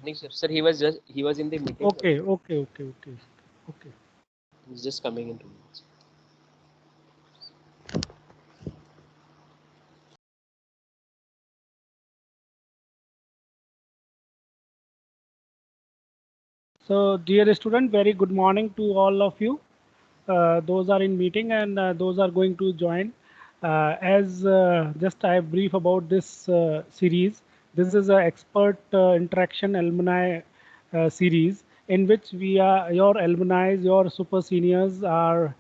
Nick, sir, he was in the meeting. Okay, okay, okay, okay, okay. He's just coming in 2 minutes. So, dear student, very good morning to all of you. Those are in meeting and those are going to join. As just I brief about this series. This is a expert interaction alumni series in which we are your alumni, your super seniors are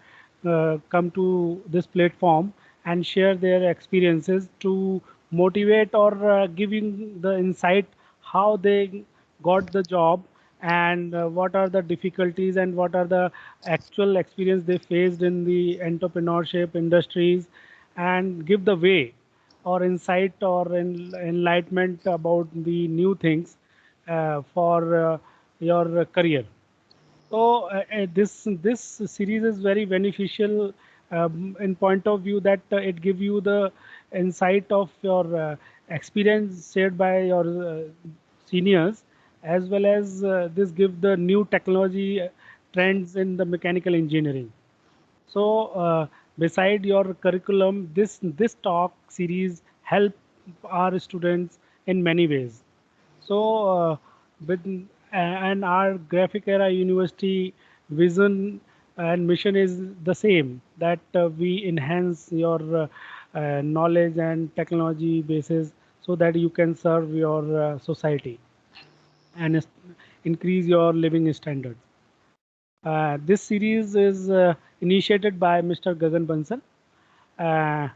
come to this platform and share their experiences to motivate or giving the insight how they got the job and what are the difficulties and what are the actual experience they faced in the entrepreneurship industries and give the way or insight or enlightenment about the new things for your career. So this series is very beneficial in point of view that it give you the insight of your experience shared by your seniors, as well as this give the new technology trends in the mechanical engineering. So, beside your curriculum, this talk series help our students in many ways. So, with and our Graphic Era University vision and mission is the same, that we enhance your knowledge and technology basis so that you can serve your society and increase your living standards. This series is initiated by Mr. Gagan Bansal, uh,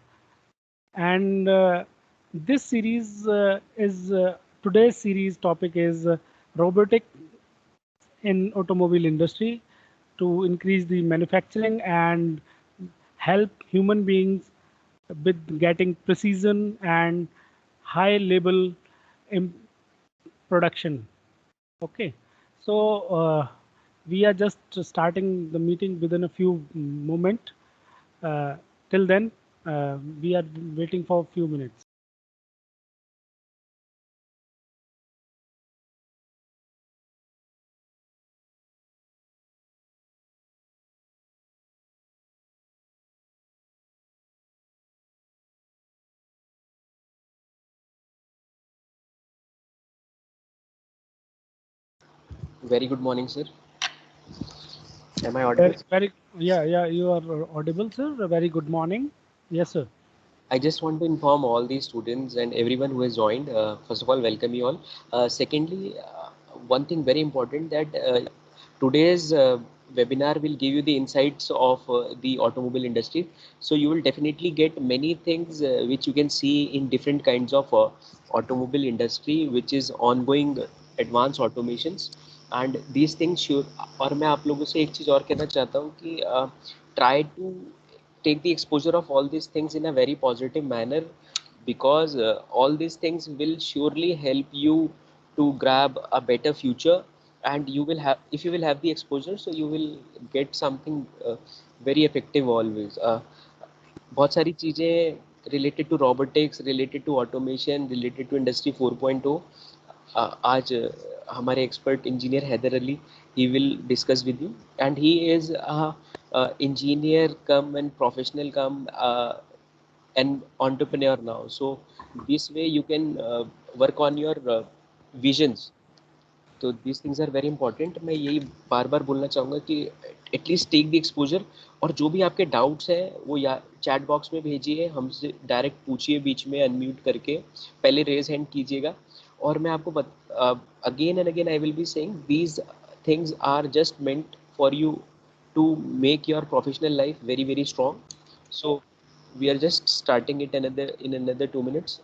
and this series is today's series topic is robotic in automobile industry to increase the manufacturing and help human beings with getting precision and high level in production. Okay, so we are just starting the meeting within a few moment. Uh, till then, we are waiting for a few minutes. Very good morning, sir. Am I audible? Very, yeah, yeah, you are audible, sir. Very good morning. Yes, sir. I just want to inform all the students and everyone who has joined. First of all, welcome you all. Secondly, one thing very important that today's webinar will give you the insights of the automobile industry. So you will definitely get many things which you can see in different kinds of automobile industry, which is ongoing advanced automations. And these things should. और मैं आप लोगों से एक चीज़ और कहना चाहता हूँ कि try to take the exposure of all these things in a very positive manner, because all these things will surely help you to grab a better future. And you will have, if you will have the exposure, so you will get something very effective always. बहुत सारी चीज़ें related to robotics, related to automation, related to industry 4.0 आज हमारे expert engineer Haider Ali, he will discuss with you. And he is a engineer come and professional come an entrepreneur now. So this way you can work on your visions. तो these things are very important. मैं यही बार बार बोलना चाहूँगा कि at least take the exposure. और जो भी आपके डाउट्स हैं वो या चैट बॉक्स में भेजिए, हमसे डायरेक्ट पूछिए, बीच में अनम्यूट करके पहले रेज हैंड कीजिएगा. और मैं आपको again and again I will be saying these things are just meant for you to make your professional life very very strong. So we are just starting it another in another 2 minutes.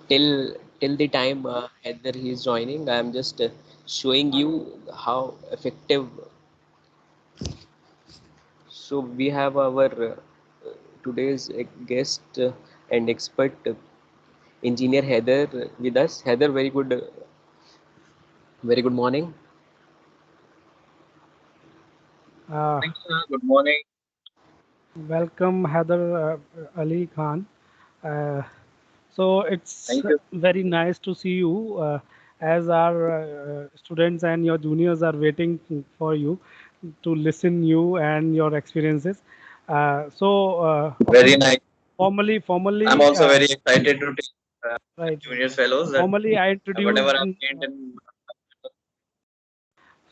till the time Heather is joining, I am just showing you how effective. So we have our today's guest and expert engineer Heather with us. Heather, very good morning. Thanks, Good morning. welcome, Heather Ali Khan. Uh, so it's Thank you. very nice to see you as our students and your juniors are waiting for you to listen you and your experiences. Very nice. I'm Formally, also very excited to take right. junior fellows that Formally, I whatever introduce. I've gained in.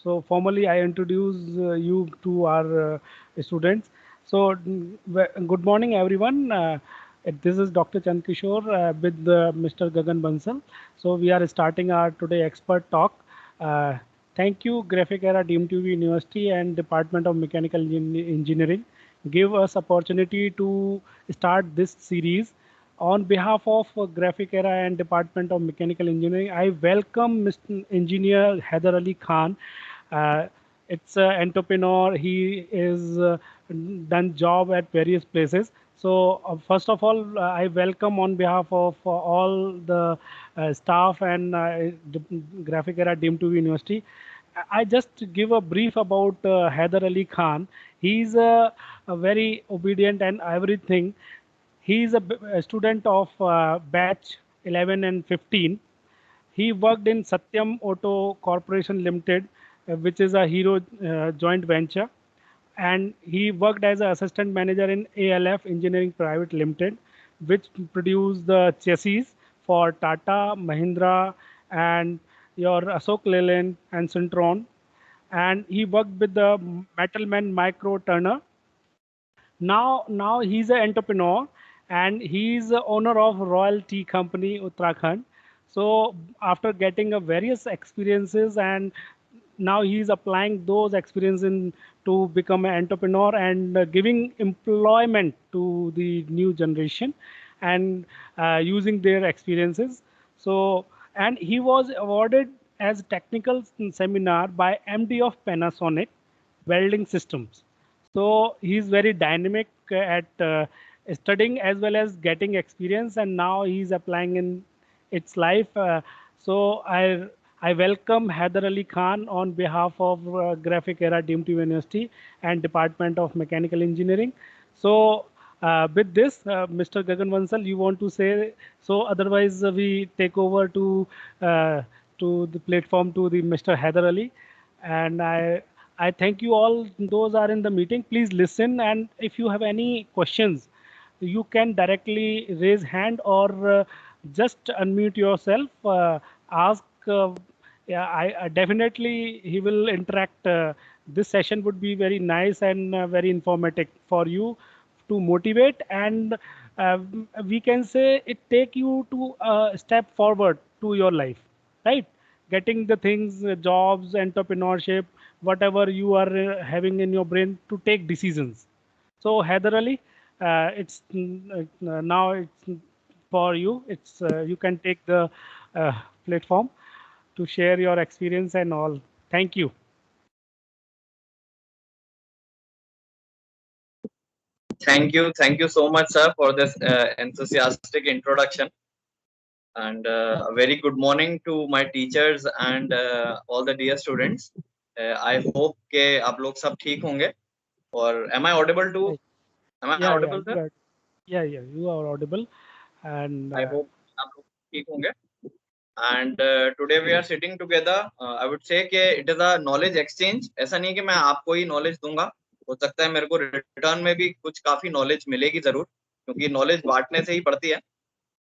So formally, I introduce you to our students. So good morning, everyone. This is Dr. Chandkishore with Mr. Gagan Bansal. So we are starting our today expert talk. Uh, Thank you, Graphic Era deemed to be University and Department of Mechanical Engineering, give us opportunity to start this series. On behalf of Graphic Era and Department of Mechanical Engineering, I welcome Mr. Engineer Haider Ali Khan. Uh, it's an entrepreneur. He is done job at various places. So first of all, I welcome on behalf of all the staff and Graphic Era deemed to be University. I just give a brief about Haider Ali Khan. He's a very obedient and everything. He is a student of batch 11 and 15. He worked in Satyam Auto Corporation Limited, which is a Hero joint venture, and he worked as an assistant manager in ALF Engineering Private Limited, which produced the chassis for Tata, Mahindra, and your Ashok Leyland and Centron. And he worked with the Metalman Micro Turner. Now he's an entrepreneur and he's the owner of Royal Tea Company Uttarakhand. So after getting a various experiences and now he's applying those experiences to become an entrepreneur and giving employment to the new generation and using their experiences. So and he was awarded as technical seminar by MD of Panasonic welding systems. So he's very dynamic at studying as well as getting experience, and now he's applying in its life. So I welcome Haider Ali Khan on behalf of Graphic Era deemed to University and Department of Mechanical Engineering. So with this, Mr. Gagan Vansal, you want to say so? Otherwise, we take over to the platform to the Mr. Haider Ali, and I thank you all. Those are in the meeting. Please listen, and if you have any questions, you can directly raise hand or just unmute yourself. Ask. Yeah, I definitely he will interact. This session would be very nice and very informative for you to motivate and uh, we can say it take you to a step forward to your life, right? Getting the things, jobs, entrepreneurship, whatever you are having in your brain to take decisions. So Heather Ali, it's now it's for you. It's you can take the platform to share your experience and all. Thank you. Thank you so much, sir, for this enthusiastic introduction. And a very good morning to my teachers and all the dear students. I hope के आप लोग सब ठीक होंगे. Or am I audible to? Right. Am I Yeah, yeah, audible, sir? you are, yeah, you are audible, and I hope आप लोग ठीक होंगे. And today we are sitting together. I would say कि it is a knowledge exchange. ऐसा नहीं कि मैं आपको ही knowledge दूंगा. हो सकता है मेरे को return में भी कुछ काफी knowledge मिलेगी जरूर, क्योंकि knowledge बांटने से ही बढ़ती है.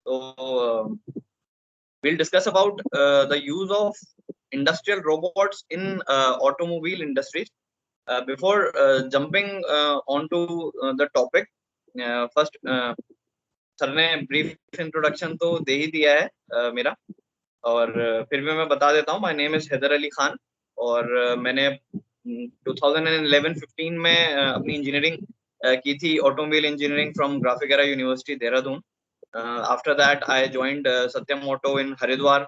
तो we'll discuss about the use of industrial robots in automobile industries. Before jumping onto the topic, first sir ने brief introduction तो दे ही दिया है मेरा, और फिर भी मैं बता देता हूँ. My name is Haider Ali Khan और मैंने 2011-15 में अपनी इंजीनियरिंग की थी, automobile engineering from Graphic Era University Dehradun. After that, I joined Satyam Auto in Haridwar.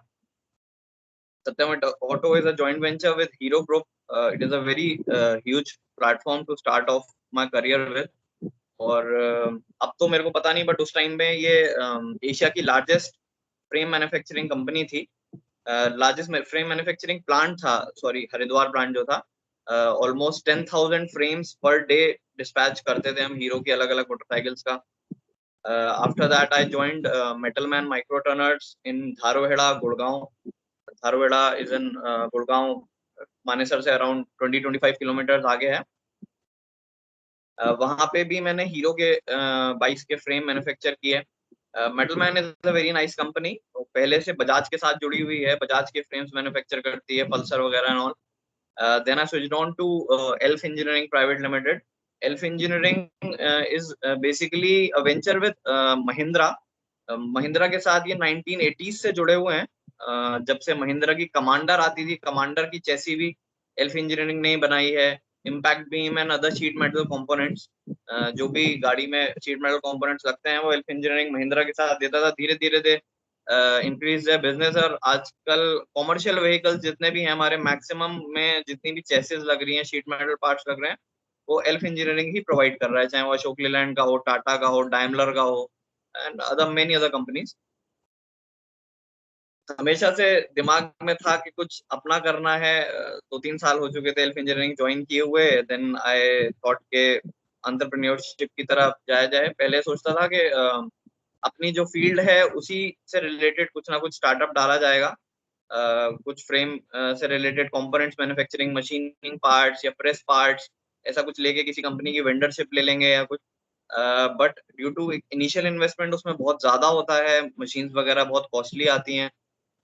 Satyam Auto is a joint venture with Hero Group. It is a very huge platform to start off my career with. और अब तो मेरे को पता नहीं, but उस time में ये एशिया की लार्जेस्ट फ्रेम मैन्युफैक्चरिंग कंपनी थी, लार्जेस्ट फ्रेम मैन्युफैक्चरिंग प्लांट था, सॉरी हरिद्वार प्लांट जो था। Almost 10,000 frames per day dispatch करते थे हम हीरो की अलग अलग मोटरसाइकिल्स का। After that I joined Metalman micro turners in Dharuhera, Gurgaon. Dharuhera is in Gurgaon, Manesar से अराउंड 20-25 किलोमीटर आगे है। वहां पे भी मैंने हीरो के बाइक्स के फ्रेम मैन्युफैक्चर किए। Metalman is a very nice company, पहले से बजाज के साथ जुड़ी हुई है, बजाज के फ्रेम्स मैन्युफैक्चर करती है, पल्सर वगैरह and all. Then I switched on to Elf engineering private limited. Elf engineering is basically a venture with Mahindra. Mahindra के साथ ये 1980s से जुड़े हुए हैं। जब से महिंद्रा की कमांडर आती थी, कमांडर की चेसी भी एल्फ इंजीनियरिंग ने ही बनाई है। Impact beam and other sheet metal components, जो भी गाड़ी में शीट मेटल कंपोनेंट्स लगते हैं वो एल्फ इंजीनियरिंग महिंद्रा के साथ देता था। धीरे धीरे दे इंक्रीज है बिजनेस, और आजकल कॉमर्शियल व्हीकल्स जितने भी हैं हमारे, मैक्सिमम में जितनी भी चेसिस लग रही हैं, शीट मेटल पार्ट्स लग रहे हैं, वो एल्फ इंजीनियरिंग ही प्रोवाइड कर रहा है, चाहे वो अशोक लीलैंड का हो, टाटा का हो, डायमलर का हो, and other many other companies. हमेशा से दिमाग में था कि कुछ अपना करना है। 2-3 साल हो चुके थे एल्फ इंजीनियरिंग ज्वाइन किए हुए। देन आई थॉट के एंटरप्रेन्योरशिप की तरफ जाया जाए। पहले सोचता था कि अपनी जो फील्ड है उसी से रिलेटेड कुछ ना कुछ स्टार्टअप डाला जाएगा, कुछ फ्रेम से related components manufacturing, machining parts या प्रेस पार्ट्स, ऐसा कुछ लेके किसी कंपनी की वेंडरशिप ले लेंगे या कुछ। But due to initial investment उसमें बहुत ज्यादा होता है, मशीन्स वगैरह बहुत कॉस्टली आती हैं।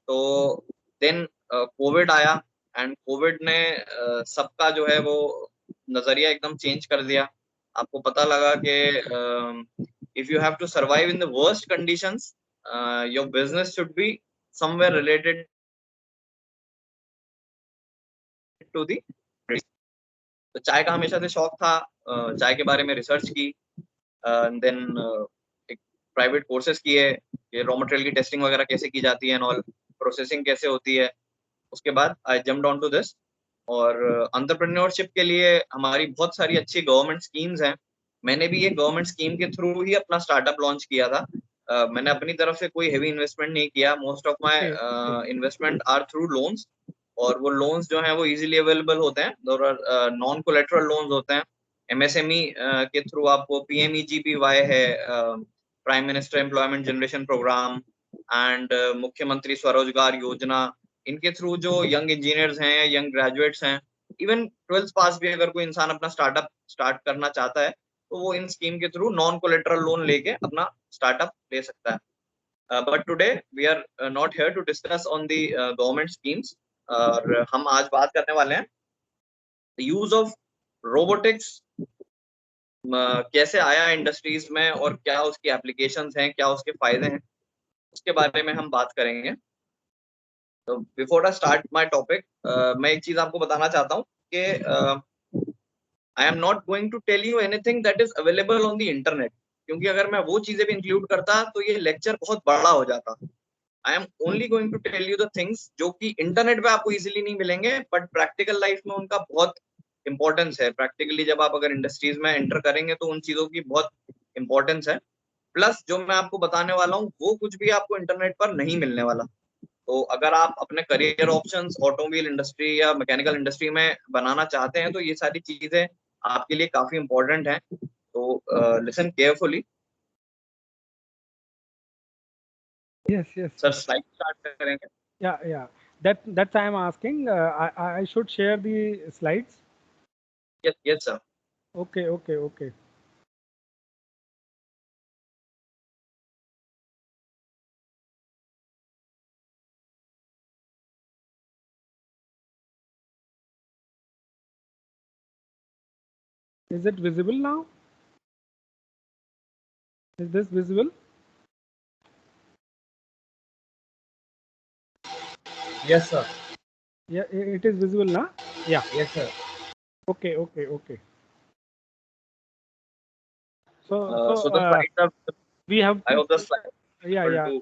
तो देन कोविड आया, एंड कोविड ने सबका जो है वो नजरिया एकदम चेंज कर दिया। आपको पता लगा कि if you have to survive in the worst conditions, your business should be somewhere related to the. तो चाय का हमेशा से शौक था, चाय के बारे में रिसर्च की, देन एक प्राइवेट कोर्सेज किए, रॉ मटेरियल की टेस्टिंग वगैरह कैसे की जाती है एंड ऑल, प्रोसेसिंग कैसे होती है। उसके बाद I jumped on to this. और एंटरप्रेन्योरशिप के लिए हमारी बहुत सारी अच्छी गवर्नमेंट स्कीम्स हैं। मैंने भी ये गवर्नमेंट स्कीम के थ्रू ही अपना स्टार्टअप लॉन्च किया था। मैंने अपनी तरफ से कोई हेवी इन्वेस्टमेंट नहीं किया। Most of my investment are through loans, और वो लोन्स जो हैं वो इजीली अवेलेबल होते हैं, नॉन कोलेटरल लोन्स होते हैं। एमएसएमई के थ्रू आपको PMEGPY है, prime minister employment generation programme, and Mukhyamantri Swarozgar योजना, इनके थ्रू जो यंग इंजीनियर्स हैं या यंग ग्रेजुएट्स हैं, इवन 12th पास भी अगर कोई इंसान अपना स्टार्टअप स्टार्ट करना चाहता है तो वो इन स्कीम के थ्रू नॉन कोलेटरल लोन लेके अपना स्टार्टअप ले सकता है। But today we are not here to discuss on the government schemes, और हम आज बात करने वाले हैं यूज ऑफ रोबोटिक्स, कैसे आया इंडस्ट्रीज में और क्या उसकी एप्लीकेशंस हैं, क्या उसके फायदे हैं, उसके बारे में हम बात करेंगे। तो before I start my topic, मैं एक चीज आपको बताना चाहता हूँ कि I am not going to tell you anything that is available on the internet, क्योंकि अगर मैं वो चीजें भी इंक्लूड करता तो ये लेक्चर बहुत बड़ा हो जाता। I am only going to tell you the things जो कि इंटरनेट पे आपको इजीली नहीं मिलेंगे, बट प्रैक्टिकल लाइफ में उनका बहुत इंपॉर्टेंस है। प्रैक्टिकली जब आप अगर इंडस्ट्रीज में एंटर करेंगे तो उन चीजों की बहुत इंपॉर्टेंस है। प्लस जो मैं आपको बताने वाला हूँ वो कुछ भी आपको इंटरनेट पर नहीं मिलने वाला। तो अगर आप अपने करियर ऑप्शंस ऑटोमोबाइल इंडस्ट्री या मैकेनिकल इंडस्ट्री में बनाना चाहते हैं तो ये सारी चीजें आपके लिए काफी इंपॉर्टेंट हैं। तो listen carefully. Yes. Sir slide start करेंगे? Yeah. That's I am asking. I should share the slides. Yes sir. Okay. Is it visible now? Is this visible? Yes sir. Yeah, it is visible now. Yeah. Yes sir. Okay. So So the slides are, we have I to hope the slide. Yeah, able yeah. to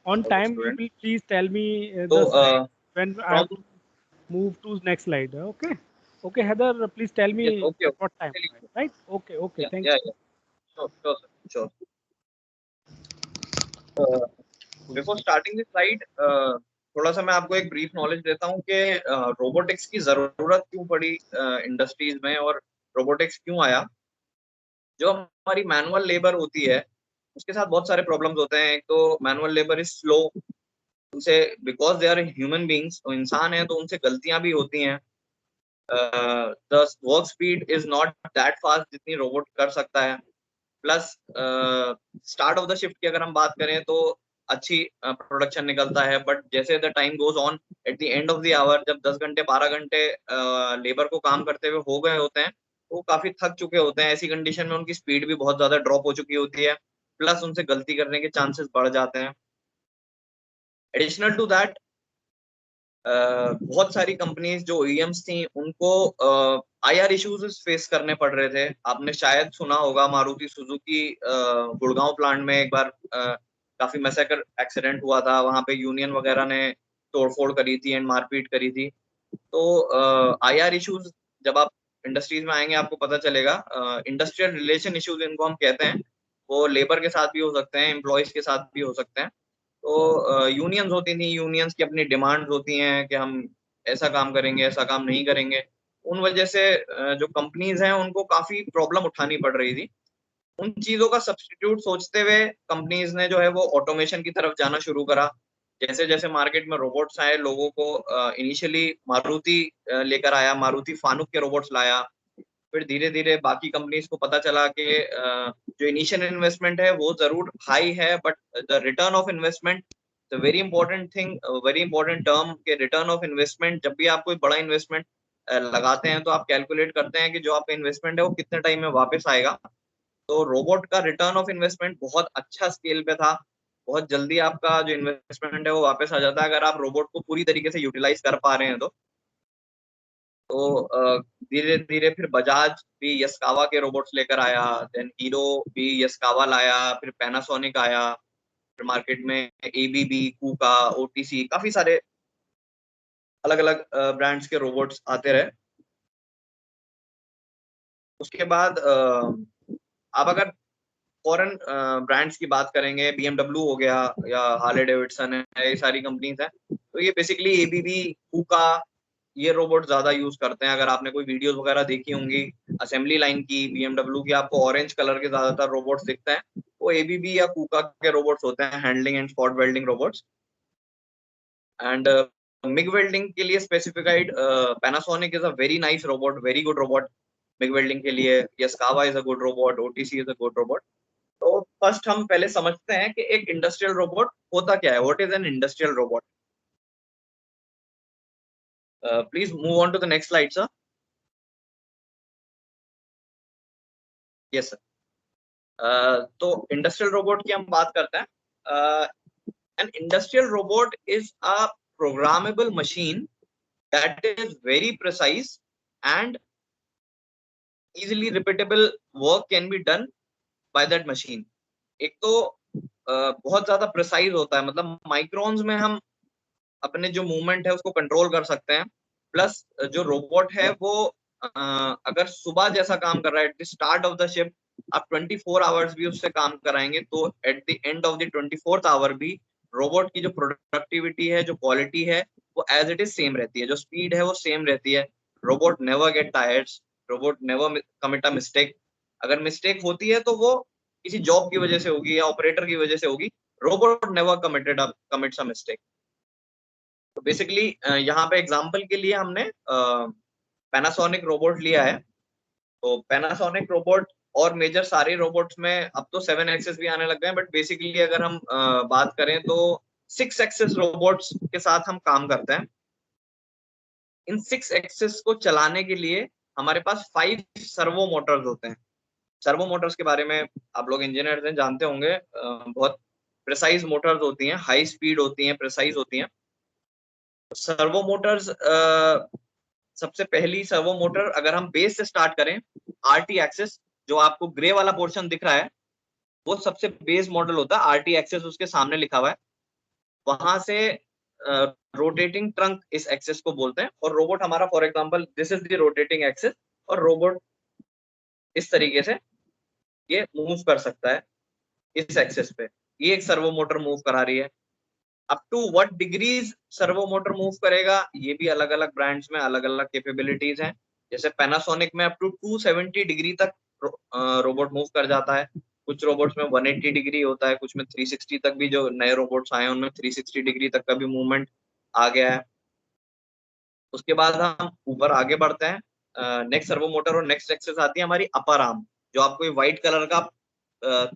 On all the time, you students. will please tell me So the slide when I have from to move to next slide. Okay. Okay, Heather, please tell yes, me okay, at okay. what time. Right? Okay, okay. Yeah, Thank yeah, you. yeah. Sure, sure, sir, sure. Before starting this slide थोड़ा सा मैं आपको एक brief knowledge देता हूँ कि robotics की जरूरत क्यों पड़ी इंडस्ट्रीज में, और रोबोटिक्स क्यों आया। जो हमारी मैनुअल लेबर होती है उसके साथ बहुत सारे प्रॉब्लम्स होते हैं। एक तो मैनुअल लेबर इज स्लो, उनसे because they are human beings, तो इंसान है तो उनसे गलतियां भी होती हैं। The work speed is not that fast जितनी रोबोट कर सकता है। Plus start of the shift की अगर हम बात करें तो अच्छी प्रोडक्शन निकलता है, बट जैसे the time goes on at the end of the hour, जब 10 घंटे 12 घंटे लेबर को काम करते हुए हो गए होते हैं तो वो काफी थक चुके होते हैं। ऐसी कंडीशन में उनकी स्पीड भी बहुत ज्यादा ड्रॉप हो चुकी होती है, प्लस उनसे गलती करने के चांसेस बढ़ जाते हैं। एडिशनल टू दैट बहुत सारी कंपनीज जो ओईएम्स थी उनको आईआर इश्यूज फेस करने पड़ रहे थे। आपने शायद सुना होगा मारुति सुजुकी गुड़गांव प्लांट में एक बार काफी मैसेकर एक्सीडेंट हुआ था, वहां पे यूनियन वगैरह ने तोड़फोड़ करी थी एंड मारपीट करी थी। तो आईआर इश्यूज जब आप इंडस्ट्रीज में आएंगे आपको पता चलेगा। इंडस्ट्रियल रिलेशन इश्यूज इनको हम कहते हैं, वो लेबर के साथ भी हो सकते हैं, एम्प्लॉयज के साथ भी हो सकते हैं। तो यूनियंस होती थी, यूनियंस की अपनी डिमांड्स होती हैं कि हम ऐसा काम करेंगे, ऐसा काम नहीं करेंगे। उन वजह से जो कंपनीज हैं उनको काफी प्रॉब्लम उठानी पड़ रही थी। उन चीजों का सब्स्टिट्यूट सोचते हुए कंपनीज ने जो है वो ऑटोमेशन की तरफ जाना शुरू करा। जैसे जैसे मार्केट में रोबोट्स आए, लोगों को इनिशियली मारुति लेकर आया, मारुति फानुक के रोबोट्स लाया। फिर धीरे धीरे बाकी कंपनीज को पता चला कि जो इनिशियल इन्वेस्टमेंट है वो जरूर हाई है, but the return of investment the very important thing, very important term के रिटर्न ऑफ इन्वेस्टमेंट। जब भी आप कोई बड़ा इन्वेस्टमेंट लगाते हैं तो आप कैलकुलेट करते हैं कि जो आपका इन्वेस्टमेंट है वो कितने टाइम में वापस आएगा। तो रोबोट का रिटर्न ऑफ इन्वेस्टमेंट बहुत अच्छा स्केल पे था, बहुत जल्दी आपका जो इन्वेस्टमेंट है वो वापस आ जाता है अगर आप रोबोट को पूरी तरीके से यूटिलाइज कर पा रहे हैं तो धीरे धीरे फिर बजाज भी यस्कावा के रोबोट्स लेकर आया, देन हीरो भी यस्कावा लाया, फिर पैनासोनिक आया, फिर मार्केट में एबीबी, कूका, ओटीसी, काफी सारे अलग अलग ब्रांड्स के रोबोट्स आते रहे। उसके बाद आप अगर फॉरेन ब्रांड्स की बात करेंगे, बीएमडब्ल्यू हो गया या हार्ले डेविडसन है, ये सारी कंपनीज हैं, तो ये बेसिकली एबीबी, कूका, ये रोबोट ज्यादा यूज करते हैं। अगर आपने कोई वीडियोस वगैरह देखी होंगी असेंबली लाइन की बीएमडब्ल्यू की, आपको ऑरेंज कलर के ज्यादातर रोबोट्स दिखते हैं, वो एबीबी या कूका के रोबोट्स होते हैं, handling and spot welding robots. And MIG welding के लिए specified Panasonic is a very nice robot, very good robot MIG welding के लिए। Yaskawa is a good robot, OTC is a good robot. तो first हम पहले समझते हैं कि एक इंडस्ट्रियल रोबोट होता क्या है, what is an industrial robot. Please move on to the next slide sir. Yes sir. तो इंडस्ट्रियल रोबोट की हम बात करते हैं। An industrial robot is a programmable machine that is very precise and easily repeatable work can be done by that machine। एक तो बहुत ज्यादा प्रिसाइज होता है, मतलब माइक्रोन्स में हम अपने जो मूवमेंट है उसको कंट्रोल कर सकते हैं। प्लस जो रोबोट है वो अगर सुबह जैसा काम कर रहा है at the start of the shift, आप 24 आवर्स भी उससे काम कराएंगे तो at the end of the 24th hour भी रोबोट की जो प्रोडक्टिविटी है, जो क्वालिटी है, वो एज इट इज सेम रहती है, जो स्पीड है वो सेम रहती है। Robot never get tired, robot never commit a mistake. अगर मिस्टेक होती है तो वो किसी जॉब की वजह से होगी या ऑपरेटर की वजह से होगी, robot never commits a mistake. तो बेसिकली यहाँ पे एग्जांपल के लिए हमने पैनासोनिक रोबोट लिया है। तो पैनासोनिक रोबोट और मेजर सारे रोबोट्स में अब तो 7 एक्सेस भी आने लग गए हैं, बट बेसिकली अगर हम बात करें तो 6 एक्सेस रोबोट्स के साथ हम काम करते हैं। इन 6 एक्सेस को चलाने के लिए हमारे पास 5 सर्वो मोटर्स होते हैं। सर्वो मोटर्स के बारे में आप लोग इंजीनियर हैं, जानते होंगे, बहुत प्रिसाइज मोटर्स होती हैं, हाई स्पीड होती हैं, प्रिसाइज होती हैं। सर्वो मोटर्स, सबसे पहली सर्वो मोटर अगर हम बेस से स्टार्ट करें, आरटी एक्सिस, जो आपको ग्रे वाला पोर्शन दिख रहा है, वो सबसे बेस मॉडल होता है, RT एक्सेस उसके सामने लिखा हुआ है। वहां से रोटेटिंग ट्रंक इस एक्सेस को बोलते हैं। और रोबोट हमारा, for example this is the rotating axis, और रोबोट इस तरीके से ये मूव कर सकता है इस एक्सेस पे। ये एक सर्वो मोटर मूव करा रही है। Up to what degrees servo motor move करेगा, ये भी अलग अलग ब्रांड्स में अलग अलग कैपेबिलिटीज हैं। जैसे पैनासोनिक में अप टू 270 डिग्री तक रोबोट मूव कर जाता है। कुछ रोबोट्स में 180 डिग्री होता है, कुछ में 360 तक भी, जो नए रोबोट्स आए हैं उनमें 360 डिग्री तक का भी मूवमेंट आ गया है। उसके बाद हम ऊपर आगे बढ़ते हैं। नेक्स्ट सर्वो मोटर और नेक्स्ट एक्सेस आती है हमारी अपर आर्म, जो आपको व्हाइट कलर का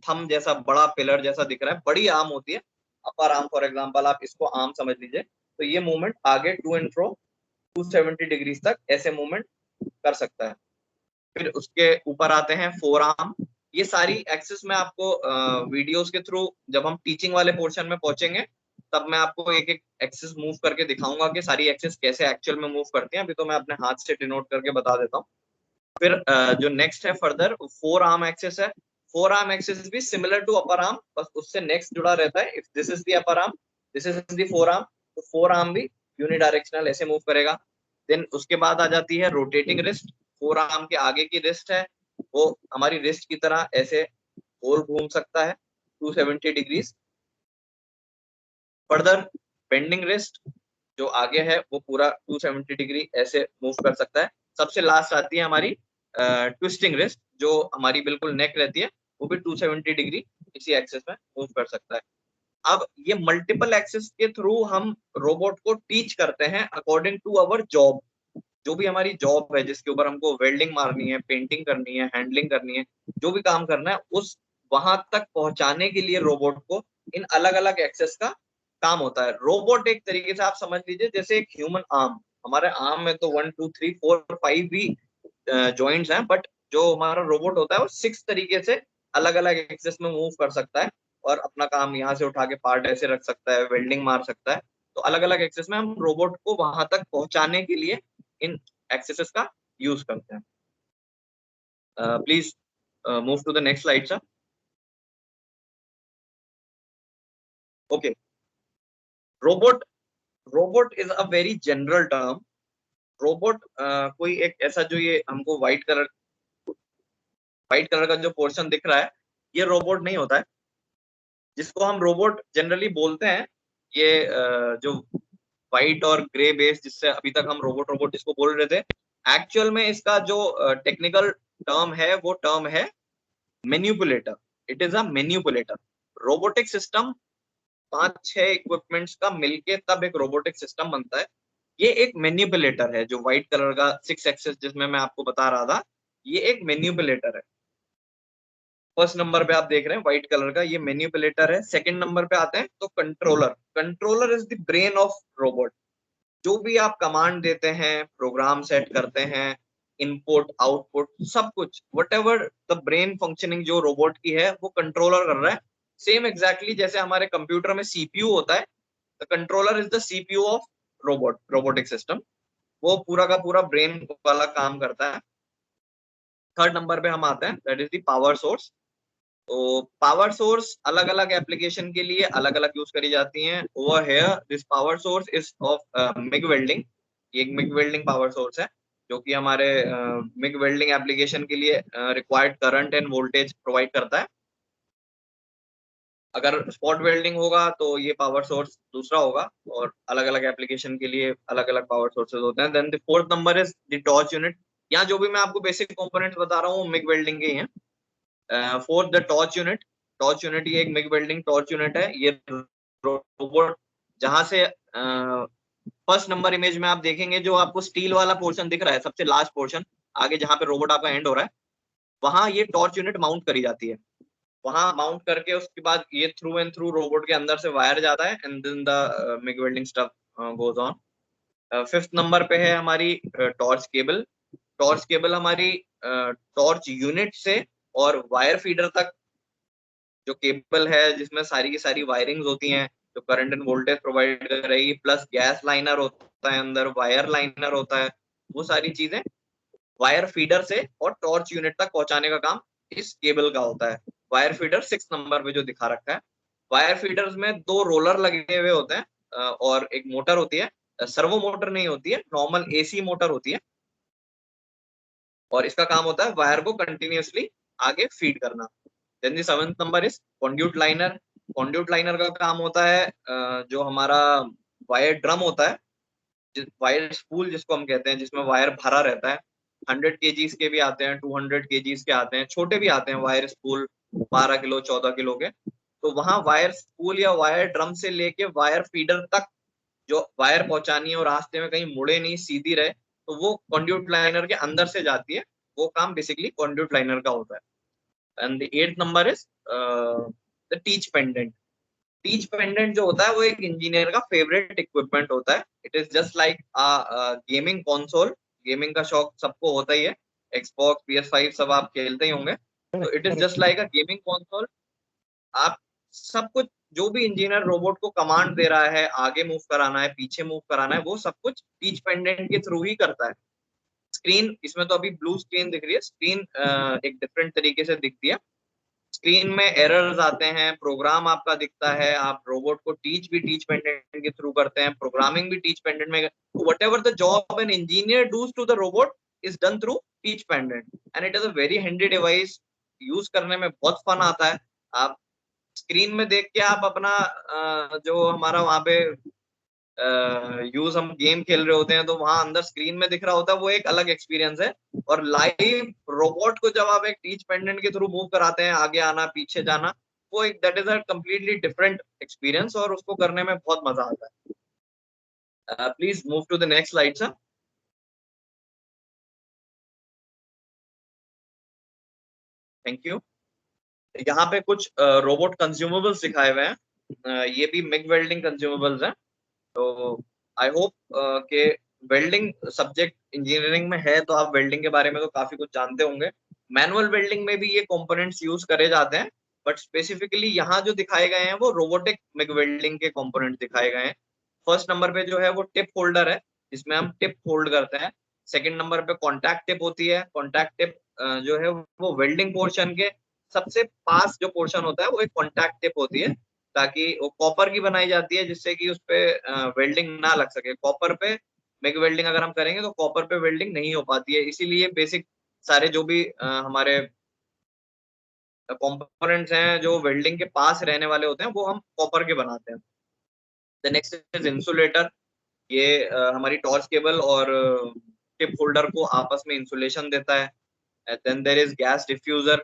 थम जैसा बड़ा पिलर जैसा दिख रहा है, बड़ी आर्म होती है अपर आर्म। फॉर एग्जांपल आप इसको आर्म समझ लीजिए। तो ये मूवमेंट आगे टू एंड फ्रो 270 डिग्री तक ऐसे मूवमेंट कर सकता है। फिर उसके ऊपर आते हैं फोर आर्म। ये सारी एक्सेस में आपको वीडियोस के थ्रू, जब हम टीचिंग वाले पोर्शन में पहुंचेंगे तब मैं आपको एक एक एक्सेस मूव करके दिखाऊंगा कि सारी एक्सेस कैसे एक्चुअल में मूव करती हैं। अभी तो मैं अपने हाथ से डिनोट करके बता देता हूँ। फिर जो नेक्स्ट है फर्दर फोर आर्म एक्सेस है। फोर आर्म एक्सेस भी सिमिलर टू अपर आर्म, बस उससे नेक्स्ट जुड़ा रहता है। If this is the upper arm, this is the four arm, तो फोर आर्म भी यूनिडायरेक्शनल ऐसे मूव करेगा। देन उसके बाद आ जाती है रोटेटिंग रिस्ट। फोर आर्म के आगे की रिस्ट है, वो हमारी रिस्ट की तरह ऐसे गोल घूम सकता है 270 डिग्रीज। फर्दर बेंडिंग रिस्ट जो आगे है वो पूरा 270 डिग्री ऐसे मूव कर सकता है। सबसे लास्ट आती है हमारी ट्विस्टिंग रिस्ट, जो हमारी बिल्कुल नेक रहती है, वो भी 270 डिग्री इसी एक्सेस में मूव कर सकता है। अब ये मल्टीपल एक्सेस के थ्रू हम रोबोट को टीच करते हैं अकॉर्डिंग टू अवर जॉब। जो भी हमारी जॉब है, जिसके ऊपर हमको वेल्डिंग मारनी है, पेंटिंग करनी है, हैंडलिंग करनी है, जो भी काम करना है, उस वहां तक पहुंचाने के लिए रोबोट को इन अलग अलग एक्सेस का काम होता है। रोबोट एक तरीके से आप समझ लीजिए जैसे एक ह्यूमन आर्म। हमारे आर्म में तो 1 2 3 4 5 भी जॉइंट्स हैं, बट जो हमारा रोबोट होता है वो 6 तरीके से अलग अलग एक्सेस में मूव कर सकता है और अपना काम यहाँ से उठा के पार्ट ऐसे रख सकता है, वेल्डिंग मार सकता है। तो अलग अलग एक्सेस में हम रोबोट को वहां तक पहुंचाने के लिए इन एक्सेसेस का यूज करते हैं। Please move to the next slide sir. Okay, robot robot is a very general term. Robot कोई एक ऐसा, जो ये हमको व्हाइट कलर का जो पोर्शन दिख रहा है, ये रोबोट नहीं होता है। जिसको हम रोबोट जनरली बोलते हैं, ये जो व्हाइट और ग्रे बेस जिससे अभी तक हम रोबोट रोबोट इसको बोल रहे थे, एक्चुअल में इसका जो टेक्निकल टर्म है वो टर्म है manipulator. It is a manipulator. Robotic system 5 6 equipments का मिलके तब एक रोबोटिक सिस्टम बनता है। ये एक मैन्युपुलेटर है, जो व्हाइट कलर का 6 एक्सेस जिसमें मैं आपको बता रहा था, ये एक मैन्युपुलेटर है। फर्स्ट नंबर पे आप देख रहे हैं व्हाइट कलर का, ये मैन्युपुलेटर है। सेकंड नंबर पे आते हैं तो controller. Controller is the brain of robot. जो भी आप कमांड देते हैं, प्रोग्राम सेट करते हैं, इनपुट आउटपुट सब कुछ, what ever the brain functioning जो रोबोट की है, वो कंट्रोलर कर रहा है। सेम एग्जैक्टली जैसे हमारे कंप्यूटर में सीपीयू होता है, the controller is the CPU of robotic system. वो पूरा का पूरा ब्रेन वाला काम करता है। थर्ड नंबर पे हम आते हैं, that is the power source. तो पावर सोर्स अलग अलग एप्लीकेशन के लिए अलग अलग यूज करी जाती हैं। Over here this power source is of MiG welding. ये एक मिग वेल्डिंग पावर सोर्स है, जो कि हमारे मिग वेल्डिंग एप्लीकेशन के लिए required current end voltage provide करता है। अगर स्पॉट वेल्डिंग होगा तो ये पावर सोर्स दूसरा होगा, और अलग अलग एप्लीकेशन के लिए अलग अलग पावर सोर्सेज होते हैं। Then the fourth number is the torch unit. यहाँ जो भी मैं आपको बेसिक कंपोनेंट्स बता रहा हूँ मिग वेल्डिंग के ही हैं। Fourth the torch unit. Torch unit ये एक मिग वेल्डिंग टॉर्च यूनिट है। ये रोबोट जहां से फर्स्ट नंबर इमेज में आप देखेंगे, जो आपको स्टील वाला पोर्शन दिख रहा है, सबसे लास्ट पोर्शन आगे जहां पे रोबोट आपका एंड हो रहा है, वहां ये टॉर्च यूनिट माउंट करी जाती है। वहां माउंट करके उसके बाद ये थ्रू एंड थ्रू रोबोट के अंदर से वायर जाता है, and then the MIG welding stuff goes on. Fifth number पे है हमारी टॉर्च केबल। टॉर्च केबल हमारी टॉर्च यूनिट से और वायर फीडर तक जो केबल है, जिसमें सारी की सारी वायरिंग्स होती हैं, जो करंट एंड वोल्टेज प्रोवाइड कर रही, प्लस गैस लाइनर होता है अंदर, वायर लाइनर होता है, वो सारी चीजें वायर फीडर से और टॉर्च यूनिट तक पहुंचाने का काम इस केबल का होता है। वायर फीडर 6 नंबर पे जो दिखा रखा है। वायर फीडर्स में 2 रोलर लगे हुए होते हैं और एक मोटर होती है। सर्वो मोटर नहीं होती है, नॉर्मल एसी मोटर होती है, और इसका काम होता है वायर को कंटिन्यूअसली आगे फीड करना। Then the 7th number is conduit liner. Conduit liner का काम होता है जो हमारा वायर ड्रम होता है, वायर स्पूल जिसको हम कहते हैं, जिसमें वायर भरा रहता है। 100 केजीज के भी आते हैं, 200 केजीज के आते हैं, छोटे भी आते हैं वायर स्पूल 12 किलो 14 किलो के। तो वहां वायर स्पूल या वायर ड्रम से लेके वायर फीडर तक जो वायर पहुंचानी है और रास्ते में कहीं मुड़े नहीं, सीधी रहे, तो वो कंड्यूट लाइनर के अंदर से जाती है। वो काम बेसिकली कंड्यूट लाइनर का होता है। And the 8th number is the teach pendant. Teach pendant जो होता है वो एक इंजीनियर का फेवरेट इक्विपमेंट होता है। It is just like gaming console. Gaming का शौक सबको होता ही है, एक्सबॉक्स PS5 सब आप खेलते ही होंगे। तो it is just like a gaming console. आप सब कुछ, जो भी इंजीनियर रोबोट को कमांड दे रहा है, आगे मूव कराना है, पीछे मूव कराना है, वो सब कुछ टीच पेंडेंट के थ्रू ही करता है। स्क्रीन, इसमें तो अभी ब्लू स्क्रीन दिख रही है, स्क्रीन एक डिफरेंट तरीके से दिखती है। स्क्रीन में एरर्स आते हैं, प्रोग्राम आपका दिखता है, आप रोबोट को टीच भी टीच पेंडेंट के थ्रू करते हैं, प्रोग्रामिंग भी टीच पेंडेंट में। Whatever the job an engineer does to the robot is done through teach pendant, and it is a very handy device. Use करने में बहुत फन आता है। आप स्क्रीन में देख के आप अपना जो हमारा वहां पे यूज हम गेम खेल रहे होते हैं, तो वहां अंदर स्क्रीन में दिख रहा होता है, वो एक अलग एक्सपीरियंस है। और लाइव रोबोट को जब आप एक टीच पेंडेंट के थ्रू मूव कराते हैं, आगे आना पीछे जाना, वो एक that is a completely different experience, और उसको करने में बहुत मजा आता है। Please move to the next slide sir. Thank you. यहाँ पे कुछ रोबोट कंज्यूमेबल्स दिखाए हुए हैं। ये भी मिग वेल्डिंग कंज्यूमेबल्स हैं। तो आई होप के वेल्डिंग सब्जेक्ट इंजीनियरिंग में है, तो आप वेल्डिंग के बारे में तो काफी कुछ जानते होंगे। मैनुअल वेल्डिंग में भी ये कंपोनेंट्स यूज करे जाते हैं, बट स्पेसिफिकली यहाँ जो दिखाए गए हैं वो रोबोटिक मिग वेल्डिंग के कंपोनेंट दिखाए गए हैं। फर्स्ट नंबर पे जो है वो टिप होल्डर है, जिसमें हम टिप होल्ड करते हैं। सेकंड नंबर पे कॉन्टैक्ट टिप होती है। कॉन्टैक्ट टिप जो है वो वेल्डिंग पोर्शन के सबसे पास जो पोर्शन होता है वो एक कॉन्टैक्ट टिप होती है, ताकि वो कॉपर की बनाई जाती है, जिससे कि उस पे वेल्डिंग ना लग सके। कॉपर पे मिग वेल्डिंग अगर हम करेंगे तो कॉपर पे वेल्डिंग नहीं हो पाती है, इसीलिए बेसिक सारे जो भी हमारे कंपोनेंट्स हैं जो वेल्डिंग के पास रहने वाले होते हैं, वो हम कॉपर के बनाते हैं। The next is insulator. ये हमारी टॉर्च केबल और टिप होल्डर को आपस में इंसुलेशन देता है। Then there is gas diffuser.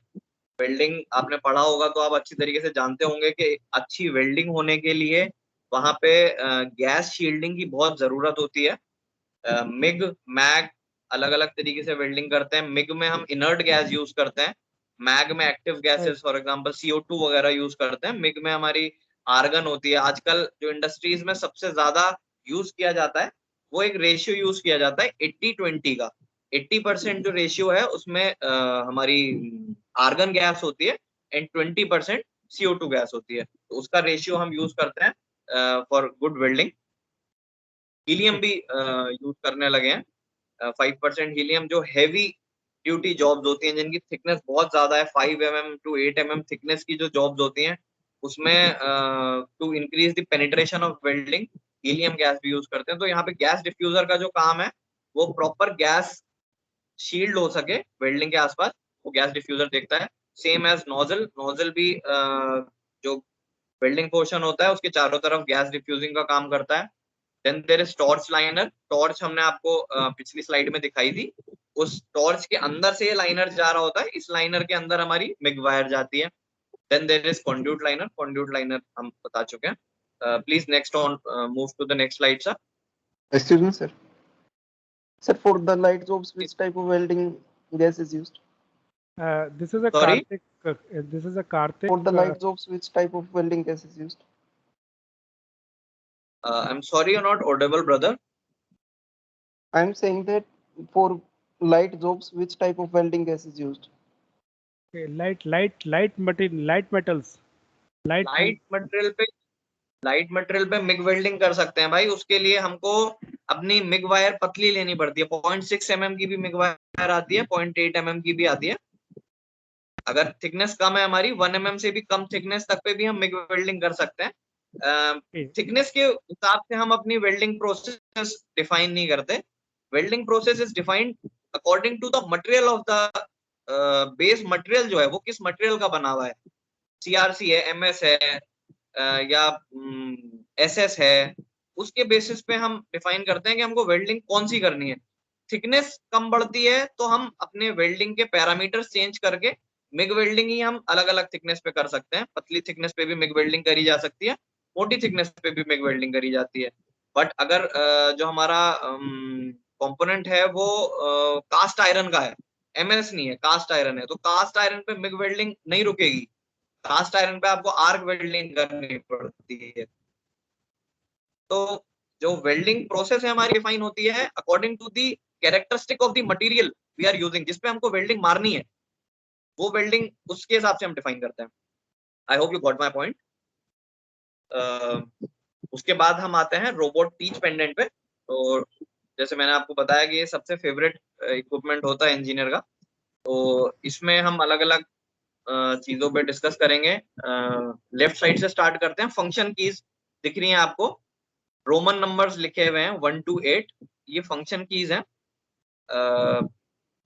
Welding आपने पढ़ा होगा तो आप अच्छी तरीके से जानते होंगे कि अच्छी वेल्डिंग होने के लिए वहां पे गैस शील्डिंग की बहुत जरूरत होती है। मिग मैग अलग अलग तरीके से वेल्डिंग करते हैं। मिग में हम इनर्ट गैस यूज करते हैं, मैग में active gases for example CO2 वगैरह यूज करते हैं। मिग में हमारी आर्गन होती है। आजकल जो इंडस्ट्रीज में सबसे ज्यादा यूज किया जाता है वो एक रेशियो यूज किया जाता है 80-20 का। 80% जो रेशियो है उसमें हमारी आर्गन गैस होती है, एंड 20% CO2 गैस होती है। तो उसका रेशियो हम यूज करते हैं फॉर गुड वेल्डिंग। हीलियम भी यूज करने लगे हैं। 5% हीलियम जो हैवी ड्यूटी जॉब्स होती हैं, जिनकी थिकनेस बहुत ज्यादा है, 5 mm to 8 mm थिकनेस की जो जॉब्स होती हैं, उसमें to increase the penetration of welding helium gas भी यूज करते हैं। तो यहाँ पे गैस डिफ्यूजर का जो काम है वो प्रॉपर गैस शील्ड हो सके वेल्डिंग के आसपास, वो गैस डिफ्यूजर देखता है। Same as nozzle. नोजल भी जो वेल्डिंग पोर्शन होता है उसके चारों तरफ गैस डिफ्यूजिंग का काम करता है। Then there is torch liner. Torch हमने आपको पिछली स्लाइड में दिखाई थी। उस टॉर्च के अंदर से ये लाइनर जा रहा होता है, इस लाइनर के अंदर हमारी मिग वायर जाती है। Then there is conduit liner. Conduit liner हम बता चुके हैं। Please next on move to the next slide sir. Excuse me, sir. Sir, for the light jobs, which type of welding gas is used? This is a Sorry? Karthik. This is a Karthik. For the light jobs, which type of welding gas is used? I'm sorry you're not audible, brother. I'm saying that for light jobs, which type of welding gas is used? Okay, light material, light metals. Light material पे MiG welding कर सकते हैं भाई। उसके लिए हमको अपनी MiG wire पतली लेनी पड़ती है। 0.6 mm की भी मिग वायर आती है, 0.8 mm की भी आती है। अगर थिकनेस कम है हमारी 1 mm से भी कम थिकनेस तक पे भी हम मिग वेल्डिंग कर सकते हैं। थिकनेस के हिसाब से हम अपनी वेल्डिंग प्रोसेस डिफाइन नहीं करते। Welding process is defined according to the material of the base material जो है वो किस मटेरियल का बना हुआ है, सीआरसी है, एमएस है, या एसएस है, उसके बेसिस पे हम डिफाइन करते हैं कि हमको वेल्डिंग कौन सी करनी है। थिकनेस कम बढ़ती है तो हम अपने वेल्डिंग के पैरामीटर्स चेंज करके मिग वेल्डिंग ही हम अलग अलग थिकनेस पे कर सकते हैं। पतली थिकनेस पे भी मिग वेल्डिंग करी जा सकती है, मोटी थिकनेस पे भी मिग वेल्डिंग करी जाती है। बट अगर जो हमारा कंपोनेंट है वो कास्ट आयरन का है, एमएस नहीं है, कास्ट आयरन है, तो कास्ट आयरन पे मिग वेल्डिंग नहीं रुकेगी, कास्ट आयरन पे आपको आर्क वेल्डिंग करनी पड़ती है। तो जो वेल्डिंग प्रोसेस है हमारी डिफाइन होती है according to the characteristic of the material we are using, जिसपे हमको वेल्डिंग मारनी है, वो वेल्डिंग उसके हिसाब से हम डिफाइन करते हैं। I hope you got my point. उसके बाद हम आते हैं रोबोट टीच पेंडेंट पे। तो जैसे मैंने आपको बताया कि ये सबसे फेवरेट इक्विपमेंट होता है इंजीनियर का, तो इसमें हम अलग अलग चीजों पे डिस्कस करेंगे। लेफ्ट साइड से स्टार्ट करते हैं। फंक्शन कीज दिख रही हैं आपको, रोमन नंबर्स लिखे हुए हैं 1 to 8, ये फंक्शन कीज हैं।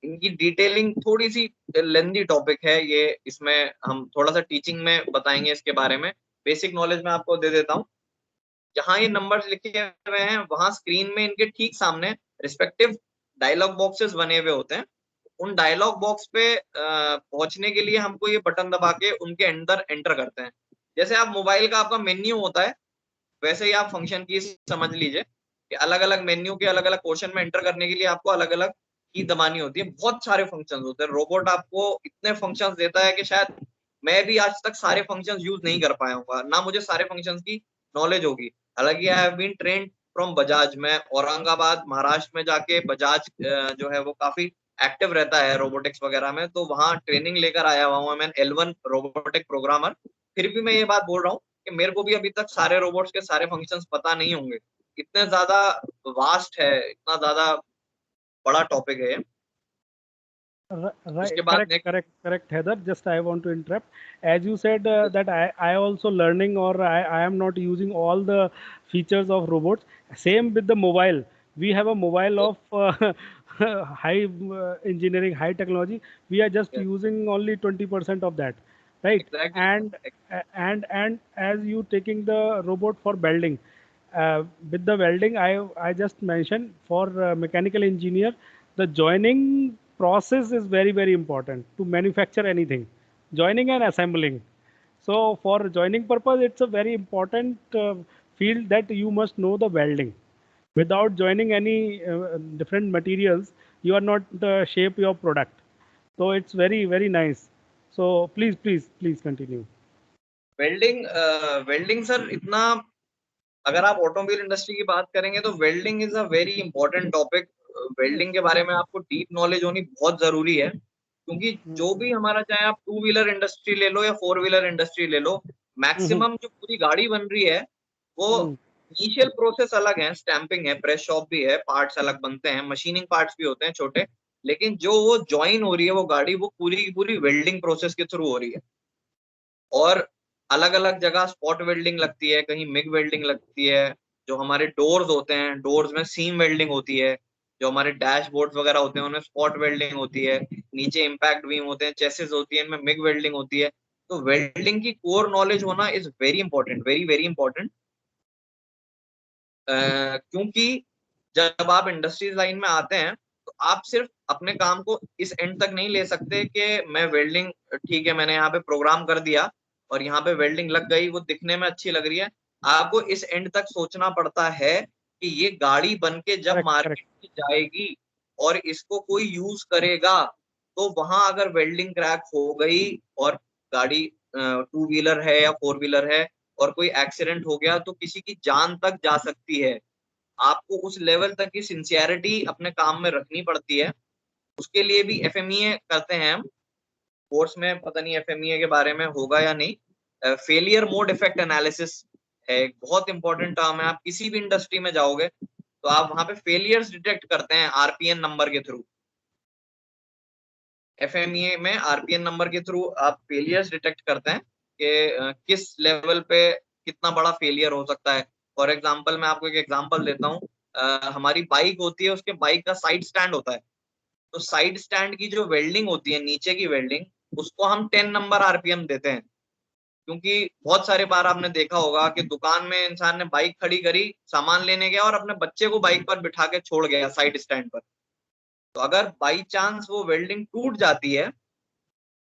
इनकी डिटेलिंग थोड़ी सी लेंदी टॉपिक है ये, इसमें हम थोड़ा सा टीचिंग में बताएंगे इसके बारे में। बेसिक नॉलेज में आपको दे देता हूँ। जहां ये नंबर्स लिखे हुए हैं वहां स्क्रीन में इनके ठीक सामने रिस्पेक्टिव डायलॉग बॉक्सेस बने हुए होते हैं। उन डायलॉग बॉक्स पे पहुंचने के लिए हमको ये बटन दबा के उनके अंदर एंटर करते हैं। जैसे आप मोबाइल का आपका मेन्यू होता है, वैसे ही आप फंक्शन की समझ लीजिए कि अलग अलग मेन्यू के अलग अलग क्वेश्चन में एंटर करने के लिए आपको अलग अलग की दबानी होती है। बहुत सारे फंक्शंस होते हैं, रोबोट आपको इतने फंक्शंस देता है कि शायद मैं भी आज तक सारे फंक्शंस यूज नहीं कर पाया हूँ, ना मुझे सारे फंक्शंस की नॉलेज होगी। हालांकि I have been trained from Bajaj. मैं औरंगाबाद महाराष्ट्र में जाके बजाज जो है वो काफी एक्टिव रहता है रोबोटिक्स वगैरह में, तो वहाँ ट्रेनिंग लेकर आया हुआ हूँ मैं L1 रोबोटिक प्रोग्रामर। फिर भी मैं ये बात बोल रहा हूँ कि मेरे को भी अभी तक सारे रोबोट्स के सारे फंक्शंस पता नहीं होंगे, इतने ज्यादा वास्ट है, इतना ज्यादा बड़ा टॉपिक है। Right, उसके बाद correct, next, correct, correct, Heather. Just I want to interrupt. As you said that I also learning or I am not using all the features of robots. Same with the mobile. We have a mobile of high engineering, high technology. We are just using only 20% of that, right? Exactly, And as you taking the robot for welding, with the welding, I just mentioned for mechanical engineer, the joining process is very important to manufacture anything, joining and assembling. So for joining purpose, it's a very important field that you must know the welding. Without joining any different materials, you are not shape your product. So it's very nice. So please continue. Welding, welding sir इतना, अगर आप automobile industry की बात करेंगे तो welding is a very important topic. Welding के बारे में आपको डीप नॉलेज होनी बहुत जरूरी है, क्योंकि जो भी हमारा, चाहे आप 2 व्हीलर इंडस्ट्री ले लो या 4 व्हीलर इंडस्ट्री ले लो, Mhm. मैक्सिमम जो पूरी गाड़ी बन रही है वो Mhm. इनिशियल प्रोसेस अलग है, स्टैंपिंग है, प्रेस शॉप भी है, पार्ट्स अलग बनते हैं, मशीनिंग पार्ट्स भी होते हैं छोटे, लेकिन जो वो ज्वाइन हो रही है वो गाड़ी, वो पूरी की पूरी वेल्डिंग प्रोसेस के थ्रू हो रही है। और अलग अलग जगह स्पॉट वेल्डिंग लगती है, कहीं मिग वेल्डिंग लगती है। जो हमारे डोर्स होते हैं, डोर्स में सीम वेल्डिंग होती है। जो हमारे डैशबोर्ड्स वगैरह होते हैं उनमें स्पॉट वेल्डिंग होती है। नीचे इम्पैक्ट बीम होते हैं, चेसिस होती है, इनमें मिग वेल्डिंग होती है। तो वेल्डिंग की कोर नॉलेज होना is very important, very very important. क्योंकि जब आप इंडस्ट्रीज लाइन में आते हैं तो आप सिर्फ अपने काम को इस एंड तक नहीं ले सकते कि मैं वेल्डिंग, ठीक है मैंने यहाँ पे प्रोग्राम कर दिया और यहाँ पे वेल्डिंग लग गई, वो दिखने में अच्छी लग रही है। आपको इस एंड तक सोचना पड़ता है कि ये गाड़ी बन के जब Correct. मार्केट में जाएगी और इसको कोई यूज करेगा, तो वहां अगर वेल्डिंग क्रैक हो गई और गाड़ी 2 व्हीलर है या 4 व्हीलर है और कोई एक्सीडेंट हो गया तो किसी की जान तक जा सकती है। आपको उस लेवल तक की सिंसियरिटी अपने काम में रखनी पड़ती है। उसके लिए भी एफएमईए करते हैं हम कोर्स में, पता नहीं एफएमईए के बारे में होगा या नहीं। फेलियर मोड इफेक्ट एनालिसिस है, एक बहुत इंपॉर्टेंट टर्म है। आप किसी भी इंडस्ट्री में जाओगे तो आप वहां पे फेलियर्स डिटेक्ट करते हैं आरपीएन नंबर के थ्रू। FMEA में RPN नंबर के थ्रू आप फेलियर्स डिटेक्ट करते हैं कि किस लेवल पे कितना बड़ा फेलियर हो सकता है। फॉर एग्जांपल मैं आपको एक एग्जांपल देता हूँ, हमारी बाइक होती है, उसके बाइक का साइड स्टैंड होता है, तो साइड स्टैंड की जो वेल्डिंग होती है, नीचे की वेल्डिंग, उसको हम 10 नंबर RPM देते हैं। क्योंकि बहुत सारे बार आपने देखा होगा कि दुकान में इंसान ने बाइक खड़ी करी, सामान लेने गया और अपने बच्चे को बाइक पर बिठा के छोड़ गया साइड स्टैंड पर। तो अगर बाई चांस वो वेल्डिंग टूट जाती है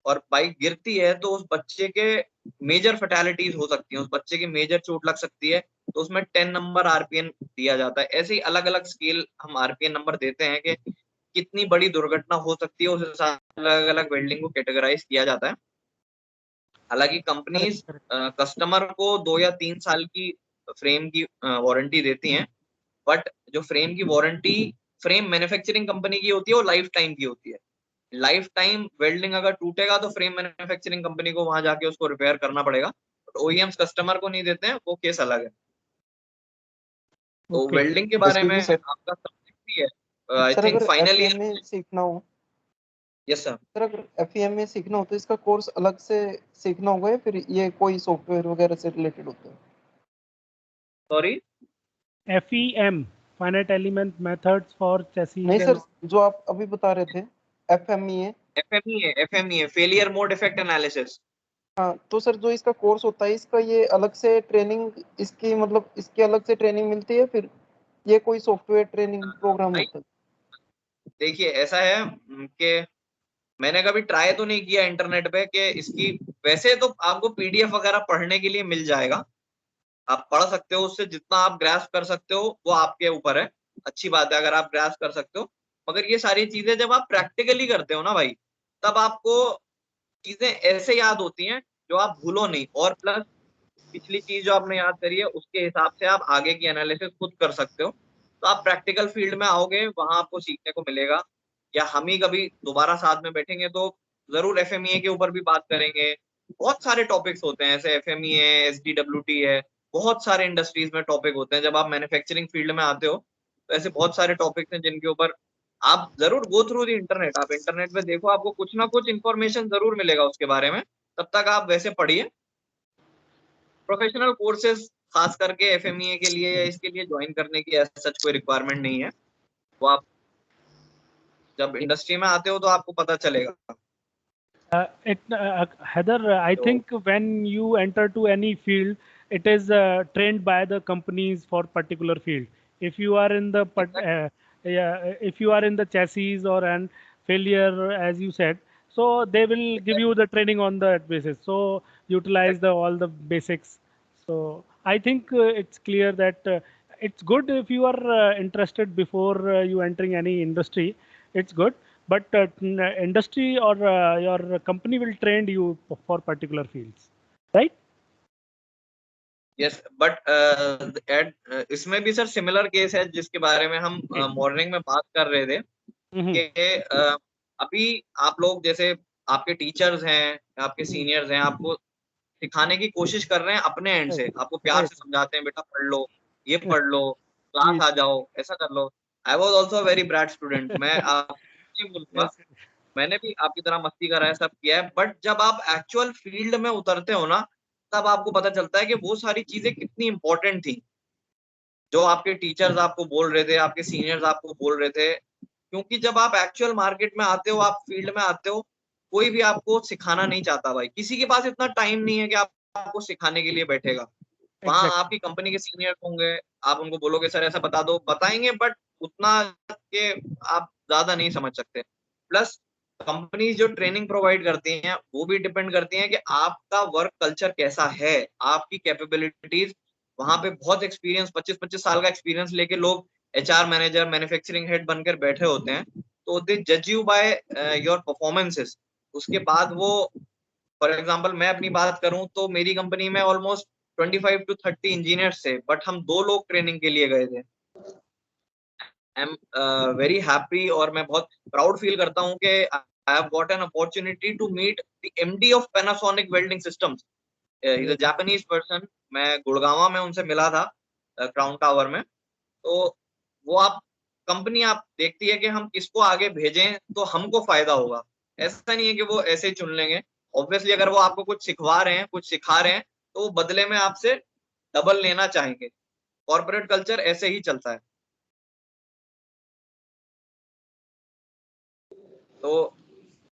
और बाइक गिरती है तो उस बच्चे के मेजर फैटेलिटीज हो सकती हैं, उस बच्चे की मेजर चोट लग सकती है, तो उसमें 10 नंबर RPN दिया जाता है। ऐसे ही अलग अलग स्केल हम RPN नंबर देते हैं कि कितनी बड़ी दुर्घटना हो सकती है, उस हिसाब से अलग अलग वेल्डिंग को कैटेगराइज किया जाता है। हालांकि कंपनीज Correct, correct. कस्टमर को 2 या 3 साल की फ्रेम की वारंटी देती हैं, बट जो फ्रेम की वारंटी फ्रेम मैन्युफैक्चरिंग कंपनी की होती है वो लाइफ टाइम की होती है। लाइफ टाइम वेल्डिंग अगर टूटेगा तो फ्रेम मैन्युफैक्चरिंग कंपनी को वहां जाके उसको रिपेयर करना पड़ेगा, बट OEMs कस्टमर को नहीं देते हैं, वो केस अलग है। तो Okay. वेल्डिंग के बारे एक्सक्यूज में मी सर, आपका सब्जेक्ट भी है, आई सर थिंक अगर फाइनल ईयर। FEMA सीखना हो, यस सर। सर अगर FEMA सीखना हो तो इसका कोर्स अलग से सीखना होगा या फिर ये कोई सॉफ्टवेयर वगैरह से रिलेटेड होता है? Sorry. FEM, finite element methods for chassis नहीं and सर, जो आप अभी बता रहे थे FMEA, FMEA failure mode effect analysis. हाँ तो सर जो इसका कोर्स होता है, इसका ये अलग से ट्रेनिंग, इसकी मतलब इसकी अलग से ट्रेनिंग मिलती है, फिर ये कोई सॉफ्टवेयर ट्रेनिंग प्रोग्राम होता है? देखिए ऐसा है कि मैंने कभी ट्राई तो नहीं किया इंटरनेट पे कि इसकी, वैसे तो आपको PDF वगैरह पढ़ने के लिए मिल जाएगा, आप पढ़ सकते हो, उससे जितना आप ग्रास्प कर सकते हो वो आपके ऊपर है। अच्छी बात है अगर आप ग्रास्प कर सकते हो, मगर ये सारी चीजें जब आप प्रैक्टिकली करते हो ना भाई, तब आपको चीजें ऐसे याद होती हैं जो आप भूलो नहीं, और प्लस पिछली चीज जो आपने याद करी है उसके हिसाब से आप आगे की एनालिसिस खुद कर सकते हो। तो आप प्रैक्टिकल फील्ड में आओगे, वहां आपको सीखने को मिलेगा, या हम ही कभी दोबारा साथ में बैठेंगे तो जरूर FMEA के ऊपर भी बात करेंगे। बहुत सारे टॉपिक्स होते हैं, ऐसे FMEA है, SDWT है, बहुत सारे इंडस्ट्रीज में टॉपिक होते हैं। जब आप मैन्युफैक्चरिंग फील्ड में आते हो तो ऐसे बहुत सारे टॉपिक्स हैं जिनके ऊपर आप जरूर गो थ्रू द इंटरनेट, आप इंटरनेट पे देखो, आपको कुछ ना कुछ इन्फॉर्मेशन जरूर मिलेगा उसके बारे में। तब तक आप वैसे पढ़िए। प्रोफेशनल कोर्सेज खास करके FMEA के लिए या इसके लिए ज्वाइन करने की सच कोई रिक्वायरमेंट नहीं है, वो आप जब इंडस्ट्री में आते हो तो आपको पता चलेगा। Heather, I तो think when you enter to any field, it is trained by the companies for particular field. If you are in the yeah, if you are in the chassis or an failure, as you said, so they will give you the training on that basis. So utilize the all the basics. So I think it's clear that it's good if you are interested before you entering any industry. It's good, but industry or your company will train you for particular fields, right? Yes, but इसमें भी sir similar case है जिसके बारे में हम morning में बात कर रहे थे Mm-hmm. कि अभी आप लोग जैसे आपके टीचर्स हैं, आपके सीनियर्स हैं, आपको सिखाने की कोशिश कर रहे हैं अपने एंड Right, से, आपको प्यार right. से समझाते हैं, बेटा पढ़ लो, ये पढ़ लो, क्लास Yes, आ जाओ, ऐसा कर लो। I was also very bright student, मैं आपको नहीं बोलूंगा, yes, मैंने भी आपकी तरह मस्ती करा है, सब किया है, बट जब आप एक्चुअल फील्ड में उतरते हो ना, तब आपको पता चलता है कि वो सारी चीजें कितनी इंपॉर्टेंट थी जो आपके टीचर्स आपको बोल रहे थे, आपके सीनियर्स आपको बोल रहे थे। क्योंकि जब आप एक्चुअल मार्केट में आते हो, आप फील्ड में आते हो, कोई भी आपको सिखाना नहीं चाहता भाई, किसी के पास इतना टाइम नहीं है कि आपको सिखाने के लिए बैठेगा। वहां exactly. आपकी कंपनी के सीनियर होंगे, आप उनको बोलोगे सर ऐसा बता दो, बताएंगे, बट उतना के आप ज्यादा नहीं समझ सकते। प्लस कंपनी जो ट्रेनिंग प्रोवाइड करती हैं वो भी डिपेंड करती हैं कि आपका वर्क कल्चर कैसा है, आपकी कैपेबिलिटीज। वहां पे बहुत एक्सपीरियंस, 25-25 साल का एक्सपीरियंस लेके लोग HR मैनेजर, मैन्युफैक्चरिंग हेड बनकर बैठे होते हैं, तो दे जज यू बाय योर परफॉर्मेंसेस। उसके बाद वो, फॉर एग्जाम्पल मैं अपनी बात करूं तो मेरी कंपनी में ऑलमोस्ट 25 to 30 इंजीनियर्स थे, बट हम 2 लोग ट्रेनिंग के लिए गए थे। आई एम वेरी हैप्पी और मैं बहुत प्राउड फील करता हूं कि I have got an opportunity to meet the MD of Panasonic welding systems, is a Yes. Japanese person. मैं गुड़गांव में उनसे मिला था, क्राउन टावर में। तो वो आप कंपनी आप देखती है कि हम किसको आगे भेजें तो हमको फायदा होगा। ऐसा नहीं है कि वो ऐसे ही चुन लेंगे। ऑब्वियसली अगर वो आपको कुछ सिखवा रहे हैं, कुछ सिखा रहे हैं, तो वो बदले में आपसे डबल लेना चाहेंगे। कॉर्पोरेट कल्चर ऐसे ही चलता है। तो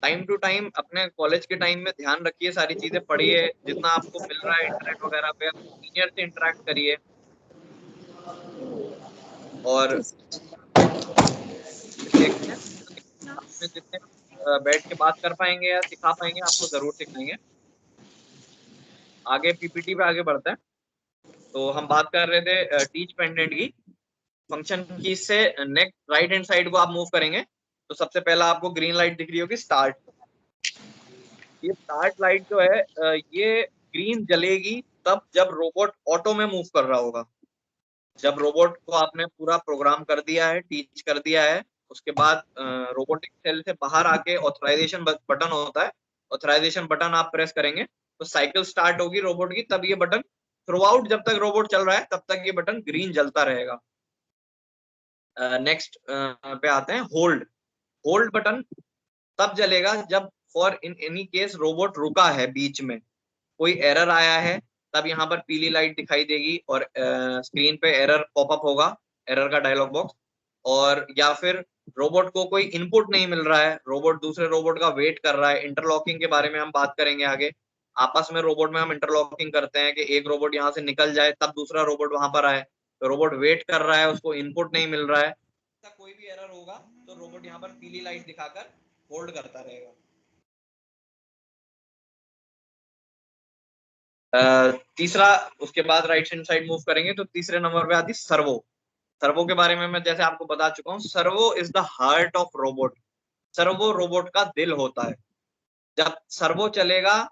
टाइम टू टाइम अपने कॉलेज के टाइम में ध्यान रखिए, सारी चीजें पढ़िए, जितना आपको मिल रहा है इंटरनेट वगैरह पे सीनियर से इंटरेक्ट करिए, और देखते हैं आपने जितने बैठ के बात कर पाएंगे या सिखा पाएंगे, आपको जरूर सिखाएंगे। आगे पीपीटी पे आगे बढ़ते हैं। तो हम बात कर रहे थे टीच पेंडेंट की फंक्शन की। से नेक्स्ट राइट हैंड साइड को आप मूव करेंगे तो सबसे पहला आपको ग्रीन लाइट दिख रही होगी, स्टार्ट। ये स्टार्ट लाइट जो है ये ग्रीन जलेगी तब जब रोबोट ऑटो में मूव कर रहा होगा। जब रोबोट को आपने पूरा प्रोग्राम कर दिया है, टीच कर दिया है, उसके बाद रोबोटिक सेल से बाहर आके ऑथराइजेशन बटन होता है, ऑथराइजेशन बटन आप प्रेस करेंगे तो साइकिल स्टार्ट होगी रोबोट की। तब ये बटन थ्रू आउट, जब तक रोबोट चल रहा है तब तक ये बटन ग्रीन जलता रहेगा। नेक्स्ट पे आते हैं, होल्ड। होल्ड बटन तब जलेगा जब for in any case robot रुका है बीच में, कोई एरर आया है, तब यहाँ पर पीली लाइट दिखाई देगी और स्क्रीन पे एरर पॉपअप होगा, एरर का डायलॉग बॉक्स। और या फिर रोबोट को कोई इनपुट नहीं मिल रहा है, रोबोट दूसरे रोबोट का वेट कर रहा है। इंटरलॉकिंग के बारे में हम बात करेंगे आगे। आपस में रोबोट में हम इंटरलॉकिंग करते हैं कि एक रोबोट यहाँ से निकल जाए तब दूसरा रोबोट वहां पर आए। तो रोबोट वेट कर रहा है, उसको इनपुट नहीं मिल रहा है, कोई भी एरर होगा तो रोबोट यहाँ पर पीली लाइट दिखाकर होल्ड करता रहेगा। तीसरा, उसके बाद राइट हैंड साइड मूव करेंगे तो तीसरे नंबर पे आती सर्वो। सर्वो के बारे में मैं जैसे आपको बता चुका हूँ, servo is the heart of robot. Servo robot का दिल होता है। जब सर्वो चलेगा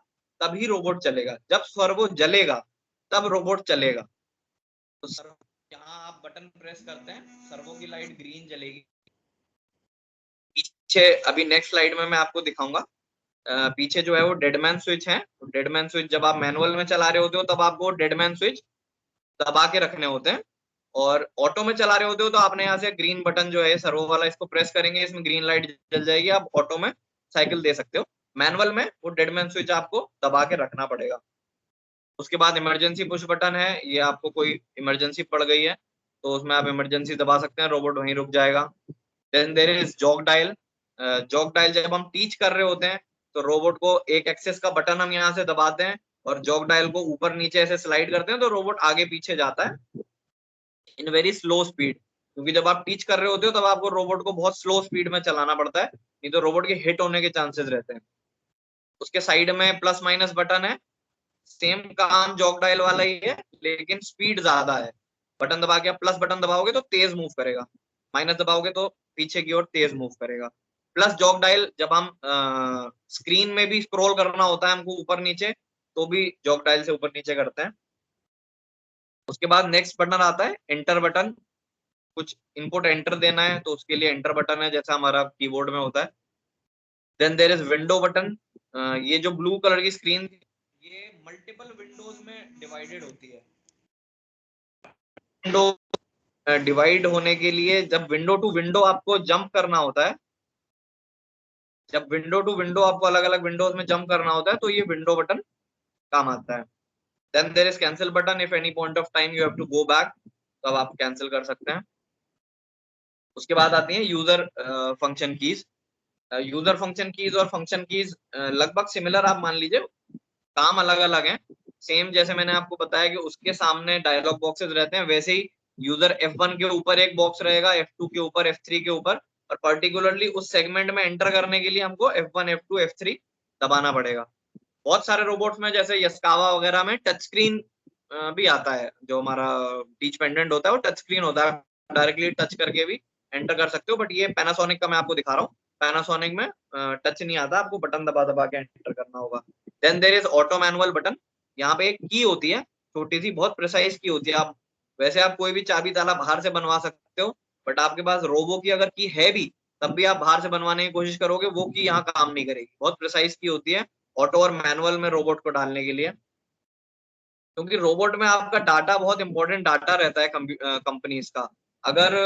तभी रोबोट चलेगा, जब सर्वो जलेगा तब रोबोट चलेगा। तो सर्वो, यहाँ आप बटन प्रेस करते हैं, सर्वो की लाइट ग्रीन जलेगी। पीछे अभी नेक्स्ट स्लाइड में मैं आपको दिखाऊंगा, पीछे जो है वो डेडमैन स्विच है। डेडमैन स्विच जब आप मैनुअल में चला रहे होते हो तब आपको डेडमैन स्विच दबा के रखने होते हैं, और ऑटो में चला रहे होते हो तो आपने यहाँ से ग्रीन बटन जो है सर्वो वाला, इसको प्रेस करेंगे, इसमें ग्रीन लाइट जल जाएगी, आप ऑटो में साइकिल दे सकते हो। मैनुअल में वो डेडमैन स्विच आपको दबा के रखना पड़ेगा। उसके बाद इमरजेंसी पुश बटन है, ये आपको कोई इमरजेंसी पड़ गई है तो उसमें आप इमरजेंसी दबा सकते हैं, रोबोट वहीं रुक जाएगा। Then there is jog dial. Jog dial जब हम टीच कर रहे होते हैं तो रोबोट को एक एक्सेस का बटन हम यहाँ से दबाते हैं और जॉक डायल को ऊपर नीचे ऐसे स्लाइड करते हैं तो रोबोट आगे पीछे जाता है इन वेरी स्लो स्पीड। क्योंकि जब आप टीच कर रहे होते हो तब आपको रोबोट को बहुत स्लो स्पीड में चलाना पड़ता है, नहीं तो रोबोट के हिट होने के चांसेस रहते हैं। उसके साइड में प्लस माइनस बटन है, सेम काम जॉक डायल वाला ही है लेकिन स्पीड ज्यादा है। बटन दबा के आप प्लस बटन दबाओगे तो तेज मूव करेगा, माइनस दबाओगे तो पीछे की ओर तेज मूव करेगा। प्लस जॉक डायल जब हम स्क्रीन में भी स्क्रॉल करना होता है हमको ऊपर नीचे, तो भी जॉक डायल से ऊपर नीचे करते हैं। उसके बाद नेक्स्ट बटन आता है एंटर बटन। कुछ इनपुट एंटर देना है तो उसके लिए एंटर बटन है, जैसा हमारा कीबोर्ड में होता है। Then there is window button. ये जो ब्लू कलर की स्क्रीन, ये मल्टीपल विंडोज में डिवाइडेड होती है। विंडो डिवाइड होने के लिए जब विंडो टू विंडो आपको जंप करना होता है, जब विंडो टू विंडो आपको अलग अलग विंडोज में जंप करना होता है तो ये विंडो बटन काम आता है। Then there is cancel button, if any point of time you have to go back, तो अब आप कैंसिल कर सकते हैं। उसके बाद आती है user function keys. User function keys और फंक्शन कीज लगभग सिमिलर आप मान लीजिए, काम अलग अलग है। सेम जैसे मैंने आपको बताया कि उसके सामने डायलॉग बॉक्सेस रहते हैं, वैसे ही यूजर F1 के ऊपर एक बॉक्स रहेगा, F2 के ऊपर, F3 के ऊपर, और पर्टिकुलरली उस सेगमेंट में एंटर करने के लिए हमको F1 F2 F3 दबाना पड़ेगा। बहुत सारे रोबोट्स में जैसे यस्कावा वगैरह में टच स्क्रीन भी आता है, जो हमारा टीच पेंडेंट होता है वो टच स्क्रीन होता है, डायरेक्टली टच करके भी एंटर कर सकते हो। बट ये पैनासोनिक का मैं आपको दिखा रहा हूँ, पैनासोनिक में टच नहीं आता, आपको बटन दबा दबा के एंटर करना होगा। Then there is auto manual button. यहाँ पे एक की होती है, छोटी सी बहुत प्रिसाइज की होती है। आप वैसे आप कोई भी चाबी ताला बाहर से बनवा सकते हो, बट आपके पास रोबो की अगर की है भी तब भी आप बाहर से बनवाने की कोशिश करोगे, वो की यहाँ काम नहीं करेगी। बहुत प्रिसाइज की होती है ऑटो और मैनुअल में रोबोट को डालने के लिए, क्योंकि रोबोट में आपका डाटा बहुत इंपॉर्टेंट डाटा रहता है कंपनीज का। अगर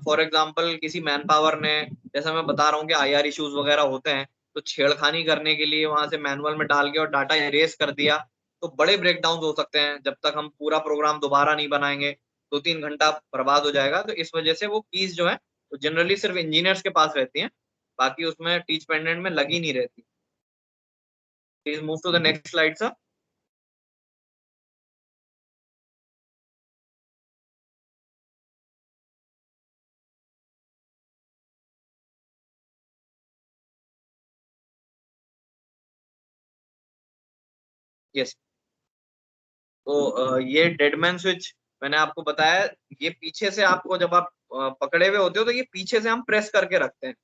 फॉर एग्जांपल किसी मैन पावर ने, जैसा मैं बता रहा हूँ कि IR इश्यूज वगैरह होते हैं, तो छेड़खानी करने के लिए वहां से मैनुअल में डाल के और डाटा इरेज कर दिया, तो बड़े ब्रेकडाउन हो सकते हैं। जब तक हम पूरा प्रोग्राम दोबारा नहीं बनाएंगे 2-3 घंटा बर्बाद हो जाएगा। तो इस वजह से वो कीज जो है वो जनरली सिर्फ इंजीनियर्स के पास रहती हैं, बाकी उसमें टीच पेंडेंट में लगी नहीं रहती। Please move to the next slide sir. Yes, तो ये डेडमैन स्विच मैंने आपको बताया, ये पीछे से आपको जब आप पकड़े हुए होते हो तो ये पीछे से हम प्रेस करके रखते हैं,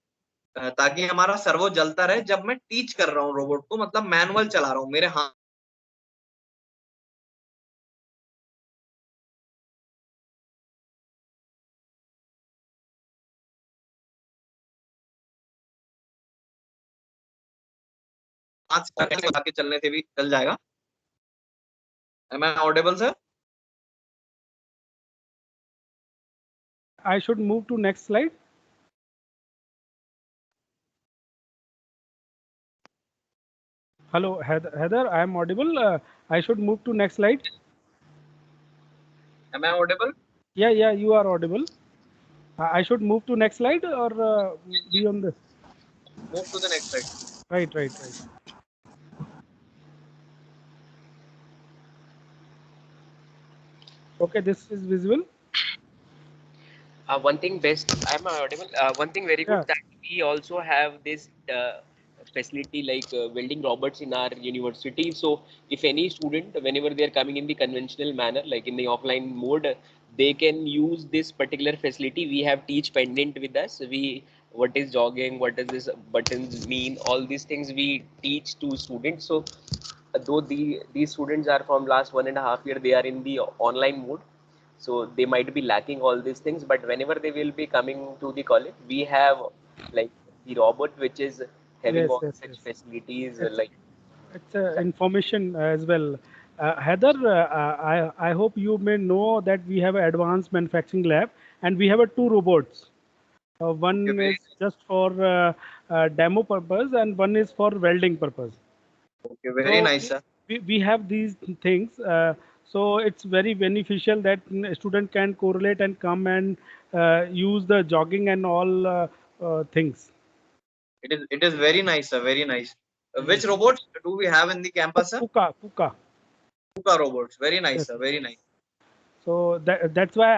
ताकि हमारा सर्वो जलता रहे जब मैं टीच कर रहा हूँ रोबोट को, मतलब मैनुअल चला रहा हूँ मेरे हाथ से लगा के चलने से भी चल जाएगा। Am I audible sir? I should move to next slide. Hello, Heather, I am audible. I should move to next slide. Am I audible? Yeah, you are audible. I should move to next slide or be on this? Move to the next slide. Right. Okay, this is visible. One thing best, I'm audible. One thing very good, Yeah. that we also have this facility like welding robots in our university. So if any student, whenever they are coming in the conventional manner, like in the offline mode, they can use this particular facility. We have teach pendant with us. What is jogging, what does this buttons mean, all these things we teach to students. So though these students are from last 1.5 year, they are in the online mode, so they might be lacking all these things, but whenever they will be coming to the college, we have like the robot which is having Yes. all such facilities, like It's information as well. Heather, I hope you may know that we have an advanced manufacturing lab and we have two robots. One Okay, is just for demo purpose and one is for welding purpose. very So nice sir. we have these things. So it's very beneficial that a student can correlate and come and use the jogging and all things. It is very nice sir, very nice. Which robots do we have in the campus sir? Kuka. Kuka robots. Very nice Yes. sir, very nice. So that's why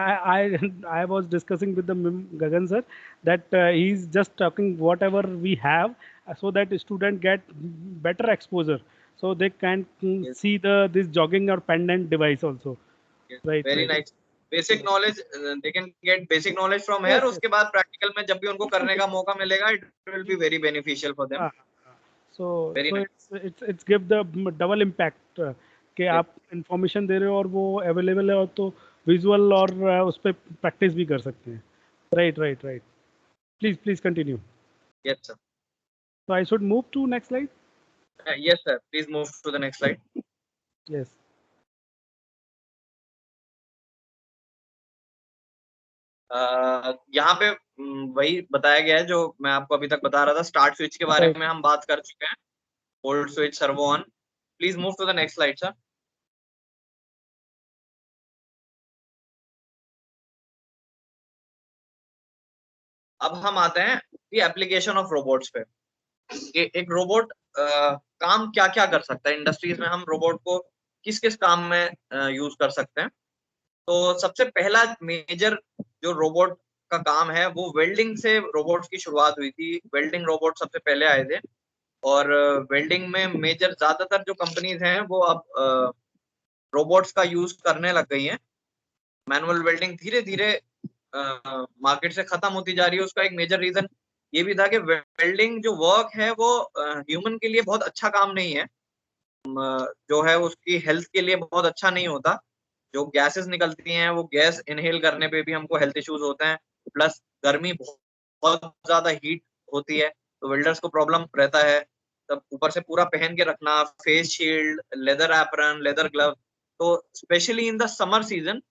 I was discussing with the Gagan sir that he's just talking whatever we have, so that student get better exposure, so they can Yes. see this jogging or pendant device also. Yes, Right. very nice. Basic knowledge, they can get basic knowledge from here. Yes. उसके बाद practical में जब भी उनको करने का मौका मिलेगा, it will be very beneficial for them. So Very nice. it's give the double impact कि Yes. आप इंफॉर्मेशन दे रहे हो और वो अवेलेबल है, और तो विजुअल और उस पर प्रैक्टिस भी कर सकते हैं. Right. Please continue. Yes sir. So I should move to next slide. Yes sir. Please move to the next slide. Yes. यहाँ पे वही बताया गया है जो मैं आपको अभी तक बता रहा था। स्टार्ट स्विच के बारे Right. में हम बात कर चुके हैं। Hold switch, servo on. Please move to the next slide sir. अब हम आते हैं एप्लीकेशन ऑफ रोबोट्स पे। एक रोबोट काम क्या क्या कर सकता है इंडस्ट्रीज में, हम रोबोट को किस किस काम में यूज कर सकते हैं। तो सबसे पहला मेजर जो रोबोट का काम है वो वेल्डिंग से रोबोट्स की शुरुआत हुई थी। वेल्डिंग रोबोट सबसे पहले आए थे और वेल्डिंग में मेजर ज्यादातर जो कंपनीज हैं वो अब रोबोट्स का यूज करने लग गई हैं। मैनुअल वेल्डिंग धीरे धीरे मार्केट से खत्म होती जा रही है। उसका एक मेजर रीजन ये भी था कि वेल्डिंग जो वर्क है वो ह्यूमन के लिए बहुत अच्छा काम नहीं है, जो है उसकी हेल्थ के लिए बहुत अच्छा नहीं होता। जो गैसेस निकलती हैं वो गैस इनहेल करने पे भी हमको हेल्थ इश्यूज होते हैं, प्लस गर्मी बहुत ज्यादा हीट होती है तो वेल्डर्स को प्रॉब्लम रहता है। तब ऊपर से पूरा पहन के रखना, face shield, leather apron, leather glove, तो specially in the summer season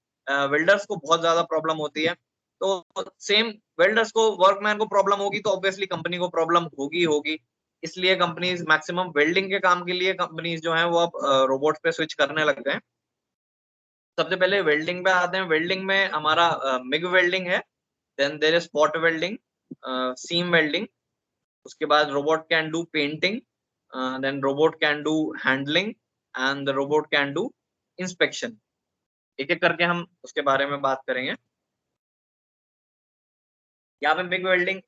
welders को बहुत ज्यादा प्रॉब्लम होती है। तो सेम वेल्डर्स को, वर्कमैन को प्रॉब्लम होगी तो ऑब्वियसली कंपनी को प्रॉब्लम होगी। इसलिए कंपनीज मैक्सिमम वेल्डिंग के काम के लिए कंपनीज जो है वो अब रोबोट पे स्विच करने लग गए हैं। सबसे पहले वेल्डिंग पे आते हैं। वेल्डिंग में हमारा मिग वेल्डिंग है, then there is spot welding, seam welding, उसके बाद robot can do painting, then robot can do handling and the robot can do inspection. एक एक करके हम उसके बारे में बात करेंगे। यहाँ पे मिग वेल्डिंग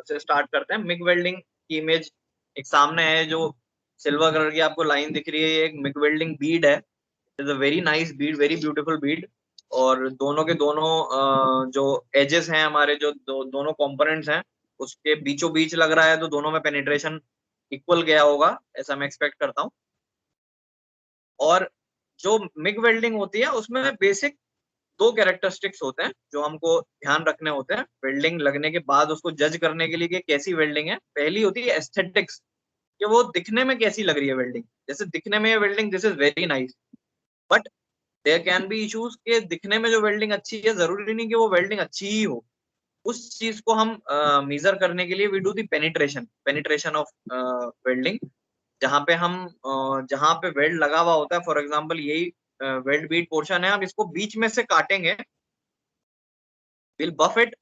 से स्टार्ट करते हैं। मिग वेल्डिंग की इमेज एक सामने है, जो सिल्वर कलर की आपको लाइन दिख रही है, ये एक मिग वेल्डिंग बीड है। Is a very nice Beed, very beautiful Beed. और दोनों के दोनों जो एजेस हैं हमारे, जो दोनों कंपोनेंट्स हैं, उसके बीचों बीच लग रहा है, तो दोनों में पेनिट्रेशन इक्वल गया होगा, ऐसा मैं एक्सपेक्ट करता हूँ। और जो मिग वेल्डिंग होती है उसमें बेसिक दो कैरेक्टरिस्टिक्स होते हैं जो हमको ध्यान रखने होते हैं वेल्डिंग लगने के बाद उसको जज करने के लिए कि कैसी वेल्डिंग है। पहली होती है एस्थेटिक्स, कि वो दिखने में कैसी लग रही है वेल्डिंग। जैसे दिखने में welding this is very nice, but there can be issues के दिखने में जो वेल्डिंग अच्छी है जरूरी नहीं कि वो वेल्डिंग अच्छी ही हो। उस चीज को हम मेजर करने के लिए we do the penetration of welding. जहाँ पे हम जहाँ पे वेल्ड लगा हुआ होता है, फॉर एग्जांपल यही वेल्ड बीट पोर्शन है, हम इसको बीच में से काटेंगे, विल बफ इट।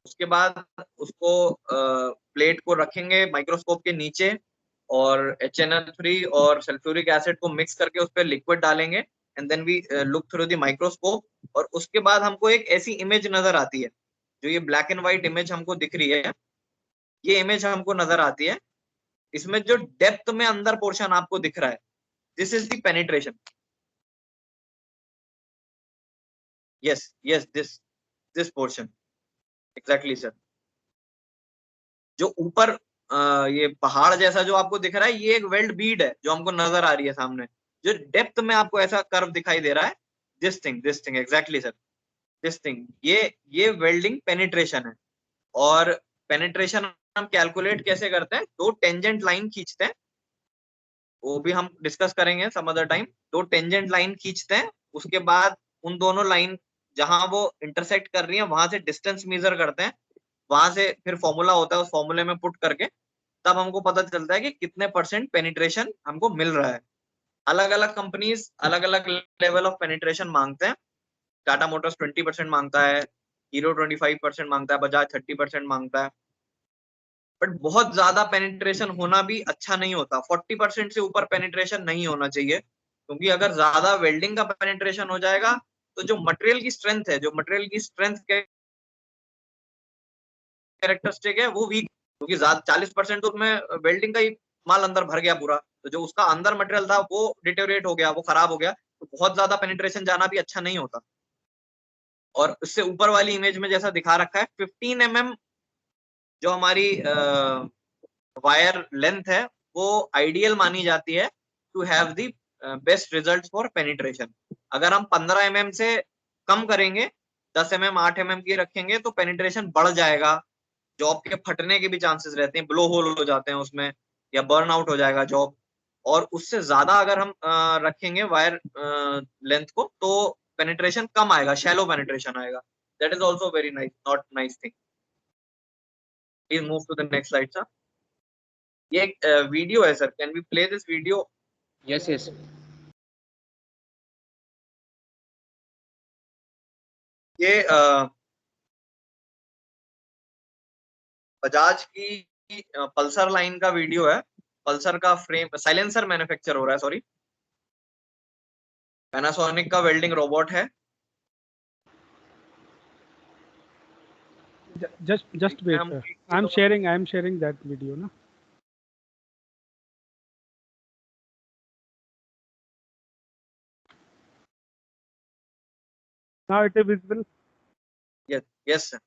उसके बाद उसको प्लेट को रखेंगे माइक्रोस्कोप के नीचे, और HNl3 और सल्फ्यूरिक एसिड को मिक्स करके उस पर लिक्विड डालेंगे, and then we look through the microscope. और उसके बाद हमको एक ऐसी इमेज नजर आती है, जो ये ब्लैक एंड व्हाइट इमेज हमको दिख रही है, ये इमेज हमको नजर आती है। इसमें जो डेप्थ में अंदर पोर्शन आपको दिख रहा है, this is the penetration. Yes yes, this portion exactly sir. जो ऊपर ये पहाड़ जैसा जो आपको दिख रहा है, ये एक वेल्ड बीड है जो हमको नजर आ रही है सामने। जो डेप्थ में आपको ऐसा कर्व दिखाई दे रहा है, this thing exactly sir, this thing, ये वेल्डिंग पेनिट्रेशन है। और पेनिट्रेशन हम कैलकुलेट कैसे करते हैं, दो टेंजेंट लाइन खींचते हैं, वो भी हम डिस्कस करेंगे सम अदर टाइम। दो टेंजेंट लाइन खींचते हैं, उसके बाद उन दोनों लाइन जहां वो इंटरसेक्ट कर रही है वहां से डिस्टेंस मेजर करते हैं, वहां से फिर फॉर्मूला होता है, उस फॉर्मूले में पुट करके तब हमको पता चलता है कि कितने परसेंट पेनिट्रेशन हमको मिल रहा है। अलग अलग कंपनीज अलग अलग लेवल ऑफ पेनिट्रेशन मांगते हैं। टाटा मोटर्स 20% मांगता है, हीरो 25% मांगता है, बजाज 30% मांगता है। बट बहुत ज्यादा पेनिट्रेशन होना भी अच्छा नहीं होता, 40% से ऊपर पेनिट्रेशन नहीं होना चाहिए, क्योंकि अगर ज्यादा वेल्डिंग का पेनिट्रेशन हो जाएगा तो जो मटेरियल की स्ट्रेंथ है, जो मटेरियल की स्ट्रेंथ कैरेक्टरिस्टिक है वो वीक, क्योंकि 40% तो उसमें वेल्डिंग का ही माल अंदर भर गया पूरा, तो जो उसका अंदर मटेरियल था वो डिटेरियोरेट हो गया, वो खराब हो गया, तो बहुत ज्यादा पेनिट्रेशन जाना भी अच्छा नहीं होता। और उससे ऊपर वाली इमेज में जैसा दिखा रखा है, 15 mm जो हमारी वायर लेंथ है, वो आइडियल मानी जाती है to have the best result for penetration. अगर हम 15 mm से कम करेंगे, 10 mm 8 mm की रखेंगे, तो पेनिट्रेशन बढ़ जाएगा, जॉब के फटने के भी चांसेस रहते हैं, ब्लो होल हो जाते हैं उसमें, या बर्न आउट हो जाएगा जॉब। और उससे ज्यादा अगर हम रखेंगे वायर लेंथ को, तो पेनिट्रेशन कम आएगा, शैलो पेनिट्रेशन आएगा। That is also very nice, not nice thing. Please move to the next slide sir. ये एक वीडियो है sir, can we play this video? Yes, yes. ये बजाज की पल्सर लाइन का वीडियो है। पल्सर का फ्रेम साइलेंसर मैन्युफैक्चर हो रहा है, सॉरी, पैनासोनिक का वेल्डिंग रोबोट है। Just इसमें wait, हम sir. एक I'm चीजों का sharing that video, na. Now it is visible. Yes yes sir.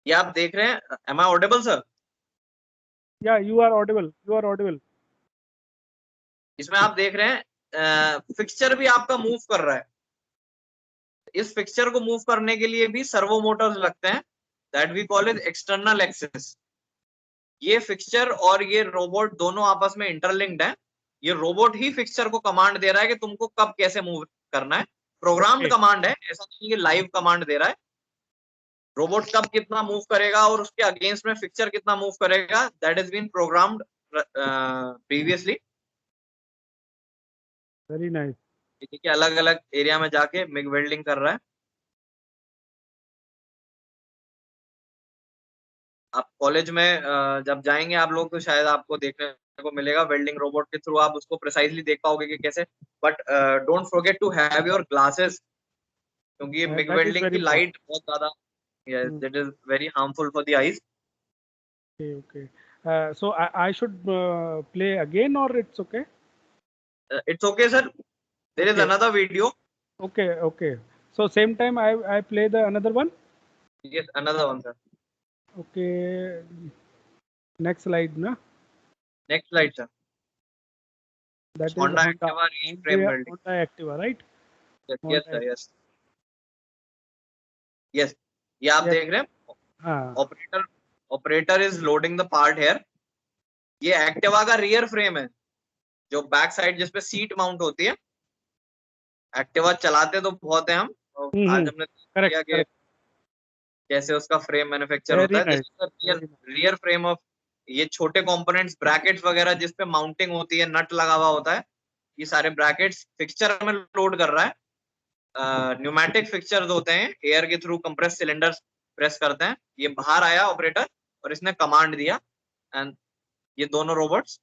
ये आप देख रहे हैं, am I audible sir? Yeah, you are audible. You are audible. इसमें आप देख रहे हैं फिक्सचर भी आपका मूव कर रहा है। इस फिक्सचर को मूव करने के लिए भी सर्वो मोटर्स लगते हैं, that we call it external axis. ये फिक्सचर और ये रोबोट दोनों आपस में इंटरलिंक्ड है। ये रोबोट ही फिक्सचर को कमांड दे रहा है कि तुमको कब कैसे मूव करना है। Programmed Okay. कमांड है, ऐसा नहीं कि लाइव कमांड दे रहा है। रोबोट कब कितना मूव करेगा और उसके अगेंस्ट में फिक्चर कितना मूव करेगा, that is been programmed previously. Very nice. ठीक है, अलग अलग एरिया में जाके मिग वेल्डिंग कर रहा है। आप कॉलेज में जब जाएंगे आप लोग तो शायद आपको देखने को मिलेगा वेल्डिंग रोबोट के थ्रू, आप उसको प्रिसाइजली देख पाओगे कि कैसे। But don't forget to have your glasses, क्योंकि ये MIG that is welding very की इंपॉर्टेंट। लाइट बहुत ज्यादा, yes, that is very harmful for the eyes. Okay, okay. So I should play again or it's okay? It's okay, sir. There is Okay, another video. okay, okay. So same time I play the another one. Yes, another one, sir. Okay, next slide, na? Next slide, sir. That is Honda Honda, Activa reframe welding. Honda Activa, right? Yes, Honda yes, sir. Yes. Yes. ये आप Yes. देख रहे हैं, हाँ, operator is loading the part here. ये Activa का rear frame है, जो बैक साइड जिसपे सीट माउंट होती है। एक्टिवा चलाते तो बहुत है हम, और आज हमने correct, किया कि correct. कैसे उसका फ्रेम मैन्युफैक्चर होता Very है। nice. This Very nice. Rear frame of, ये छोटे कंपोनेंट्स ब्रैकेट्स वगैरह जिसपे माउंटिंग होती है, नट लगा हुआ होता है, ये सारे ब्रैकेट्स फिक्सचर में लोड कर रहा है। न्यूमेटिक फिक्सचर्स होते हैं, एयर के थ्रू कंप्रेस सिलेंडर प्रेस करते हैं, ये बाहर आया ऑपरेटर और इसने कमांड दिया, एंड ये दोनों रोबोट्स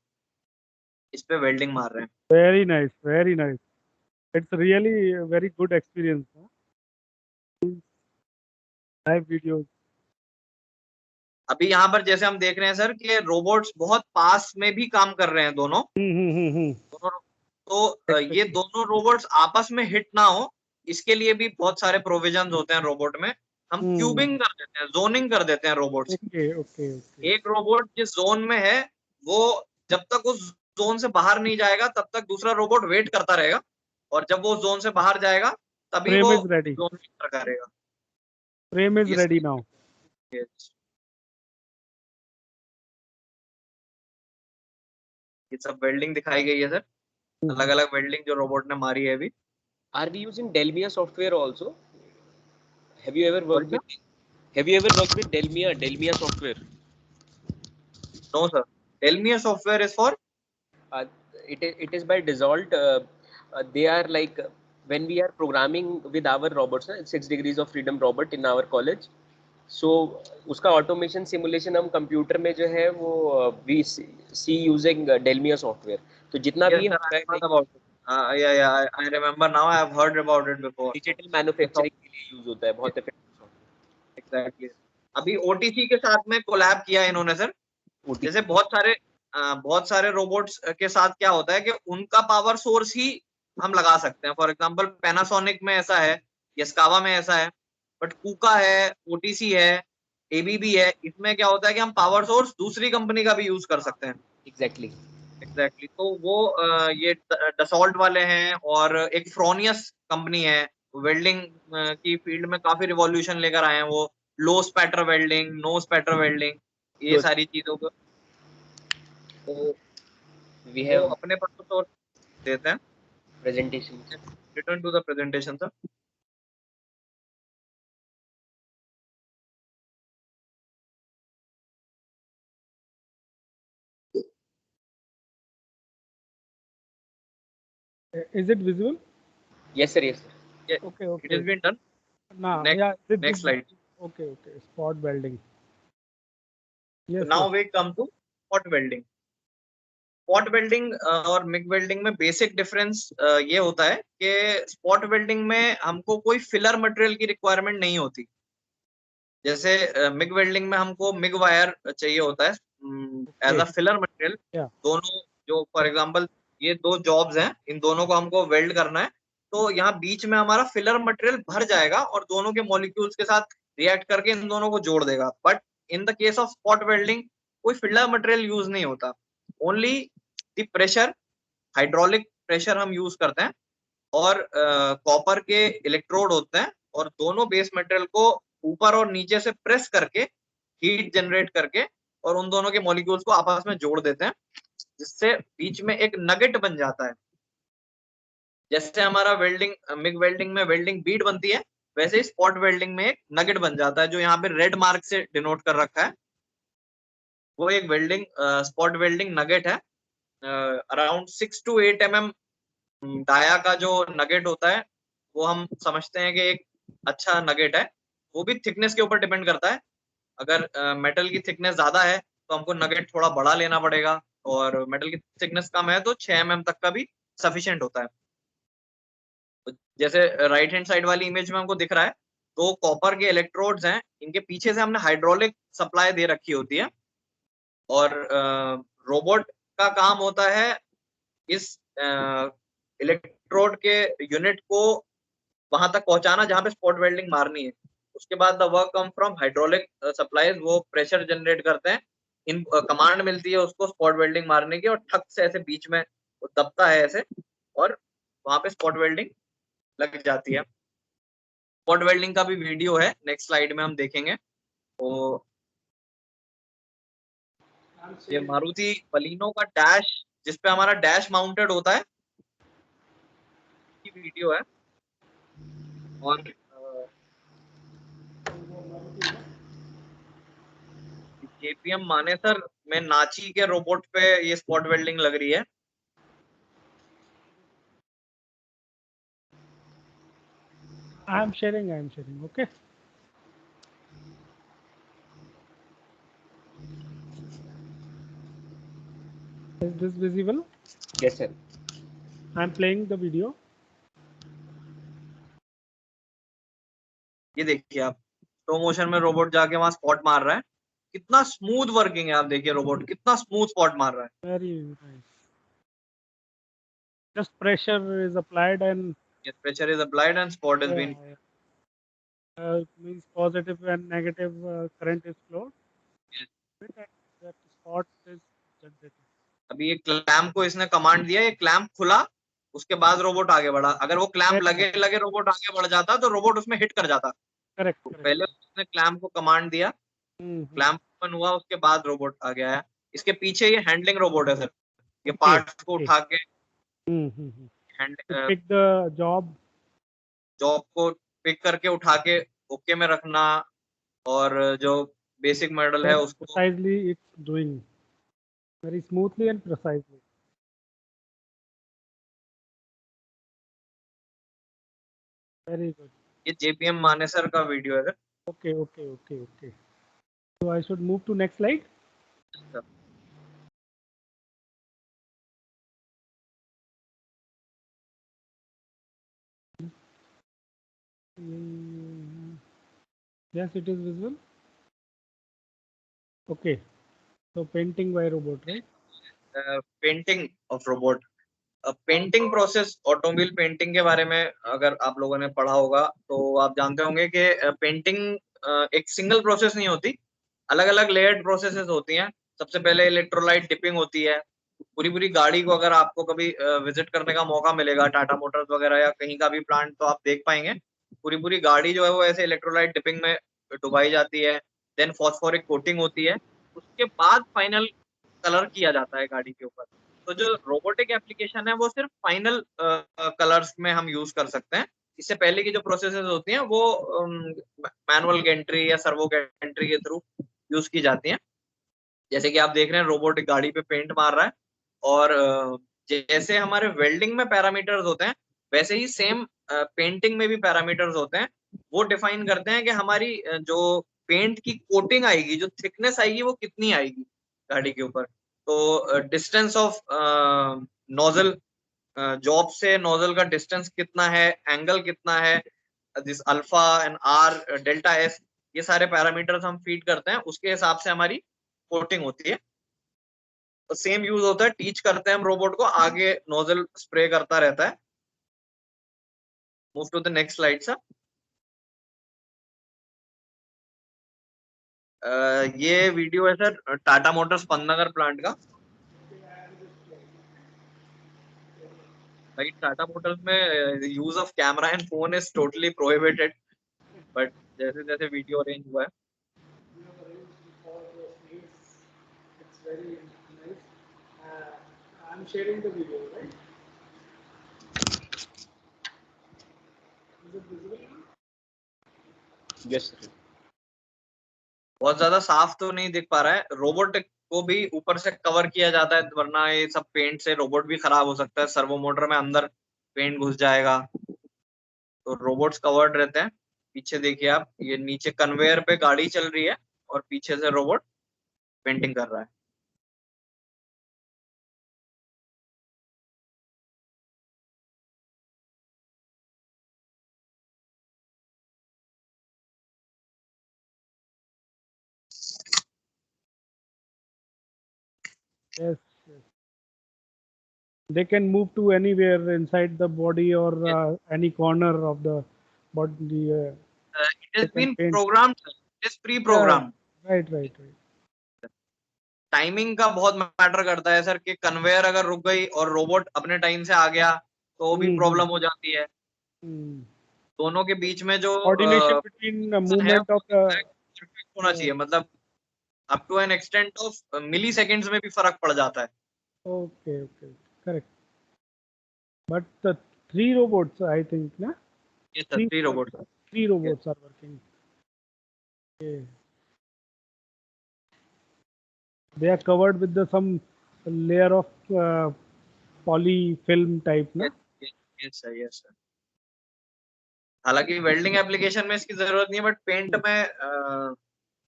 इस पे वेल्डिंग मार रहे हैं। Very nice. Very nice. It's really a very good experience. Huh? Live videos. अभी यहाँ पर जैसे हम देख रहे हैं सर कि रोबोट्स बहुत पास में भी काम कर रहे हैं दोनों। तो ये दोनों रोबोट्स आपस में हिट ना हो, इसके लिए भी बहुत सारे प्रोविजंस होते हैं रोबोट में। हम क्यूबिंग कर देते हैं, जोनिंग कर देते हैं रोबोट्स की। Okay, okay, okay. एक रोबोट जिस जोन में है, वो जब तक उस जोन से बाहर नहीं जाएगा तब तक दूसरा रोबोट वेट करता रहेगा, और जब वो जोन से बाहर जाएगा तभी Frame वो is ready. जोन एंटर करेगा। Frame is ये ready now. ये सब वेल्डिंग दिखाई गई है सर, अलग अलग वेल्डिंग जो रोबोट ने मारी है अभी। Are we using Delmia software also? Have you ever worked with Delmia software? No sir. Delmia software is for? It is by Dassault. They are like when we are programming with our robots, 6 degrees of freedom robot in our college. So उसका automation simulation हम computer में जो है वो we see using Delmia software. तो जितना भी Yes, sir, I heard about it. Yeah, I remember now. I have heard about it before. Digital manufacturing के लिए यूज होता है, बहुत इफेक्टिव। Exactly. अभी OTC के साथ में कोलैब किया है इन्होंने सर। जैसे बहुत सारे रोबोट्स के साथ क्या होता है कि उनका पावर सोर्स ही हम लगा सकते हैं। फॉर एग्जांपल पैनासोनिक में ऐसा है, यस्कावा में ऐसा है, बट कूका है, OTC है, ABB है, इसमें क्या होता है कि हम पावर सोर्स दूसरी कंपनी का भी यूज कर सकते हैं। एग्जैक्टली। तो वो ये डसॉल्ट वाले हैं, और एक फ्रोनियस कंपनी है, वेल्डिंग की फील्ड में काफी रिवॉल्यूशन लेकर आए हैं। वो low spatter welding, no spatter welding, ये सारी चीजों को तो वी हैव अपने पर तो देते हैं। Presentation. Return to the presentation sir. Is it visible? Yes sir, yes sir. Yeah, Okay, it okay. has been done. Nah, Next- yeah. next slide. Okay, okay. Spot welding. Yes. So now yes. we come to spot welding. Spot welding और MiG welding में basic difference ये होता है कि spot welding में हमको कोई filler material की रिक्वायरमेंट नहीं होती। जैसे मिग वेल्डिंग में हमको मिग वायर चाहिए होता है as a filler material. Yeah. दोनों जो फॉर एग्जांपल ये दो जॉब्स हैं, इन दोनों को हमको वेल्ड करना है, तो यहाँ बीच में हमारा फिलर मटेरियल भर जाएगा और दोनों के मॉलिक्यूल्स के साथ रिएक्ट करके इन दोनों को जोड़ देगा। But in the case of spot welding कोई फिलर मटेरियल यूज नहीं होता, only the pressure, hydraulic pressure हम यूज करते हैं, और कॉपर के इलेक्ट्रोड होते हैं, और दोनों बेस मटेरियल को ऊपर और नीचे से प्रेस करके हीट जनरेट करके और उन दोनों के मॉलिक्यूल्स को आपस में जोड़ देते हैं, जिससे बीच में एक नगेट बन जाता है। जैसे हमारा वेल्डिंग मिग वेल्डिंग में वेल्डिंग बीड बनती है, वैसे ही स्पॉट वेल्डिंग में एक नगेट बन जाता है, जो यहाँ पे रेड मार्क से डिनोट कर रखा है, वो एक वेल्डिंग स्पॉट वेल्डिंग नगेट है। अराउंड 6 to 8 mm डाया का जो नगेट होता है वो हम समझते हैं कि एक अच्छा नगेट है। वो भी थिकनेस के ऊपर डिपेंड करता है। अगर मेटल की थिकनेस ज्यादा है तो हमको नगेट थोड़ा बड़ा लेना पड़ेगा, और मेटल की थिकनेस कम है तो 6 mm तक का भी सफिशिएंट होता है। तो जैसे राइट हैंड साइड वाली इमेज में हमको दिख रहा है, दो कॉपर के इलेक्ट्रोड्स हैं, इनके पीछे से हमने हाइड्रोलिक सप्लाई दे रखी होती है, और रोबोट का काम होता है इस इलेक्ट्रोड के यूनिट को वहां तक पहुंचाना जहां पे स्पॉट वेल्डिंग मारनी है। उसके बाद the work come from hydraulic supplies, वो प्रेशर जनरेट करते हैं, इन कमांड मिलती है उसको स्पॉट वेल्डिंग मारने की, और ठक से ऐसे बीच में वो दबता है ऐसे, और वहां पे स्पॉट वेल्डिंग लग जाती है। स्पॉट वेल्डिंग का भी वीडियो है, नेक्स्ट स्लाइड में हम देखेंगे। तो ये मारुति बलिनो का डैश, जिसपे हमारा डैश माउंटेड होता है, की वीडियो है। और जेपीएम मानेसर में नाची के रोबोट पे ये स्पॉट वेल्डिंग लग रही है। I am sharing. Okay. Is this visible? Yes, sir. I am playing the video. ये देखिए आप, स्लो मोशन में रोबोट जाके वहां स्पॉट मार रहा है। कितना स्मूथ वर्किंग है, आप देखिए रोबोट कितना स्मूथ स्पॉट मार रहा है। Very nice. Just pressure is applied and pressure is applied and spot is been. means positive and negative current is flowed. And that spot is generated. अभी ये clamp को इसने कमांड दिया, ये क्लैम्प खुला, उसके बाद रोबोट आगे बढ़ा। अगर वो क्लैम्प लगे लगे रोबोट आगे बढ़ जाता तो रोबोट उसमें हिट कर जाता। Correct. पहले उसने क्लैम्प को कमांड दिया, क्लैम्प ओपन हुआ, उसके बाद रोबोट आगे आया। इसके पीछे ये हैंडलिंग रोबोट है सर, ये पार्ट्स को उठा के Pick the job. जॉब को पिक करके उठा के ओके में रखना, और जो बेसिक मॉडल है उसको Precisely it's doing very smoothly and precisely. Very good. ये जेपीएम मानेसर का वीडियो है sir. Okay. So I should move to next slide. Yes, it is visible. Okay. So painting by robot, right? Painting of robot. Painting process, automobile painting के बारे में अगर आप लोगों ने पढ़ा होगा तो आप जानते होंगे कि पेंटिंग एक सिंगल प्रोसेस नहीं होती, अलग अलग लेयर्ड प्रोसेसेस होती हैं। सबसे पहले इलेक्ट्रोलाइट डिपिंग होती है। पूरी पूरी गाड़ी को अगर आपको कभी विजिट करने का मौका मिलेगा, टाटा मोटर्स वगैरह या कहीं का भी प्लांट, तो आप देख पाएंगे पूरी पूरी गाड़ी जो है वो ऐसे इलेक्ट्रोलाइट डिपिंग में डुबाई जाती है। देन फॉस्फोरिक कोटिंग होती है, उसके बाद फाइनल कलर किया जाता है गाड़ी के ऊपर। तो जो रोबोटिक एप्लीकेशन है वो सिर्फ फाइनल कलर्स में हम यूज कर सकते हैं। इससे पहले की जो प्रोसेसेस होती हैं वो मैनुअल गेंट्री या सर्वो गेंट्री के थ्रू यूज की जाती हैं। जैसे कि आप देख रहे हैं रोबोट गाड़ी पे पेंट मार रहा है, और जैसे हमारे वेल्डिंग में पैरामीटर्स होते हैं, वैसे ही सेम पेंटिंग में भी पैरामीटर्स होते हैं। वो डिफाइन करते हैं कि हमारी जो पेंट की कोटिंग आएगी, जो थिकनेस आएगी, वो कितनी आएगी गाड़ी के ऊपर। तो डिस्टेंस ऑफ नोजल, जॉब से नोजल का डिस्टेंस कितना है, एंगल कितना है, this alpha and R, delta S, ये सारे पैरामीटर्स हम फीड करते हैं, उसके हिसाब से हमारी कोटिंग होती है। तो सेम यूज होता है, टीच करते हैं हम रोबोट को, आगे नोजल स्प्रे करता रहता है। Move to the next slide sir. ये वीडियो है sir Tata Motors Pantnagar plant का। भाई टाटा मोटर्स में use of camera and phone is totally prohibited, but जैसे जैसे वीडियो अरेंज हुआ है। It's very nice. I'm sharing the video, right? Is it visible? Yes, sir. बहुत ज्यादा साफ तो नहीं दिख पा रहा है। रोबोट को भी ऊपर से कवर किया जाता है, वरना ये सब पेंट से रोबोट भी खराब हो सकता है। सर्वो मोटर में अंदर पेंट घुस जाएगा, तो रोबोट्स कवर्ड रहते हैं। पीछे देखिए आप, ये नीचे कन्वेयर पे गाड़ी चल रही है और पीछे से रोबोट पेंटिंग कर रहा है। Yes, yes. They can move to anywhere inside the body or Yes. any corner of the body. It has They can been paint. programmed, it is Yeah, pre-programmed। right, right, right. Timing का बहुत matter करता है sir, कि conveyor अगर रुक गई और robot अपने टाइम से आ गया तो भी Mm-hmm. प्रॉब्लम हो जाती है। Mm. दोनों के बीच में जो Coordination between the है movement वो of the. perfect होना चाहिए, मतलब up to an extent of milliseconds में भी फर्क पड़ जाता है। Okay, okay, correct. But the three robots, I think, na? ये sir three robot. Three robots are working. Okay. They are covered with some layer of poly film type, na? Yes sir, yes sir. हालांकि welding application में इसकी जरूरत नहीं है, but paint में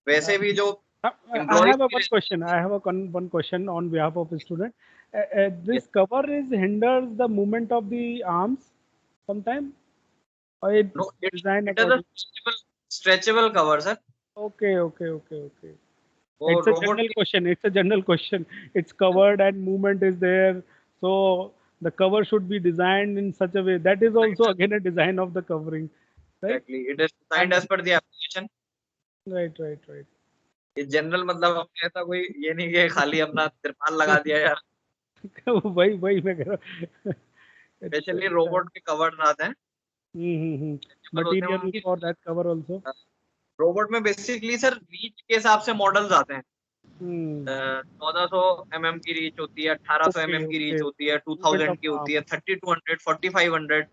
वैसे भी जो I employ have one question. I have one question on behalf of a student. This yes, cover is hinders the movement of the arms sometime, or it's no, designed it is a according. stretchable cover sir. Okay, okay, okay, okay. वो It's a robot general question. It's a general question. It's covered and movement is there, so the cover should be designed in such a way. That is also again a design of the covering, right? Exactly it is designed as per the application. Right, right, right. ये general मतलब अपने ऐसा कोई ये नहीं कि खाली अपना तिरपाल लगा दिया यार। वही मैं कह रहा हूँ. स्पेशली रोबोट के कवर आते हैं। होते हैं Material उनकी for that cover also. Robot में बेसिकली सर रीच के हिसाब से मॉडल्स आते हैं। Hmm. 1400 mm की रीच होती है, 1800 Okay, mm की रीच okay. होती है, Movement 2000 of की होती arm. है, 3200, 4500।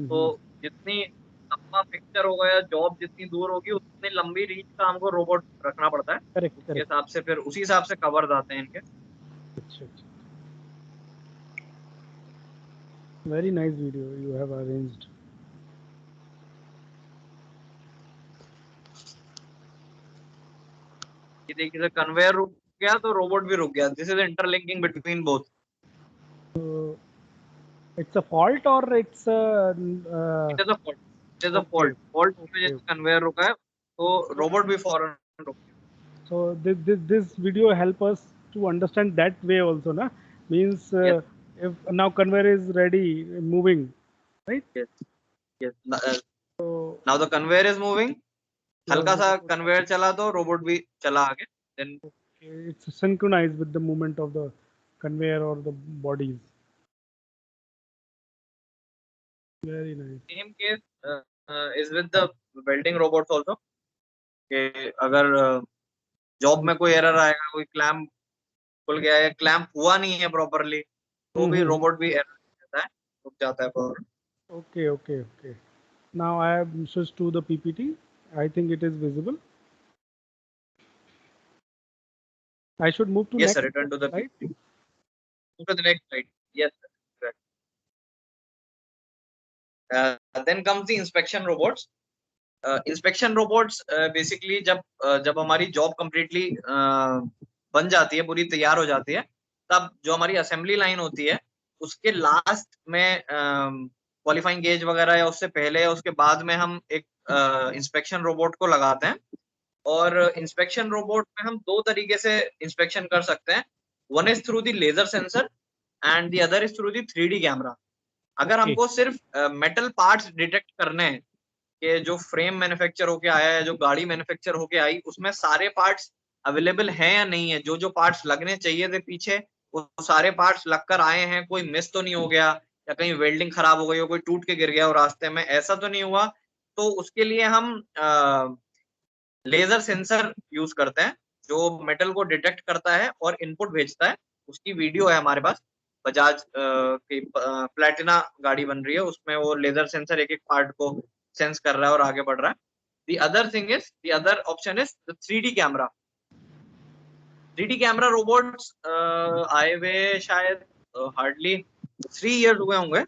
तो Mm-hmm. जितनी लंबा पिक्चर होगा या जॉब जितनी दूर होगी उतनी लंबी रीच का हमको रोबोट रखना पड़ता है। Correct, उसके correct. हिसाब से फिर उसी हिसाब से कवर्स आते हैं इनके। अच्छा, अच्छा. Very nice video you have arranged. ये देखिए सर, कन्वेयर रुक गया तो रोबोट भी रुक गया। This is interlinking between both. So it's a fault or it's a it is a fault, it is a okay, fault. Fault की वजह okay. से कन्वेयर रुका है, तो रोबोट भी फौरन रुक गया। So this video help us to understand that way also, na? Means yes if now conveyor is ready, moving, right? Yes yes. So now the conveyor is moving. हल्का सा robot कन्वेयर चला तो robot भी चला आगे। Then it's synchronized with the movement of the conveyor or the bodies. Very nice. Same case is with the welding robots also, कि अगर job में कोई एरर आएगा, कोई क्लैंप खुल गया है, क्लैंप हुआ नहीं है प्रॉपरली, तो भी Mm-hmm. रोबोट भी एरर देता है, रुक जाता है फौरन। Okay, okay, okay. Now I have switched to the PPT. I think it is visible. I should move to yes next sir, return to the slide. PPT, to the next slide. Yes sir. Then comes the inspection robots. Inspection robots basically जब हमारी job completely बन जाती है, पूरी तैयार हो जाती है, तब जो हमारी असेंबली लाइन होती है उसके लास्ट में क्वालिफाइंग गेज वगैरह या उससे पहले या उसके बाद में हम एक इंस्पेक्शन रोबोट को लगाते हैं। और इंस्पेक्शन रोबोट में हम दो तरीके से इंस्पेक्शन कर सकते हैं। One is through the laser sensor and the other is through the 3D camera. अगर Okay. हमको सिर्फ मेटल पार्ट्स डिटेक्ट करने हैं कि जो फ्रेम मैन्युफैक्चर होके आया है, जो गाड़ी मैन्युफैक्चर होके आई, उसमें सारे पार्ट्स अवेलेबल हैं या नहीं है, जो जो पार्ट्स लगने चाहिए थे पीछे वो सारे पार्ट्स लगकर आए हैं, कोई मिस तो नहीं हो गया, या कहीं वेल्डिंग खराब हो गई हो, कोई टूट के गिर गया हो रास्ते में, ऐसा तो नहीं हुआ। तो उसके लिए हम लेजर सेंसर यूज करते हैं, जो मेटल को डिटेक्ट करता है और इनपुट भेजता है। उसकी वीडियो है हमारे पास। बजाज की प्लेटिना गाड़ी बन रही है, उसमें वो लेजर सेंसर एक एक पार्ट को सेंस कर रहा है और आगे बढ़ रहा है. The other thing is, the other option is the 3D camera. 3D camera robots आए हुए शायद हार्डली 3 years हुए होंगे,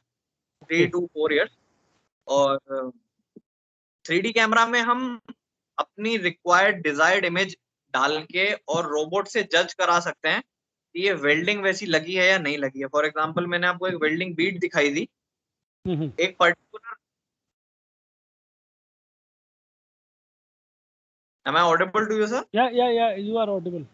3 to 4 years. और 3D कैमरा में हम अपनी रिक्वायर्ड डिजायर्ड इमेज डाल के और रोबोट से जज करा सकते हैं कि ये वेल्डिंग वैसी लगी है या नहीं लगी है. फॉर एग्जांपल मैंने आपको एक वेल्डिंग बीट दिखाई दी. एक particular, am I audible to you sir? Yeah, you are audible.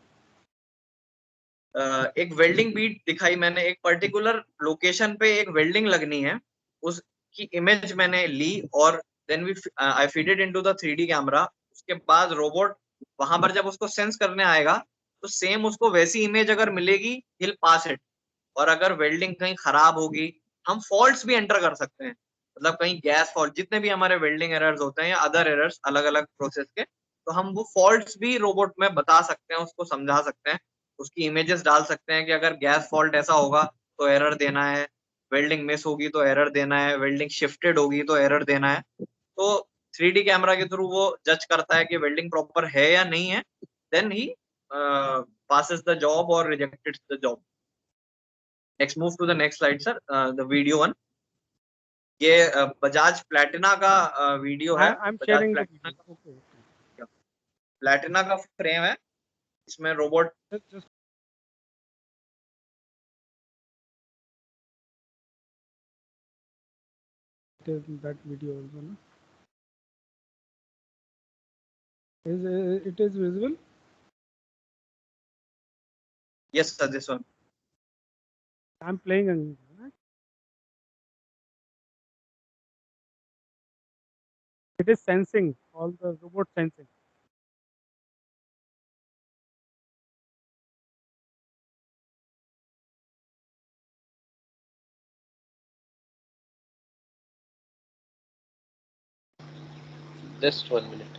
एक वेल्डिंग बीट दिखाई मैंने, एक पर्टिकुलर लोकेशन पे एक वेल्डिंग लगनी है, उसकी इमेज मैंने ली और then we I feed it into the 3D camera. उसके बाद रोबोट वहां पर जब उसको सेंस करने आएगा तो सेम उसको वैसी इमेज अगर मिलेगी, हिल पास इट. और अगर वेल्डिंग कहीं खराब होगी, हम फॉल्ट्स भी एंटर कर सकते हैं. मतलब कहीं गैस फॉल्ट, जितने भी हमारे वेल्डिंग एरर्स होते हैं या अदर एरर्स अलग अलग प्रोसेस के, तो हम वो फॉल्ट्स भी रोबोट में बता सकते हैं, उसको समझा सकते हैं, उसकी इमेजेस डाल सकते हैं कि अगर गैस फॉल्ट ऐसा होगा तो एरर देना है, वेल्डिंग मिस होगी तो एरर देना है, वेल्डिंग शिफ्टेड होगी तो एरर देना है. तो 3D कैमरा के थ्रू वो जज करता है कि वेल्डिंग प्रॉपर है या नहीं है, then he passes the job or rejected the job. Next, move to the next slide sir, the video one. ये बजाज प्लैटिना का वीडियो है. I'm Bajaj sharing the Platina video. Okay. का, प्लैटिना का फ्रेम है, इसमें robot. Just that video also, no? It is visible? Yes sir, this one. I'm playing. It is sensing, all the robot sensing. Just 1 minute.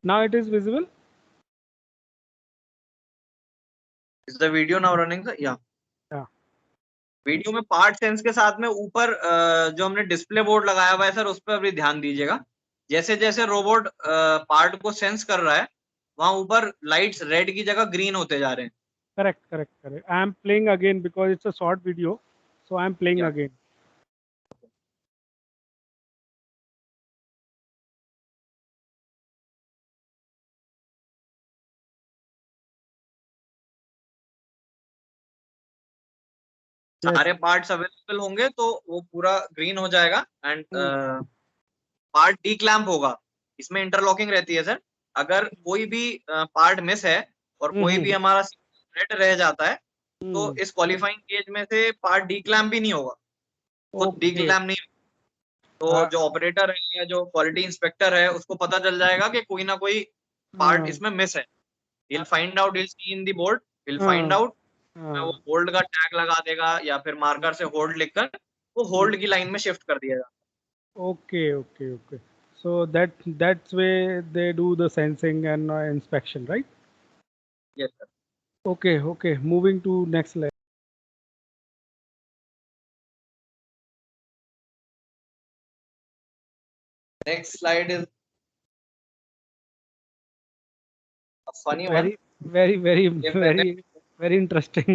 Now it is visible? Is the video now running sir? Yeah. Yeah. Video में part sense के साथ में ऊपर जो हमने display board लगाया हुआ है सर, उस पर भी ध्यान दीजिएगा. जैसे जैसे रोबोट पार्ट को सेंस कर रहा है, वहां ऊपर लाइट्स रेड की जगह ग्रीन होते जा रहे हैं. Correct. I am playing again because it's a short video. So I am playing Yeah. again. सारे पार्ट्स अवेलेबल होंगे तो वो पूरा ग्रीन हो जाएगा. एंड पार्ट डी क्लैम्प होगा. इसमें इंटरलॉकिंग रहती है सर. अगर कोई भी पार्ट मिस है और कोई भी हमारा थ्रेड रह जाता है, तो इस क्वालिफाइंग केज में से पार्ट डी क्लैम्प भी नहीं होगा. तो डी Okay. क्लैम्प नहीं, तो जो ऑपरेटर है या जो क्वालिटी इंस्पेक्टर है, उसको पता चल जाएगा कि कोई ना कोई पार्ट इसमें मिस है. he'll find out, he'll see in the board, he'll find out. वो होल्ड का टैग लगा देगा या फिर मार्कर से होल्ड लिखकर वो होल्ड की लाइन में शिफ्ट कर दिया जाएगा. Okay. So that's way they do the sensing and inspection, right? Yes sir. Okay. Moving to next slide. Next slide is a funny one. Very interesting.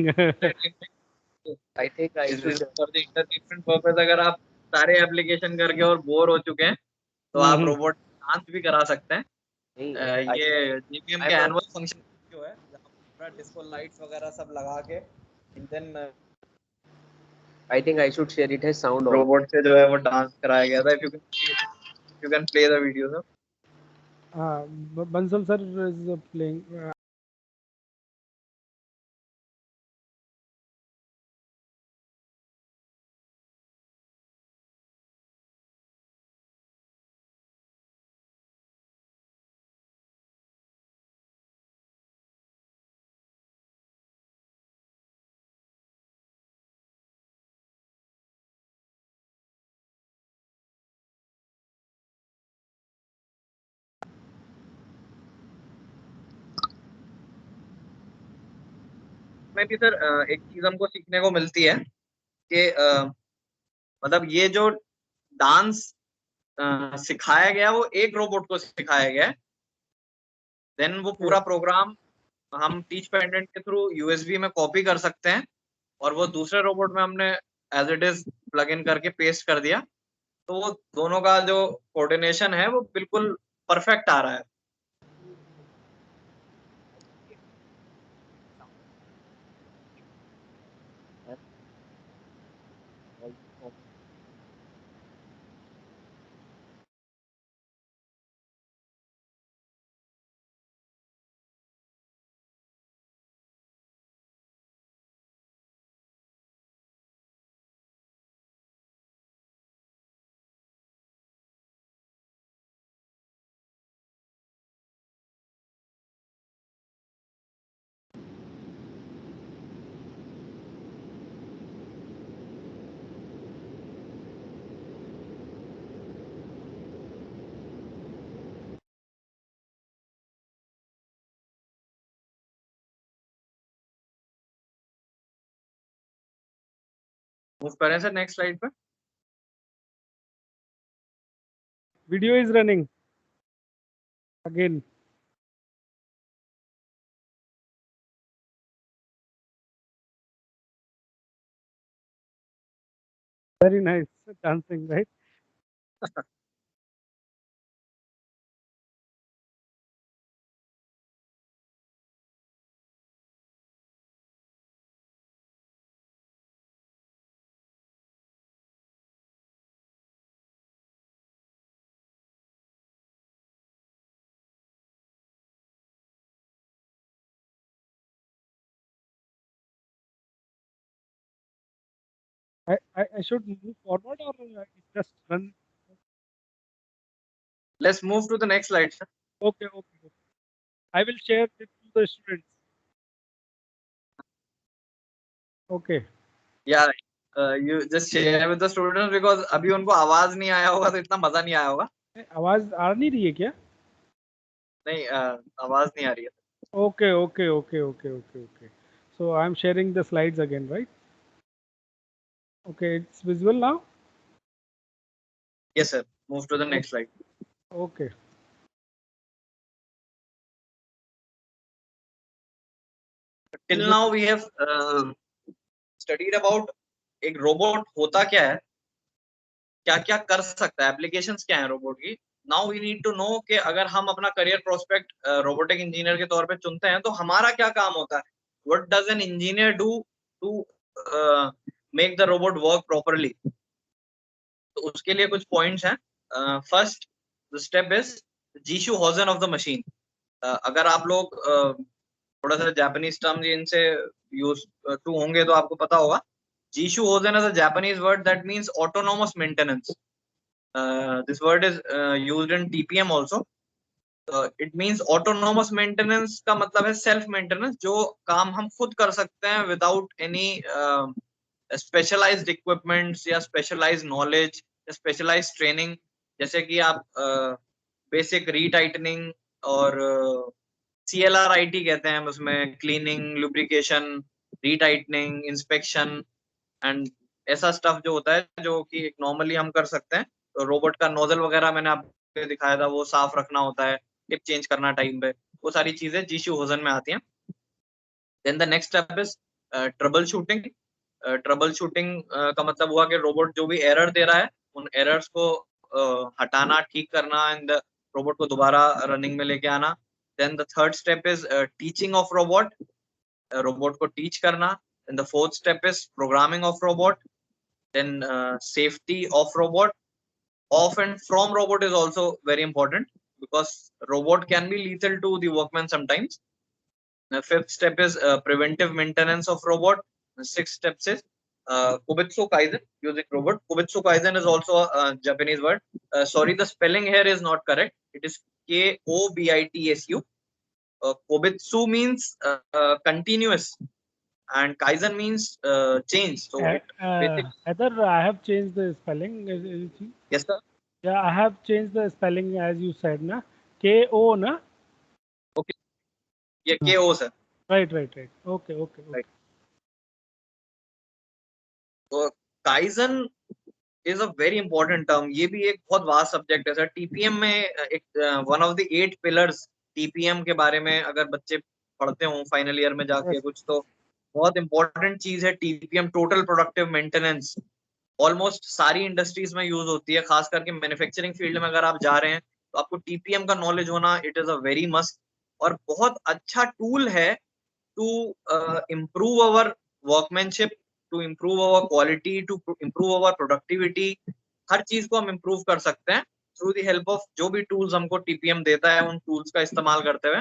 I think I This is should. for the entertainment purpose. अगर आप सारे application करके और bore हो चुके हैं तो आप रोबोट डांस भी करा सकते हैं. नहीं, ये JBM के I'm a- एनुअल फंक्शन जो है, जहाँ पूरा डिस्को लाइट्स वगैरह सब लगा के then I think I should share it as sound on. Robot से जो है वो डांस कराया गया था. If you can play the video sir. Bansal sir is playing. इसमें भी सर एक चीज हमको सीखने को मिलती है कि मतलब ये जो डांस सिखाया गया वो एक रोबोट को सिखाया गया है, देन वो पूरा प्रोग्राम हम टीच पेंडेंट के थ्रू यूएसबी में कॉपी कर सकते हैं और वो दूसरे रोबोट में हमने as it is plug in करके पेस्ट कर दिया, तो वो दोनों का जो कोऑर्डिनेशन है वो बिल्कुल परफेक्ट आ रहा है। मूव करें सर नेक्स्ट स्लाइड पे। Video is running again. Very nice dancing, right? I should move forward or just run? Let's move to the next slide sir. Okay. I will share it to the students. Okay. या you just share with the students because अभी उनको आवाज नहीं आया होगा तो इतना मजा नहीं आया होगा। आवाज आ नहीं रही है क्या? नहीं आवाज नहीं आ रही है। Okay. So I'm sharing the slides again, right? Okay, it's visible now? Yes sir, move to the next slide. Okay. Till now we have studied about एक रोबोट होता क्या है, क्या क्या कर सकता है, एप्लीकेशंस क्या है रोबोट की। Now we need to know कि अगर हम अपना करियर प्रोस्पेक्ट रोबोटिक इंजीनियर के तौर पे चुनते हैं तो हमारा क्या काम होता है, what does an engineer do to make the robot work properly. तो उसके लिए कुछ पॉइंट्स हैं। First step is jishu hozen of the machine. अगर आप लोग थोड़ा सा जापानीज टर्म इनसे यूज टू होंगे तो आपको पता होगा। Jishu hozen is a Japanese word that means autonomous maintenance. This word is used in TPM also. It means autonomous maintenance का मतलब है सेल्फ मेंटेनेंस, जो काम हम खुद कर सकते हैं विदाउट एनी स्पेशलाइज्ड इक्विपमेंट्स या स्पेशलाइज्ड नॉलेज या स्पेशलाइज्ड ट्रेनिंग। जैसे कि आप बेसिक रीटाइटनिंग और CLRIT कहते हैं, उसमें क्लीनिंग, लुब्रिकेशन, रीटाइटनिंग, इंस्पेक्शन एंड ऐसा स्टफ जो होता है जो कि नॉर्मली हम कर सकते हैं। तो रोबोट का नोजल वगैरह मैंने आपको दिखाया था, वो साफ रखना होता है, टिप चेंज करना टाइम पे, वो सारी चीजें जीशू होजन में आती हैं। Then the next step is troubleshooting. Troubleshooting का मतलब हुआ कि रोबोट जो भी एरर दे रहा है उन एरर्स को हटाना, ठीक करना एंड रोबोट को दोबारा रनिंग में लेके आना। Then the third step is teaching of robot, robot को टीच करना। Then the fourth step is programming of robot. then safety of robot, off and from robot is also very important because robot can be lethal to the workman sometimes. The fifth step is preventive maintenance of robot. The sixth step is Kubitsu Kaizen using robot. Kubitsu Kaizen is also a Japanese word. Sorry, the spelling here is not correct. It is KOBITSU. Kubitsu means continuous and Kaizen means change. So it basically, Either I have changed the spelling. yes sir. Yeah, I have changed the spelling as you said, na? KO, na? Okay. Yeah, KO sir. Right. Okay. Right. तो kaizen is a very important term, ये भी एक बहुत vast subject है sir. TPM में एक one of the 8 pillars TPM के बारे में अगर बच्चे पढ़ते हो फाइनल ईयर में जाके Yes. कुछ, तो बहुत इंपॉर्टेंट चीज है TPM, total productive maintenance. Almost सारी इंडस्ट्रीज में यूज होती है, खास करके मैन्युफैक्चरिंग फील्ड में अगर आप जा रहे हैं तो आपको टीपीएम का नॉलेज होना it is a very must, और बहुत अच्छा टूल है to improve our workmanship, to improve our quality, to improve our productivity। हर चीज को हम improve कर सकते हैं थ्रू द हेल्प ऑफ जो भी टूल्स हमको टीपीएम देता है, उन टूल्स का इस्तेमाल करते हुए।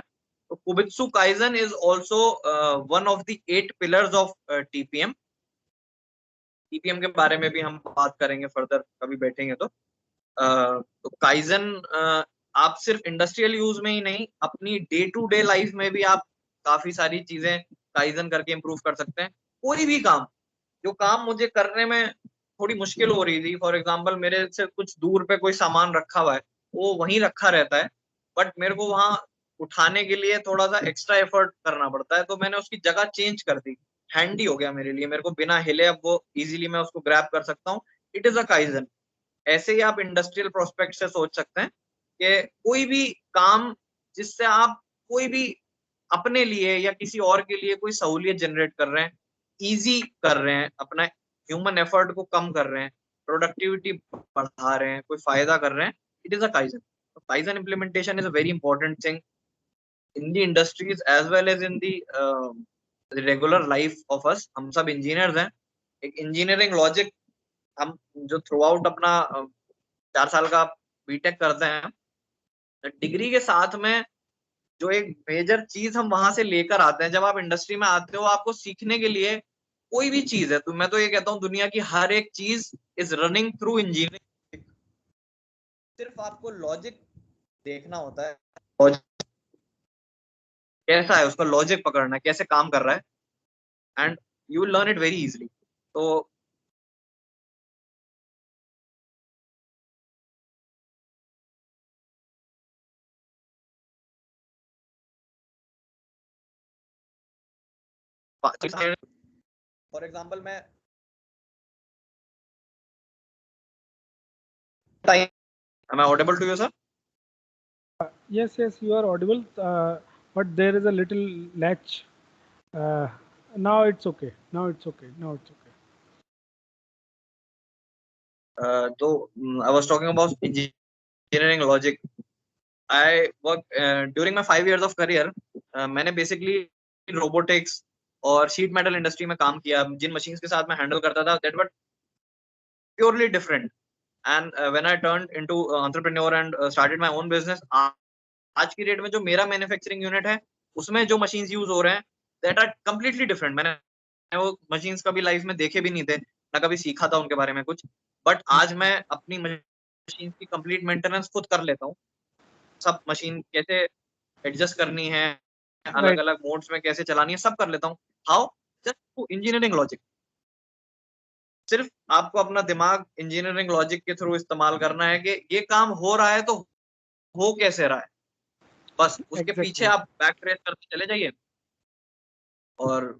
तो kobetsu kaizen is also one of the 8 pillars of TPM. TPM के बारे में भी हम बात करेंगे फर्दर, कभी बैठेंगे तो। तो काइजन आप सिर्फ इंडस्ट्रियल यूज में ही नहीं, अपनी डे टू डे लाइफ में भी आप काफी सारी चीजें काइजन करके इम्प्रूव कर सकते हैं। कोई भी काम, जो काम मुझे करने में थोड़ी मुश्किल हो रही थी, फॉर एग्जाम्पल मेरे से कुछ दूर पे कोई सामान रखा हुआ है, वो वहीं रखा रहता है, बट मेरे को वहां उठाने के लिए थोड़ा सा एक्स्ट्रा एफर्ट करना पड़ता है, तो मैंने उसकी जगह चेंज कर दी। हैंडी हो गया मेरे लिए, मेरे को बिना हिले अब वो इजीली मैं उसको ग्रैब कर सकता हूँ। It is a kaizen. ऐसे ही आप इंडस्ट्रियल प्रोस्पेक्ट से सोच सकते हैं कि कोई भी काम जिससे आप कोई भी अपने लिए या किसी और के लिए कोई सहूलियत जनरेट कर रहे हैं, इजी कर रहे हैं, अपना ह्यूमन एफर्ट को कम कर रहे हैं, प्रोडक्टिविटी बढ़ा रहे हैं, कोई फायदा कर रहे हैं, it is a kaizen. Kaizen implementation is a very important thing in the industries as well as in the regular life of us. हम सब इंजीनियर्स हैं, एक इंजीनियरिंग लॉजिक हम जो थ्रू आउट अपना 4 साल का बीटेक करते हैं, डिग्री के साथ में जो एक मेजर चीज हम वहां से लेकर आते हैं, जब आप इंडस्ट्री में आते हो आपको सीखने के लिए कोई भी चीज है, तो मैं तो ये कहता हूँ दुनिया की हर एक चीज इज रनिंग थ्रू इंजीनियरिंग। सिर्फ आपको लॉजिक देखना होता है, लॉजिक कैसा है, उसका लॉजिक पकड़ना है, कैसे काम कर रहा है, and you will learn it very easily. तो फॉर एग्जाम्पल मैं am I audible to you, sir? Yes, yes, you are audible, but there is a little latch. Uh, Now it's okay. Now it's okay. Now it's okay. So I was talking about engineering logic. I work during my 5 years of career. मैंने basically robotics और sheet metal industry में काम किया। जिन machines के साथ मैं handle करता था, that were purely different. And when I turned into entrepreneur and started my own business, आज की डेट में जो मेरा मैन्युफैक्चरिंग यूनिट है, उसमें जो मशीन्स यूज हो रहे हैं, दैट आर कंप्लीटली डिफरेंट। मैंने वो मशीन्स कभी लाइफ में देखे भी नहीं थे, ना कभी सीखा था उनके बारे में कुछ, बट आज मैं अपनी मशीन की कंप्लीट मेंटेनेंस खुद कर लेता हूँ। सब मशीन कैसे एडजस्ट करनी है, अलग Right. अलग मोड्स में कैसे चलानी है, सब कर लेता हूँ। हाउ? Just engineering logic. सिर्फ आपको अपना दिमाग इंजीनियरिंग लॉजिक के थ्रू इस्तेमाल करना है कि ये काम हो रहा है तो हो कैसे रहा है, बस उसके पीछे Exactly. आप बैक ट्रेस करते चले जाइए। और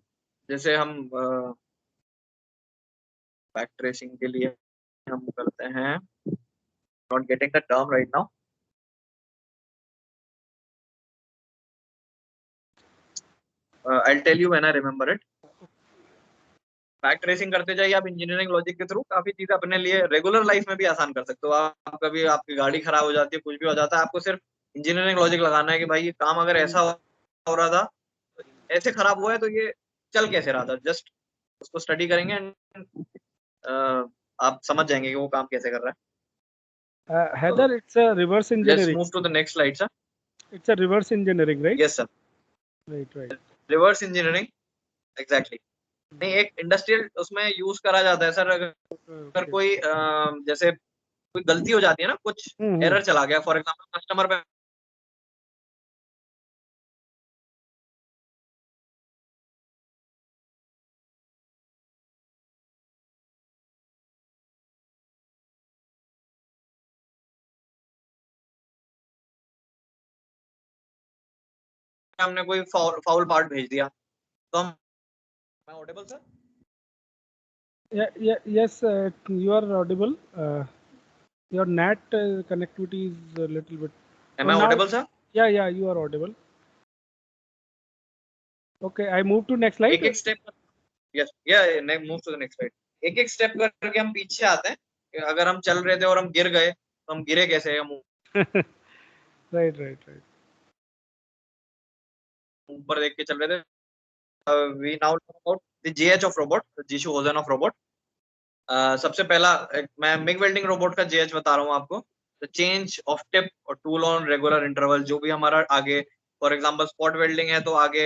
जैसे हम बैक ट्रेसिंग के लिए हम करते हैं, not getting the term right now, I tell you when I remember it. Back tracing करते जाइए आप इंजीनियरिंग लॉजिक के थ्रू, काफी चीजें अपने लिए रेगुलर लाइफ में भी आसान कर सकते हो। आप कभी आपकी गाड़ी खराब हो जाती है, कुछ भी हो जाता है, आपको सिर्फ इंजीनियरिंग लॉजिक लगाना है कि भाई ये काम अगर ऐसा हो रहा था, ऐसे खराब हुआ है, तो ये चल कैसे रहा था, जस्ट उसको स्टडी करेंगे एंड आप समझ जाएंगे कि वो काम कैसे कर रहा है। Heather, it's a reverse let's engineering. Move to the next slide sir. It's a reverse engineering, right? Yes sir, Right, right. Reverse engineering, exactly. नहीं, एक इंडस्ट्रियल उसमें यूज करा जाता है सर। अगर Okay. कोई जैसे कोई गलती हो जाती है ना, कुछ Mm-hmm. एरर चला गया, फॉर एग्जांपल कस्टमर पे हमने कोई फाउल पार्ट भेज दिया, तो हम Audible sir? Yes, you are audible. Your net connectivity is a little bit. Am Oh, I now, audible, sir? yeah, you are audible. Okay, I move to next slide. एक एक step, yes या move to the next slide. एक एक step करके हम पीछे आते हैं कि अगर हम चल रहे थे और हम गिर गए तो हम गिरे कैसे, हम Right, right, right. ऊपर देख के चल रहे थे। We now talk about the JH of robot, jishu hozen of robot. सबसे पहला मैं मिग वेल्डिंग रोबोट का जीएच बता रहा हूँ आपको। द चेंज ऑफ टिप और टूल ऑन रेगुलर इंटरवल, जो भी हमारा आगे फॉर एग्जांपल स्पॉट वेल्डिंग है तो आगे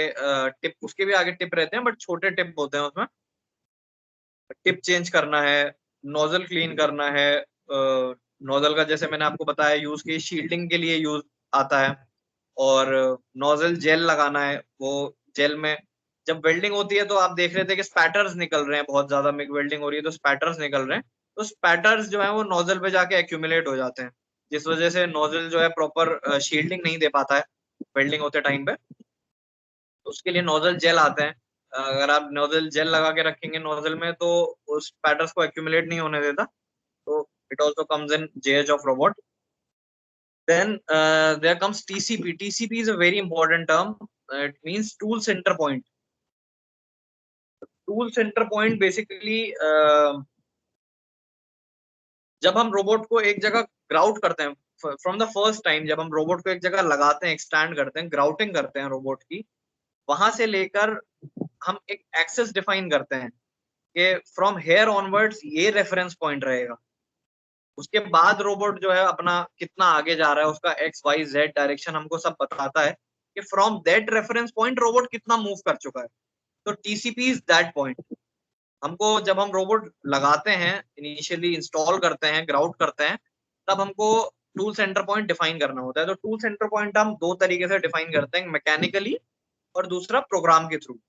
टिप, उसके भी आगे टिप रहते हैं बट छोटे टिप होते हैं उसमें। टिप चेंज करना है, नोजल क्लीन करना है। नोजल का जैसे मैंने आपको बताया यूज की शील्डिंग के लिए यूज आता है। और नोजल जेल लगाना है। वो जेल में जब वेल्डिंग होती है तो आप देख रहे थे कि स्पैटर्स निकल रहे हैं, बहुत ज्यादा मिग वेल्डिंग हो रही है तो स्पैटर्स निकल रहे हैं। तो स्पैटर्स जो है वो नोजल पे जाके एक्यूमुलेट हो जाते हैं, जिस वजह से नोजल जो है प्रॉपर शील्डिंग नहीं दे पाता है वेल्डिंग होते टाइम पे। तो उसके लिए नोजल जेल आते हैं। अगर आप नोजल जेल लगा के रखेंगे नोजल में तो उस पैटर्स को एक्यूमुलेट नहीं होने देता। तो it also comes in JH of robot. Then there comes TCP. TCP is a very important term. It means tool center point. Tool center point basically जब हम रोबोट को एक जगह ग्राउट करते हैं, फ्रॉम द फर्स्ट टाइम जब हम robot को एक जगह लगाते हैं, एक्सटैंड करते हैं, ग्राउटिंग करते हैं रोबोट की, वहां से लेकर हम एक एक्सेस डिफाइन करते हैं कि फ्रॉम हेयर ऑनवर्ड्स ये रेफरेंस पॉइंट रहेगा। उसके बाद रोबोट जो है अपना कितना आगे जा रहा है, उसका एक्स वाई जेड डायरेक्शन हमको सब बताता है कि from that reference point robot कितना मूव कर चुका है। तो टीसीपी इज दैट पॉइंट। हमको जब हम रोबोट लगाते हैं, इनिशियली इंस्टॉल करते हैं, ग्राउट करते हैं, तब हमको टूल सेंटर पॉइंट डिफाइन करना होता है। तो टूल सेंटर पॉइंट हम दो तरीके से डिफाइन करते हैं, मैकेनिकली और दूसरा प्रोग्राम के थ्रू।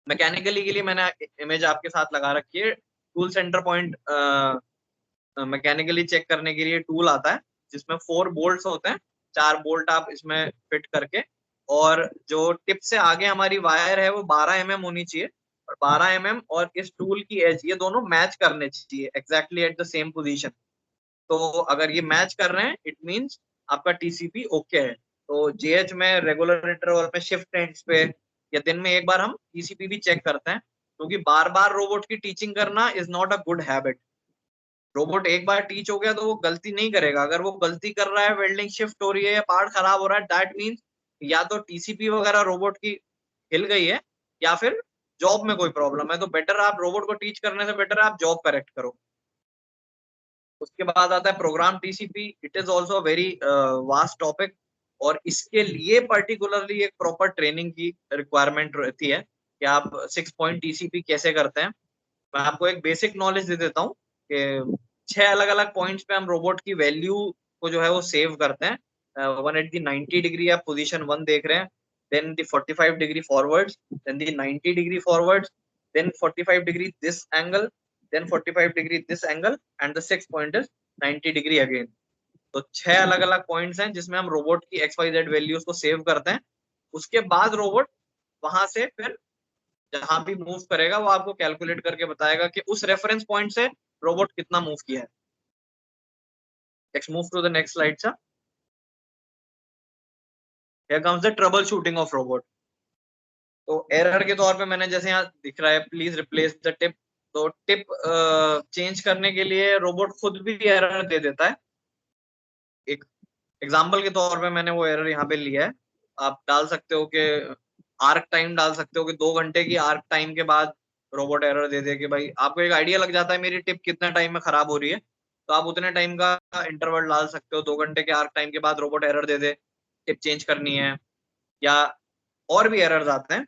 मैकेनिकली के लिए मैंने इमेज आपके साथ लगा रखी है। Tool centre point mechanically check करने के लिए टूल आता है जिसमें 4 बोल्ट्स होते हैं। 4 बोल्ट आप इसमें फिट करके, और जो टिप से आगे हमारी वायर है वो 12 mm होनी चाहिए, और 12 mm और इस टूल की एज ये दोनों मैच करने चाहिए exactly at the same position. तो अगर ये मैच कर रहे हैं इट मींस आपका टीसीपी ओके है। तो जेएच में रेगुलर इंटरवल में शिफ्ट एंड्स पे या दिन में एक बार हम टीसीपी भी चेक करते हैं, क्योंकि बार बार रोबोट की टीचिंग करना is not a good habit. Robot एक बार टीच हो गया तो वो गलती नहीं करेगा। अगर वो गलती कर रहा है, वेल्डिंग शिफ्ट हो रही है या पार्ट खराब हो रहा है, दैट मीन्स या तो टीसीपी वगैरह रोबोट की हिल गई है या फिर जॉब में कोई प्रॉब्लम है। तो बेटर आप रोबोट को टीच करने से बेटर आप जॉब करेक्ट करो। उसके बाद आता है program TCP. It is also very vast topic, और इसके लिए पर्टिकुलरली एक प्रॉपर ट्रेनिंग की रिक्वायरमेंट रहती है कि आप 6 पॉइंट टीसीपी कैसे करते हैं। मैं आपको एक बेसिक नॉलेज दे देता हूँ कि 6 अलग अलग पॉइंट्स पे हम रोबोट की वैल्यू को जो है वो सेव करते हैं। वन एट दी 90 डिग्री आप पोजीशन 1 देख रहे हैं, then the 45 degree forwards, then the 90 degree forwards, then 45 degree this angle, then 45 degree this angle, and the 6th point is 90 degree again. तो 6 अलग अलग पॉइंट्स हैं जिसमें हम रोबोट की एक्स वाई जेड वैल्यूज को सेव करते हैं। उसके बाद रोबोट वहां से फिर जहां भी मूव करेगा वो आपको कैलकुलेट करके बताएगा कि उस रेफरेंस पॉइंट से रोबोट कितना मूव किया है। Let's move to the next slide sir. Here comes the troubleshooting of robot. तो एरर के तौर पे मैंने जैसे यहाँ दिख रहा है प्लीज रिप्लेस द टिप। तो टिप चेंज करने के लिए रोबोट खुद भी एरर दे देता है। एक एग्जांपल के तौर पे मैंने वो एरर यहाँ पे लिया है। आप डाल सकते हो कि आर्क टाइम डाल सकते हो कि 2 घंटे की आर्क टाइम के बाद रोबोट एरर दे दे कि भाई आपको एक आइडिया लग जाता है मेरी टिप कितने टाइम में खराब हो रही है। तो आप उतने टाइम का इंटरवल डाल सकते हो, 2 घंटे के आर्क टाइम के बाद रोबोट एरर दे दे टिप चेंज करनी है। या और भी एरर्स आते हैं,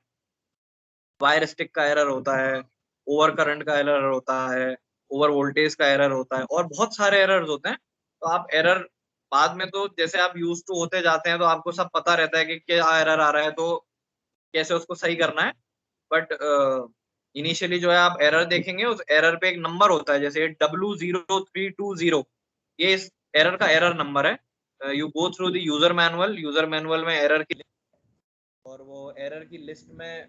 वायर स्टिक का एरर होता है, ओवर करंट का एरर होता है, ओवर वोल्टेज का एरर होता है, और बहुत सारे एरर्स होते हैं। तो आप एरर बाद में तो जैसे आप यूज टू होते जाते हैं तो आपको सब पता रहता है कि क्या एरर आ रहा है तो कैसे उसको सही करना है। बट इनिशियली जो है आप एरर देखेंगे, उस एरर पे एक नंबर होता है जैसे W0320, ये इस एरर का एरर नंबर है। You go through the user manual, user manual में एरर की, और वो एरर की लिस्ट में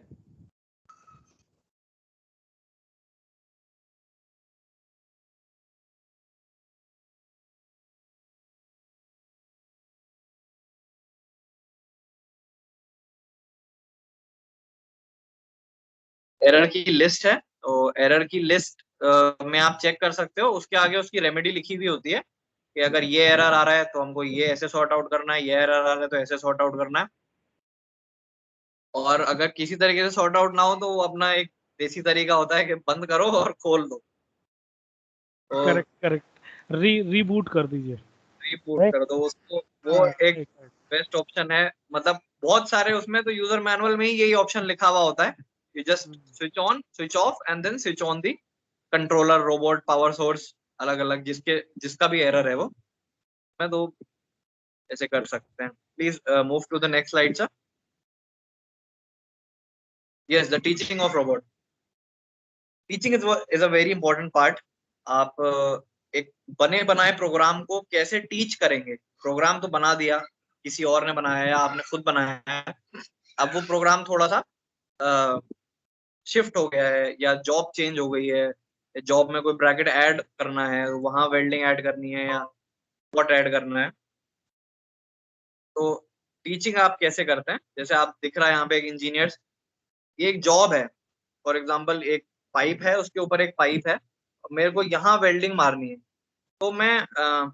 एरर की लिस्ट है, तो एरर की लिस्ट में आप चेक कर सकते हो, उसके आगे उसकी रेमेडी लिखी हुई होती है कि अगर ये एरर आ रहा है तो हमको ये ऐसे सॉर्ट आउट करना है, ये एरर आ रहा है तो ऐसे सॉर्ट आउट करना है। और अगर किसी तरीके से सॉर्ट आउट ना हो तो वो अपना एक देसी तरीका होता है कि बंद करो और खोल दो, तो करेक्ट करेक्ट, रीबूट कर दीजिए। Reboot right. कर दो उसको। वो एक एक मिनट। बेस्ट ऑप्शन है, मतलब बहुत सारे उसमें तो यूजर मैनुअल में ही यही ऑप्शन लिखा हुआ होता है, you just switch on switch off and then switch on the controller, robot, power source, अलग अलग जिसके जिसका भी एरर है वो मैं तो ऐसे कर सकते हैं। Please move to the next slide sir. Yes, the teaching of robot. Teaching is a very important part. आप एक बने बनाए प्रोग्राम को कैसे टीच करेंगे। प्रोग्राम तो बना दिया, किसी और ने बनाया या आपने खुद बनाया है, अब वो प्रोग्राम थोड़ा सा शिफ्ट हो गया है या जॉब चेंज हो गई है, जॉब में कोई ब्रैकेट ऐड करना है, वहां वेल्डिंग ऐड करनी है या व्हाट ऐड करना है, तो टीचिंग आप कैसे करते हैं। जैसे आप दिख रहा है यहाँ पे एक इंजीनियर्स, ये एक जॉब है। फॉर एग्जाम्पल एक पाइप है, उसके ऊपर एक पाइप है और मेरे को यहाँ वेल्डिंग मारनी है, तो मैं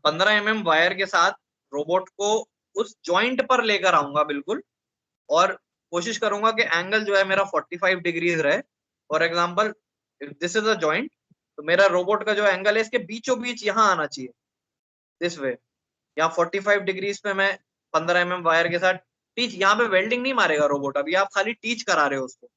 15 mm वायर के साथ रोबोट को उस जॉइंट पर लेकर आऊंगा बिल्कुल, और कोशिश करूंगा कि एंगल जो है मेरा 45 डिग्रीज रहे। For example this is a joint, तो मेरा रोबोट का जो एंगल है इसके बीचों बीच यहाँ आना चाहिए, दिस वे। यहाँ 45 डिग्रीज पे मैं 15 mm वायर के साथ टीच, यहाँ पे वेल्डिंग नहीं मारेगा रोबोट, अभी आप खाली टीच करा रहे हो उसको।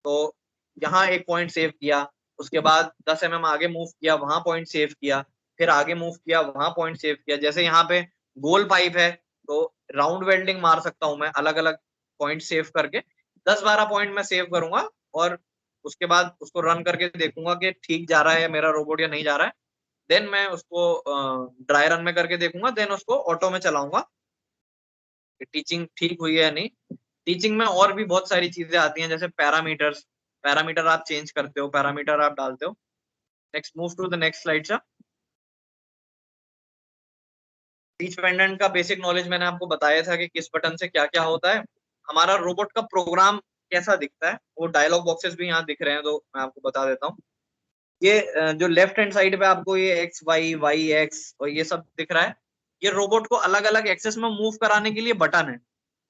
तो यहाँ एक पॉइंट सेव किया, उसके बाद 10 mm आगे मूव किया, वहां पॉइंट सेव किया, फिर आगे मूव किया, वहां पॉइंट सेव किया। जैसे यहाँ पे गोल पाइप है तो राउंड वेल्डिंग मार सकता हूँ मैं, अलग अलग पॉइंट सेव करके 10-12 पॉइंट मैं सेव करूंगा, और उसके बाद उसको रन करके देखूंगा कि ठीक जा रहा है मेरा रोबोट या नहीं जा रहा है। देन मैं उसको ड्राई रन में करके देखूंगा, देन उसको ऑटो में चलाऊंगा कि टीचिंग ठीक हुई है या नहीं। टीचिंग में और भी बहुत सारी चीजें आती हैं, जैसे पैरामीटर्स, पैरामीटर आप चेंज करते हो, पैरामीटर आप डालते हो। Next, move to the next slide sir. Teach pendant का बेसिक नॉलेज मैंने आपको बताया था कि किस बटन से क्या क्या होता है। हमारा रोबोट का प्रोग्राम कैसा दिखता है, वो डायलॉग बॉक्सेस भी यहाँ दिख रहे हैं, तो मैं आपको बता देता हूँ। ये जो लेफ्ट हैंड साइड पे आपको ये एक्स वाई वाई एक्स और ये सब दिख रहा है, ये रोबोट को अलग अलग एक्सेस में मूव कराने के लिए बटन है।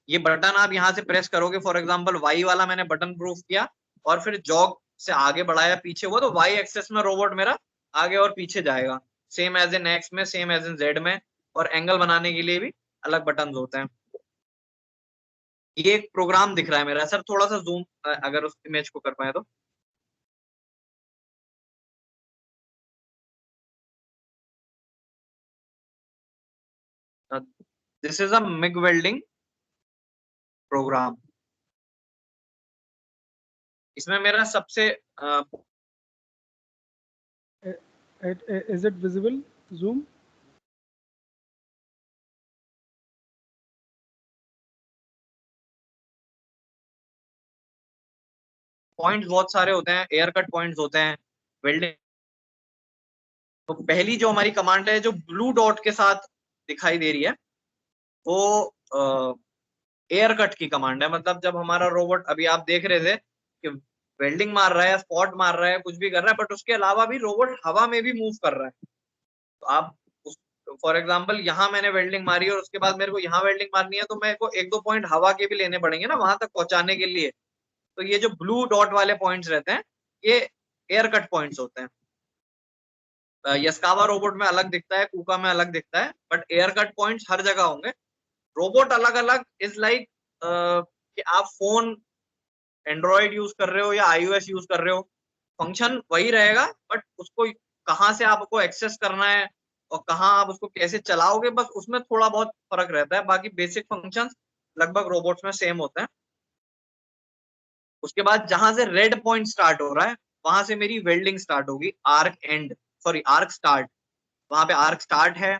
ये बटन आप यहाँ से प्रेस करोगे, फॉर एग्जांपल वाई वाला मैंने बटन प्रूफ किया और फिर जॉग से आगे बढ़ाया पीछे हुआ, तो वाई एक्सेस में रोबोट मेरा आगे और पीछे जाएगा। सेम एज इन एक्स में, सेम एज इन जेड में, और एंगल बनाने के लिए भी अलग बटन होते हैं। ये एक प्रोग्राम दिख रहा है मेरा सर, थोड़ा सा जूम अगर उस इमेज को कर पाए तो। This is a MIG welding program. इसमें मेरा सबसे Is it visible? Zoom? Points बहुत सारे होते हैं, एयर कट पॉइंट्स होते हैं वेल्डिंग। तो पहली जो हमारी कमांड है जो ब्लू डॉट के साथ दिखाई दे रही है, वो एयर कट की कमांड है। मतलब जब हमारा रोबोट, अभी आप देख रहे थे कि वेल्डिंग मार रहा है, स्पॉट मार रहा है, कुछ भी कर रहा है, बट उसके अलावा भी रोबोट हवा में भी मूव कर रहा है। तो आप फॉर एग्जाम्पल यहाँ मैंने वेल्डिंग मारी और उसके बाद मेरे को यहाँ वेल्डिंग मारनी है, तो मेरे को 1-2 पॉइंट हवा के भी लेने पड़ेंगे ना वहां तक पहुंचाने के लिए। तो ये जो ब्लू डॉट वाले पॉइंट्स रहते हैं, ये एयर कट पॉइंट्स होते हैं। यस्कावा रोबोट में अलग दिखता है, कूका में अलग दिखता है, बट एयर कट पॉइंट्स हर जगह होंगे। रोबोट अलग अलग इज लाइक कि आप फोन एंड्रॉयड यूज कर रहे हो या iOS यूज कर रहे हो, फंक्शन वही रहेगा, बट उसको कहाँ से आपको एक्सेस करना है और कहाँ आप उसको कैसे चलाओगे, बस उसमें थोड़ा बहुत फर्क रहता है। बाकी बेसिक फंक्शंस लगभग रोबोट्स में सेम होते हैं। उसके बाद जहां से रेड पॉइंट स्टार्ट हो रहा है, वहां से मेरी वेल्डिंग स्टार्ट होगी। Arc and, sorry arc start, वहां पे आर्क स्टार्ट है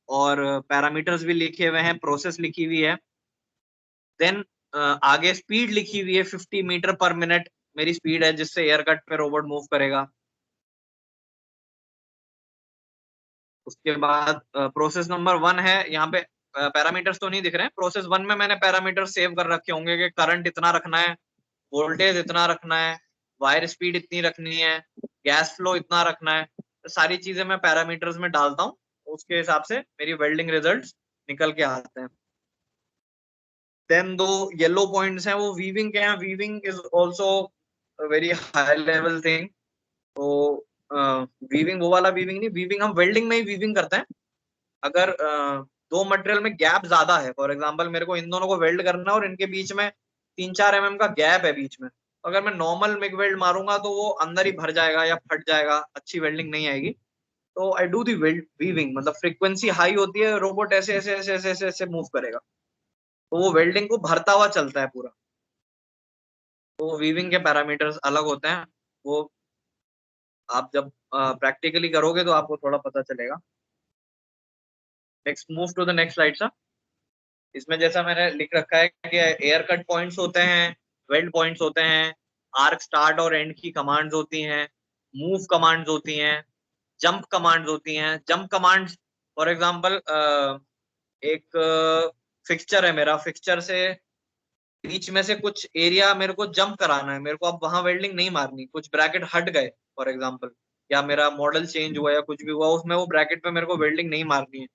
और पैरामीटर्स भी लिखे हुए हैं, प्रोसेस लिखी हुई है। देन आगे स्पीड लिखी हुई है, 50 मीटर पर मिनट मेरी स्पीड है जिससे एयर कट पे रोबोट मूव करेगा। उसके बाद प्रोसेस नंबर 1 है, यहाँ पे पैरामीटर्स तो नहीं दिख रहे हैं। प्रोसेस 1 में मैंने पैरामीटर सेव कर रखे होंगे कि करंट इतना रखना है, वोल्टेज इतना रखना है, वायर स्पीड इतनी रखनी है, गैस फ्लो इतना रखना है, तो सारी चीजें मैं पैरामीटर्स में डालता हूँ, उसके हिसाब से मेरी वेल्डिंग रिजल्ट्स निकल के आते हैं। देन दो येलो पॉइंट्स हैं, वो वीविंग के हैं। Weaving is also very high level thing. तो वीविंग वो वाला वीविंग नहीं, वीविंग हम वेल्डिंग में ही वीविंग करते हैं। अगर दो मटेरियल में गैप ज्यादा है, फॉर एग्जांपल मेरे को इन दोनों को वेल्ड करना है और इनके बीच में 3-4 mm का गैप है बीच में, तो अगर मैं नॉर्मल मिग वेल्ड मारूंगा तो वो अंदर ही भर जाएगा या फट जाएगा, अच्छी वेल्डिंग नहीं आएगी। तो I do the weld weaving, मतलब फ्रीक्वेंसी हाई होती है, रोबोट ऐसे ऐसे ऐसे ऐसे ऐसे ऐसे मूव करेगा, तो वो वेल्डिंग को भरता हुआ चलता है पूरा। तो वीविंग के पैरामीटर्स अलग होते हैं, वो आप जब प्रैक्टिकली करोगे तो आपको थोड़ा पता चलेगा। Next, move to the next slide sir. इसमें जैसा मैंने लिख रखा है कि एयर कट पॉइंट्स होते हैं, वेल्ड पॉइंट्स होते हैं, आर्क स्टार्ट और एंड की कमांड्स होती हैं, मूव कमांड्स होती हैं, जंप कमांड्स होती हैं। जंप कमांड्स, फॉर एग्जांपल एक फिक्सचर है मेरा, फिक्सचर से बीच में से कुछ एरिया मेरे को जंप कराना है, मेरे को अब वहां वेल्डिंग नहीं मारनी, कुछ ब्रैकेट हट गए फॉर एग्जांपल, या मेरा मॉडल चेंज हुआ या कुछ भी हुआ, उसमें वो ब्रैकेट पे मेरे को वेल्डिंग नहीं मारनी है,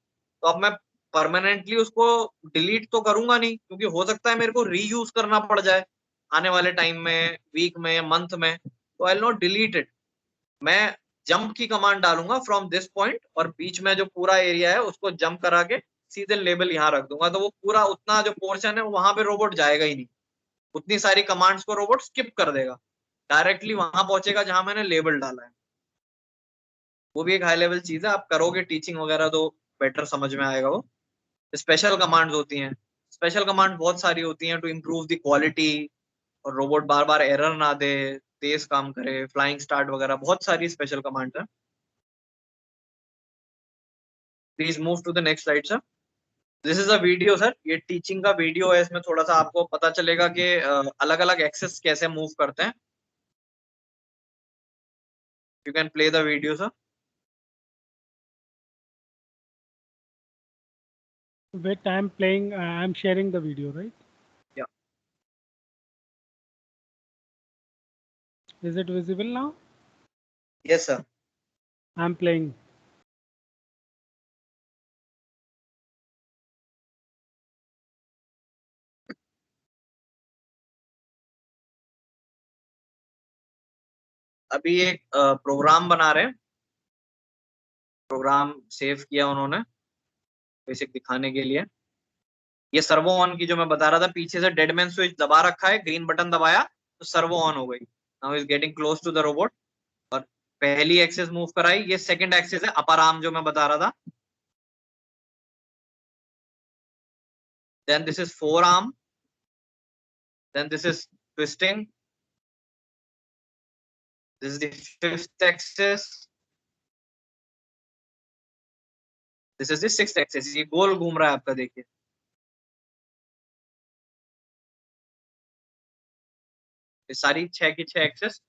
तो अब मैं परमानेंटली उसको डिलीट तो करूंगा नहीं, क्योंकि हो सकता है मेरे को रीयूज करना पड़ जाए आने वाले टाइम में, वीक में, मंथ में, तो I will not delete it. मैं जंप की कमांड डालूंगा फ्रॉम दिस पॉइंट, और बीच में जो पूरा एरिया है उसको जंप करा के सीधे लेबल यहाँ रख दूंगा, तो वो पूरा उतना जो पोर्शन है वहां पे रोबोट जाएगा ही नहीं, उतनी सारी कमांड्स को रोबोट स्किप कर देगा, डायरेक्टली वहां पहुंचेगा जहां मैंने लेबल डाला है। वो भी एक हाई लेवल चीज है, आप करोगे टीचिंग वगैरह तो बेटर समझ में आएगा वो। स्पेशल कमांड्स होती हैं, स्पेशल कमांड बहुत सारी होती हैं टू इम्प्रूव द क्वालिटी, और रोबोट बार बार एरर ना दे, तेज काम करे, फ्लाइंग स्टार्ट वगैरह, बहुत सारी स्पेशल कमांड है। Please move to the next slide sir. This is a video sir, ये टीचिंग का वीडियो है, इसमें थोड़ा सा आपको पता चलेगा कि अलग अलग एक्सेस कैसे मूव करते हैं। You can play the video sir. Wait, I'm playing, I'm sharing the video, right? या Is it visible now? Yes sir. I'm playing. अभी एक प्रोग्राम बना रहे हैं, प्रोग्राम सेव किया उन्होंने बेसिक दिखाने के लिए। ये सर्वो ऑन की जो मैं बता रहा था, पीछे से डेडमैन स्विच दबा रखा है, ग्रीन बटन दबाया तो सर्वो ऑन हो गई। Now is getting close to the robot, और पहली एक्सेस मूव कराई, ये सेकंड एक्सेस है, अपर आर्म जो मैं बता रहा था। Then this is forearm, then this is twisting, this is the fifth axis, this is the sixth axis. ये गोल घूम रहा है आपका, देखिए ये सारी छह की छह एक्सेस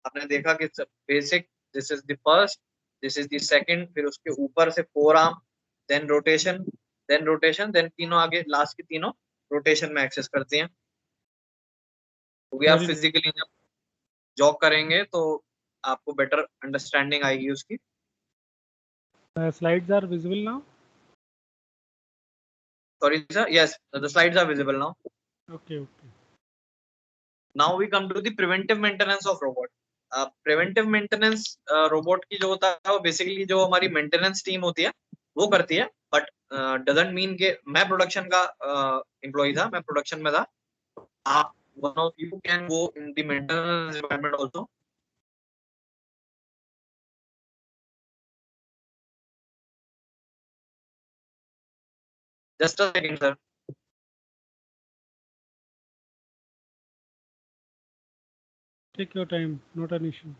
आपने देखा कि basic, this is the first, this is the second, फिर उसके ऊपर से forearm, then rotation, then rotation, then तीनों आगे लास्ट की तीनों रोटेशन में एक्सेस करती हैं। वो भी आप Very nice. फिजिकली जब जॉब करेंगे तो आपको बेटर अंडरस्टैंडिंग आएगी उसकी। Slides are visible now. Sorry sir, yes the slides are visible now. Okay, okay. Now we come to the preventive maintenance of robot. Preventive maintenance robot की जो होता है, वो बेसिकली जो हमारी मेंटेनेंस टीम होती है वो करती है, बट डजंट मीन के मैं प्रोडक्शन का एम्प्लॉय था, मैं प्रोडक्शन में था। आप one of you can go in the maintenance department also. Just a second sir. Take your time, not an issue.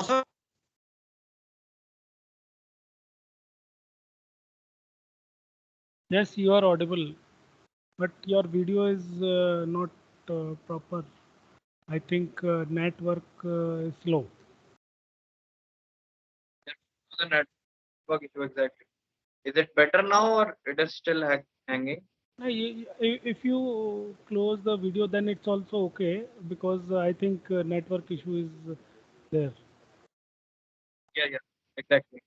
sir? Yes, you are audible, but your video is not proper. I think network is slow. The network issue exactly. Is it better now or it is still hanging? If you close the video, then it's also okay, because I think network issue is there. Yeah, exactly.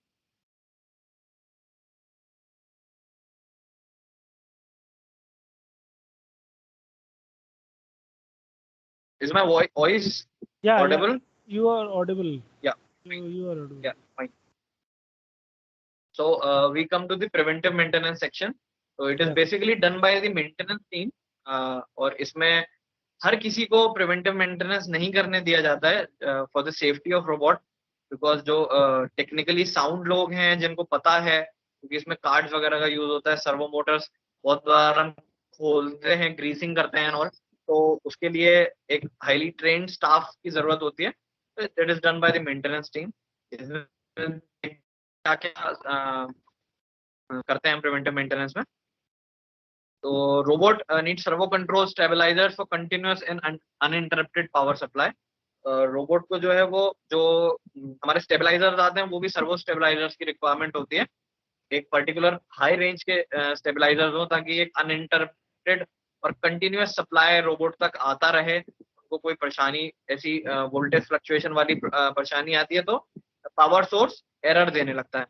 Is my voice Yeah, audible? you are audible. Yeah. You are audible. Yeah, fine. So we come to the preventive maintenance section. So it is Yes. basically done by the maintenance team. और इसमें हर किसी को preventive maintenance नहीं करने दिया जाता है for the safety of robot, because जो टेक्निकली साउंड लोग हैं जिनको पता है, क्योंकि इसमें कार्ड्स वगैरह का यूज होता है, सर्वो मोटर्स बहुत बार हम खोलते हैं, ग्रीसिंग करते हैं और तो उसके लिए एक हाईली ट्रेन्ड स्टाफ की जरूरत होती है. That is done by the maintenance team. क्या क्या करते हैं प्रिवेंटिव मेंटेनेंस में. तो robot need servo control stabilisers for continuous and uninterrupted power supply. Robot को जो है वो जो हमारे स्टेबलाइजर्स आते हैं वो भी सर्वो स्टेबलाइजर्स की रिक्वायरमेंट होती है. एक पर्टिकुलर हाई रेंज के स्टेबलाइजर्स हो ताकि एक अनइंटरप्टेड और कंटिन्यूअस सप्लाई रोबोट तक आता रहे. उनको कोई परेशानी ऐसी वोल्टेज फ्लक्चुएशन वाली परेशानी आती है तो पावर सोर्स एरर देने लगता है,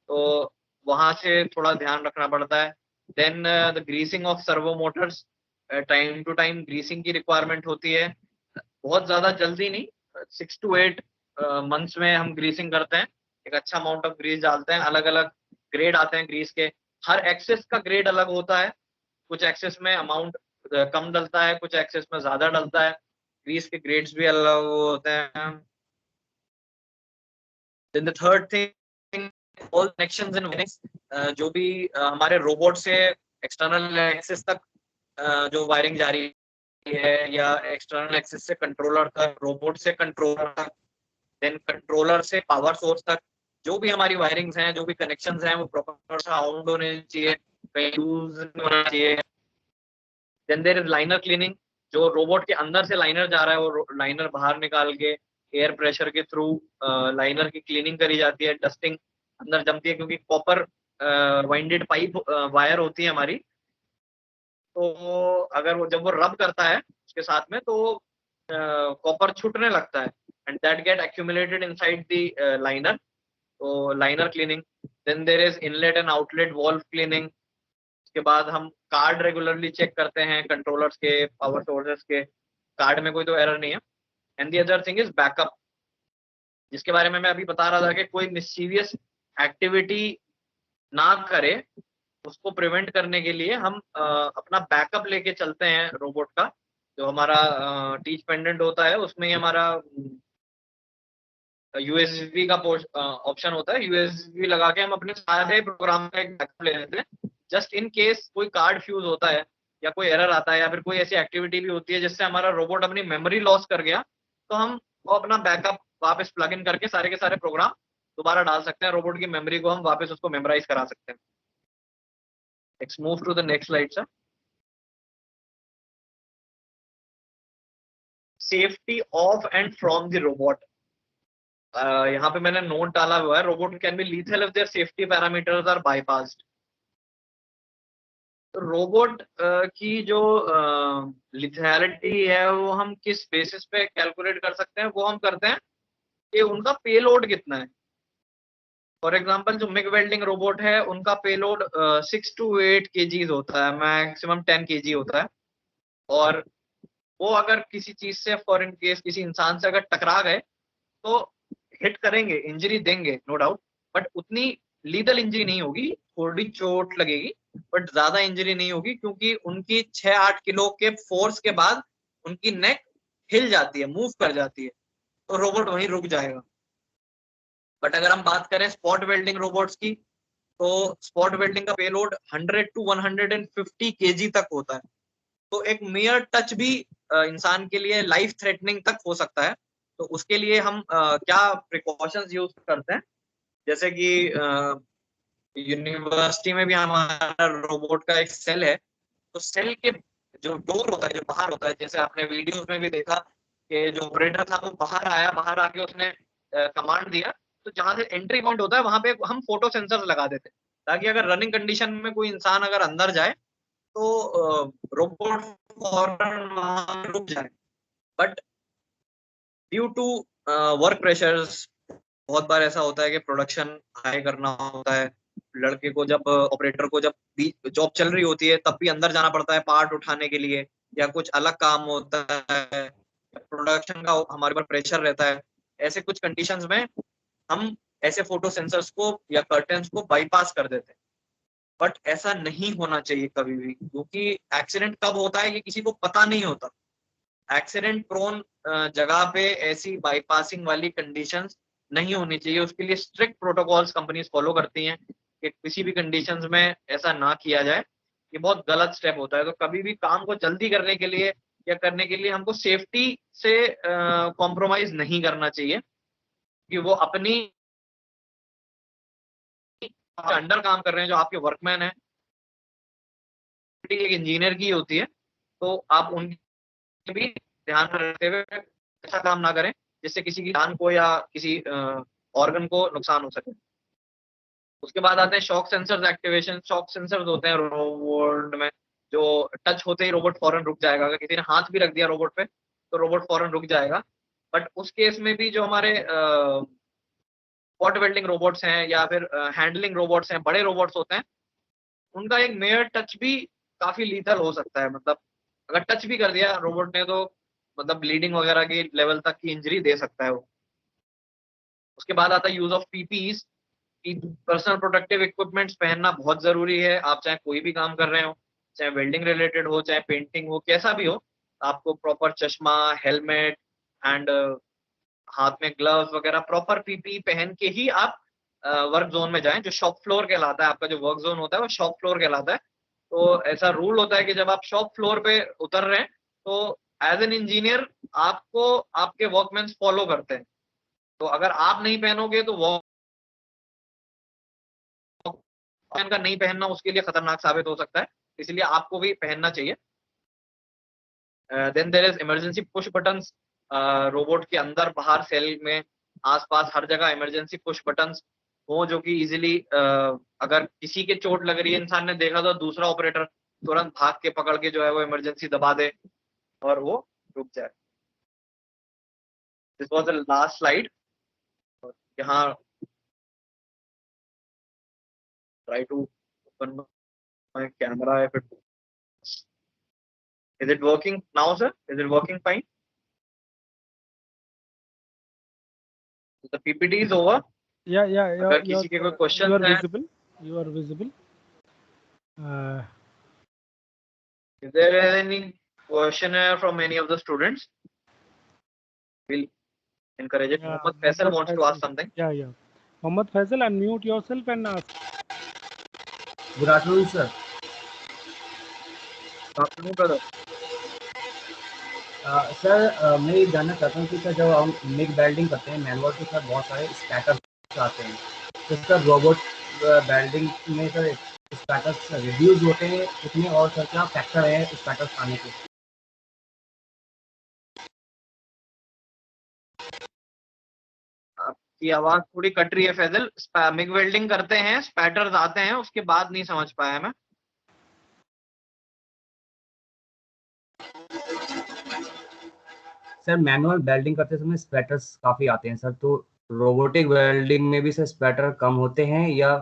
तो वहां से थोड़ा ध्यान रखना पड़ता है. Then the greasing of servo motors, time to time greasing की रिक्वायरमेंट होती है. बहुत ज्यादा जल्दी नहीं, 6 to 8 मंथ्स में हम ग्रीसिंग करते हैं. एक अच्छा अमाउंट ऑफ ग्रीस डालते हैं. अलग अलग ग्रेड आते हैं ग्रीस के. हर एक्सेस का ग्रेड अलग होता है. कुछ एक्सेस में अमाउंट कम डलता है, कुछ एक्सेस में ज्यादा डलता है. ग्रीस के ग्रेड्स भी अलग होते हैं. Then the third thing, all connections in wirings, जो भी हमारे रोबोट से एक्सटर्नल एक्सेस तक जो वायरिंग जा रही है या एक्सटर्नल एक्सेस से कंट्रोलर तक, रोबोट से कंट्रोलर तक, देन कंट्रोलर से पावर सोर्स तक, जो भी हमारी वायरिंग्स हैं, जो भी कनेक्शंस हैं वो प्रॉपर साउंड होने चाहिए, कहीं यूज होना चाहिए. Then there is liner cleaning. जो रोबोट के अंदर से लाइनर जा रहा है वो लाइनर बाहर निकाल के एयर प्रेशर के थ्रू लाइनर की क्लीनिंग करी जाती है. डस्टिंग अंदर जमती है क्योंकि कॉपर वाइंडेड पाइप वायर होती है हमारी, तो अगर वो जब वो रब करता है उसके साथ में तो कॉपर छूटने लगता है and that get accumulated inside the liner. तो liner cleaning. Then there is inlet and outlet valve cleaning. उसके बाद हम कार्ड रेगुलरली चेक करते हैं कंट्रोलर्स के, पावर सोर्सेस के. कार्ड में कोई तो एरर नहीं है. And the other thing is backup, जिसके बारे में मैं अभी बता रहा था कि कोई मिसचीवियस एक्टिविटी ना करे, उसको प्रिवेंट करने के लिए हम अपना बैकअप लेके चलते हैं रोबोट का. जो हमारा टीच पेंडेंट होता है उसमें ही हमारा यूएसबी का ऑप्शन होता है. यूएसबी लगा के हम अपने सारे प्रोग्राम का एक बैकअप ले लेते हैं. जस्ट इन केस कोई कार्ड फ्यूज होता है या कोई एरर आता है या फिर कोई ऐसी एक्टिविटी भी होती है जिससे हमारा रोबोट अपनी मेमोरी लॉस कर गया, तो हम वो अपना बैकअप वापस प्लग इन करके सारे के सारे प्रोग्राम दोबारा डाल सकते हैं. रोबोट की मेमोरी को हम वापस उसको मेमोराइज करा सकते हैं. Let's move to the next slide, sir. Safety of and from the robot. यहाँ पे मैंने नोट डाला हुआ है, robot can be lethal if there safety parameters are bypassed. तो रोबोट की जो लिथैलिटी है वो हम किस बेसिस पे कैलकुलेट कर सकते हैं, वो हम करते हैं कि उनका पेलोड कितना है. फॉर एग्जाम्पल जो मिग वेल्डिंग रोबोट है उनका पेलोड 6 to 8 kgs होता है, मैक्सिमम 10 kg होता है. और वो अगर किसी चीज से फॉर इन केस किसी इंसान से अगर टकरा गए तो हिट करेंगे, इंजरी देंगे नो डाउट, बट उतनी लीदल इंजरी नहीं होगी. थोड़ी चोट लगेगी बट ज्यादा इंजरी नहीं होगी, क्योंकि उनकी 6-8 किलो के फोर्स के बाद उनकी नेक हिल जाती है, मूव कर जाती है, तो रोबोट वहीं रुक जाएगा. बट अगर हम बात करें स्पॉट वेल्डिंग रोबोट्स की, तो स्पॉट वेल्डिंग का पेलोड 100 to 150 kg तक होता है. तो एक मेयर टच भी इंसान के लिए लाइफ थ्रेटनिंग तक हो सकता है. तो उसके लिए हम क्या प्रिकॉशंस यूज करते हैं, जैसे कि यूनिवर्सिटी में भी हमारा रोबोट का एक सेल है, तो सेल के जो डोर होता है, जो बाहर होता है, जैसे आपने वीडियोस में भी देखा कि जो ऑपरेटर था वो बाहर आया, बाहर आके उसने कमांड दिया, तो जहां से एंट्री पॉइंट होता है वहां पे हम फोटो सेंसर लगा देते हैं, ताकि अगर रनिंग कंडीशन में कोई इंसान अगर अंदर जाए तो रोबोट फौरन वहां रुक जाए। But due to work pressures, बहुत बार ऐसा होता है कि प्रोडक्शन हाई करना होता है, लड़के को जब ऑपरेटर को जब जॉब चल रही होती है तब भी अंदर जाना पड़ता है पार्ट उठाने के लिए, या कुछ अलग काम होता है, प्रोडक्शन का हमारे पर प्रेशर रहता है। ऐसे कुछ कंडीशंस में हम ऐसे फोटो सेंसर्स को या कर्टन्स को बाईपास कर देते हैं। बट ऐसा नहीं होना चाहिए कभी भी, क्योंकि एक्सीडेंट कब होता है ये किसी को पता नहीं होता। एक्सीडेंट प्रोन जगह पे ऐसी बाईपासिंग वाली कंडीशंस नहीं होनी चाहिए। उसके लिए स्ट्रिक्ट प्रोटोकॉल्स कंपनीज फॉलो करती हैं कि किसी भी कंडीशंस में ऐसा ना किया जाए। ये बहुत गलत स्टेप होता है। तो कभी भी काम को जल्दी करने के लिए या करने के लिए हमको सेफ्टी से कॉम्प्रोमाइज नहीं करना चाहिए, कि वो अपनी अंडर काम कर रहे हैं, जो आपके वर्कमैन है, एक इंजीनियर की होती है, तो आप उनके भी ध्यान में रखते हुए ऐसा काम ना करें जिससे किसी की जान को या किसी ऑर्गन को नुकसान हो सके। उसके बाद आते हैं shock sensors activation. Shock sensors होते हैं रोबोट में, जो टच होते ही रोबोट फौरन रुक जाएगा। अगर किसी ने हाथ भी रख दिया रोबोट पे तो रोबोट फौरन रुक जाएगा। बट उस केस में भी जो हमारे स्पॉट वेल्डिंग रोबोट्स हैं या फिर हैंडलिंग रोबोट्स हैं, बड़े रोबोट्स होते हैं, उनका एक मेयर टच भी काफी लीथल हो सकता है। मतलब अगर टच भी कर दिया रोबोट ने तो मतलब ब्लीडिंग वगैरह के लेवल तक की इंजरी दे सकता है वो। उसके बाद आता है यूज ऑफ पीपीईज, की पर्सनल प्रोटेक्टिव इक्विपमेंट्स पहनना बहुत जरूरी है। आप चाहे कोई भी काम कर रहे हो, चाहे वेल्डिंग रिलेटेड हो, चाहे पेंटिंग हो, कैसा भी हो, आपको प्रॉपर चश्मा, हेलमेट एंड हाथ में ग्लव्स वगैरह प्रॉपर पीपी पहन के ही आप वर्क जोन में जाएं। जो शॉप फ्लोर कहलाता है, आपका जो वर्क जोन होता है वो शॉप फ्लोर कहलाता है। तो ऐसा रूल होता है कि जब आप शॉप फ्लोर पे उतर रहे हैं तो एज एन इंजीनियर आपको आपके वर्कमैन फॉलो करते हैं। तो अगर आप नहीं पहनोगे तो वर्कमैन का नहीं पहनना उसके लिए खतरनाक साबित हो सकता है, इसलिए आपको भी पहनना चाहिए। Then there is emergency push buttons. Robot के अंदर बाहर सेल में आसपास हर जगह इमरजेंसी पुश बटन्स हो, जो कि इजीली अगर किसी के चोट लग रही है, इंसान ने देखा तो दूसरा ऑपरेटर तुरंत भाग के पकड़ के जो है वो इमरजेंसी दबा दे और वो रुक जाए। This was the last slide. यहाँ try to open my camera if it is it working now sir, is it working fine? The PPT is over. Yeah, अगर किसी के कोई you क्वेश्चन are है, visible. You are visible. is there any question from any of the students? We'll encourage it. Yeah, Mohammad Faisal Mohammad wants to Faisal. ask something. Yeah. Mohammad Faisal, unmute yourself and ask. Good afternoon, sir. Afternoon, brother. Sir मैं ये जानना चाहता हूँ कि sir जब हम MiG welding करते हैं मैनुअल तो सर बहुत सारे स्कैटर्स आते हैं, तो सर रोबोट वेल्डिंग में सर स्कैटर्स रिड्यूस होते हैं कितने, और सर क्या फैक्टर है स्कैटर्स आने के? आपकी आवाज थोड़ी कट रही है फैजल। मिग वेल्डिंग करते हैं, स्पैटर्स आते हैं, उसके बाद नहीं समझ पाया मैं। सर मैनुअल वेल्डिंग करते समय स्पैटर्स काफ़ी आते हैं सर, तो रोबोटिक वेल्डिंग में भी सर स्पैटर कम होते हैं या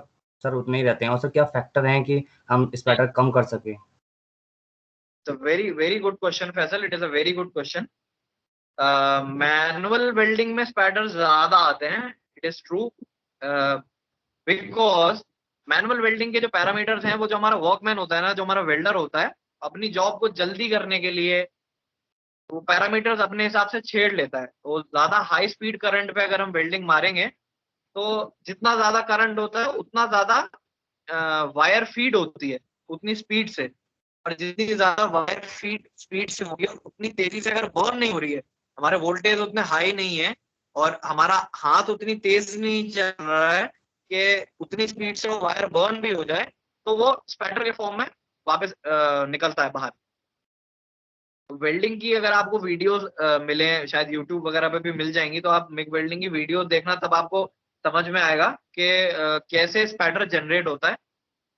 सर उतने ही रहते हैं, और सर क्या फैक्टर हैं कि हम स्पैटर कम कर सकें? Very good question Faisal, it is a very good question. Manual welding में स्पैटर्स ज्यादा आते हैं, it is true, because manual welding के जो पैरामीटर्स हैं, वो जो हमारा वर्कमैन होता है ना, जो हमारा वेल्डर होता है, अपनी जॉब को जल्दी करने के लिए वो पैरामीटर्स अपने हिसाब से छेड़ लेता है। तो ज्यादा हाई स्पीड करंट पे अगर हम वेल्डिंग मारेंगे तो जितना ज्यादा करंट होता है उतना ज्यादा वायर फीड होती है उतनी स्पीड से, और जितनी ज्यादा वायर फीड स्पीड से होगी उतनी तेजी से अगर बर्न नहीं हो रही है हमारे वोल्टेज उतने हाई नहीं है और हमारा हाथ उतनी तेज नहीं चल रहा है कि उतनी स्पीड से वो वायर बर्न भी हो जाए, तो वो स्पैटर के फॉर्म में वापस निकलता है बाहर। वेल्डिंग की अगर आपको वीडियोस मिले, शायद यूट्यूब वगैरह पे भी मिल जाएंगी, तो आप मिग वेल्डिंग की वीडियो देखना, तब आपको समझ में आएगा कि कैसे स्पैटर जनरेट होता है।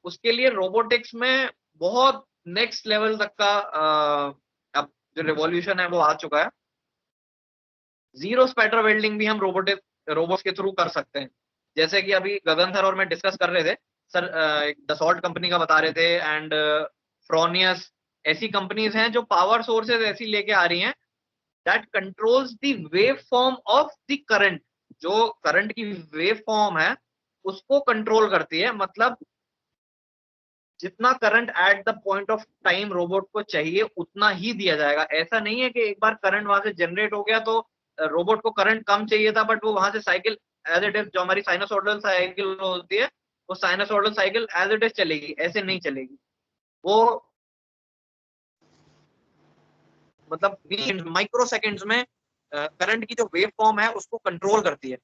उसके लिए रोबोटिक्स में बहुत नेक्स्ट लेवल तक का अब जो रिवॉल्यूशन है वो आ चुका है। जीरो स्पैटर वेल्डिंग भी हम रोबोट्स के थ्रू कर सकते हैं। जैसे कि अभी गगन सर और मैं डिस्कस कर रहे थे सर, दसॉल्ट कंपनी का बता रहे थे, एंड फ्रोनियस, ऐसी कंपनीज हैं जो पावर सोर्सेज ऐसी लेके आ रही हैं that controls the wave form of the current. जो करंट की वेव फॉर्म है उसको कंट्रोल करती है, मतलब जितना current at the point of time robot को चाहिए उतना ही दिया जाएगा। ऐसा नहीं है कि एक बार करंट वहां से जनरेट हो गया तो रोबोट को करंट कम चाहिए था, बट वो वहां से साइकिल एज इट इज, जो हमारी साइनसोइडल साइकिल होती है, वो sinusoidal cycle as it is चलेगी, ऐसे नहीं चलेगी। वो मतलब माइक्रो सेकेंड्स में करंट की जो वेव फॉर्म है उसको कंट्रोल करती है।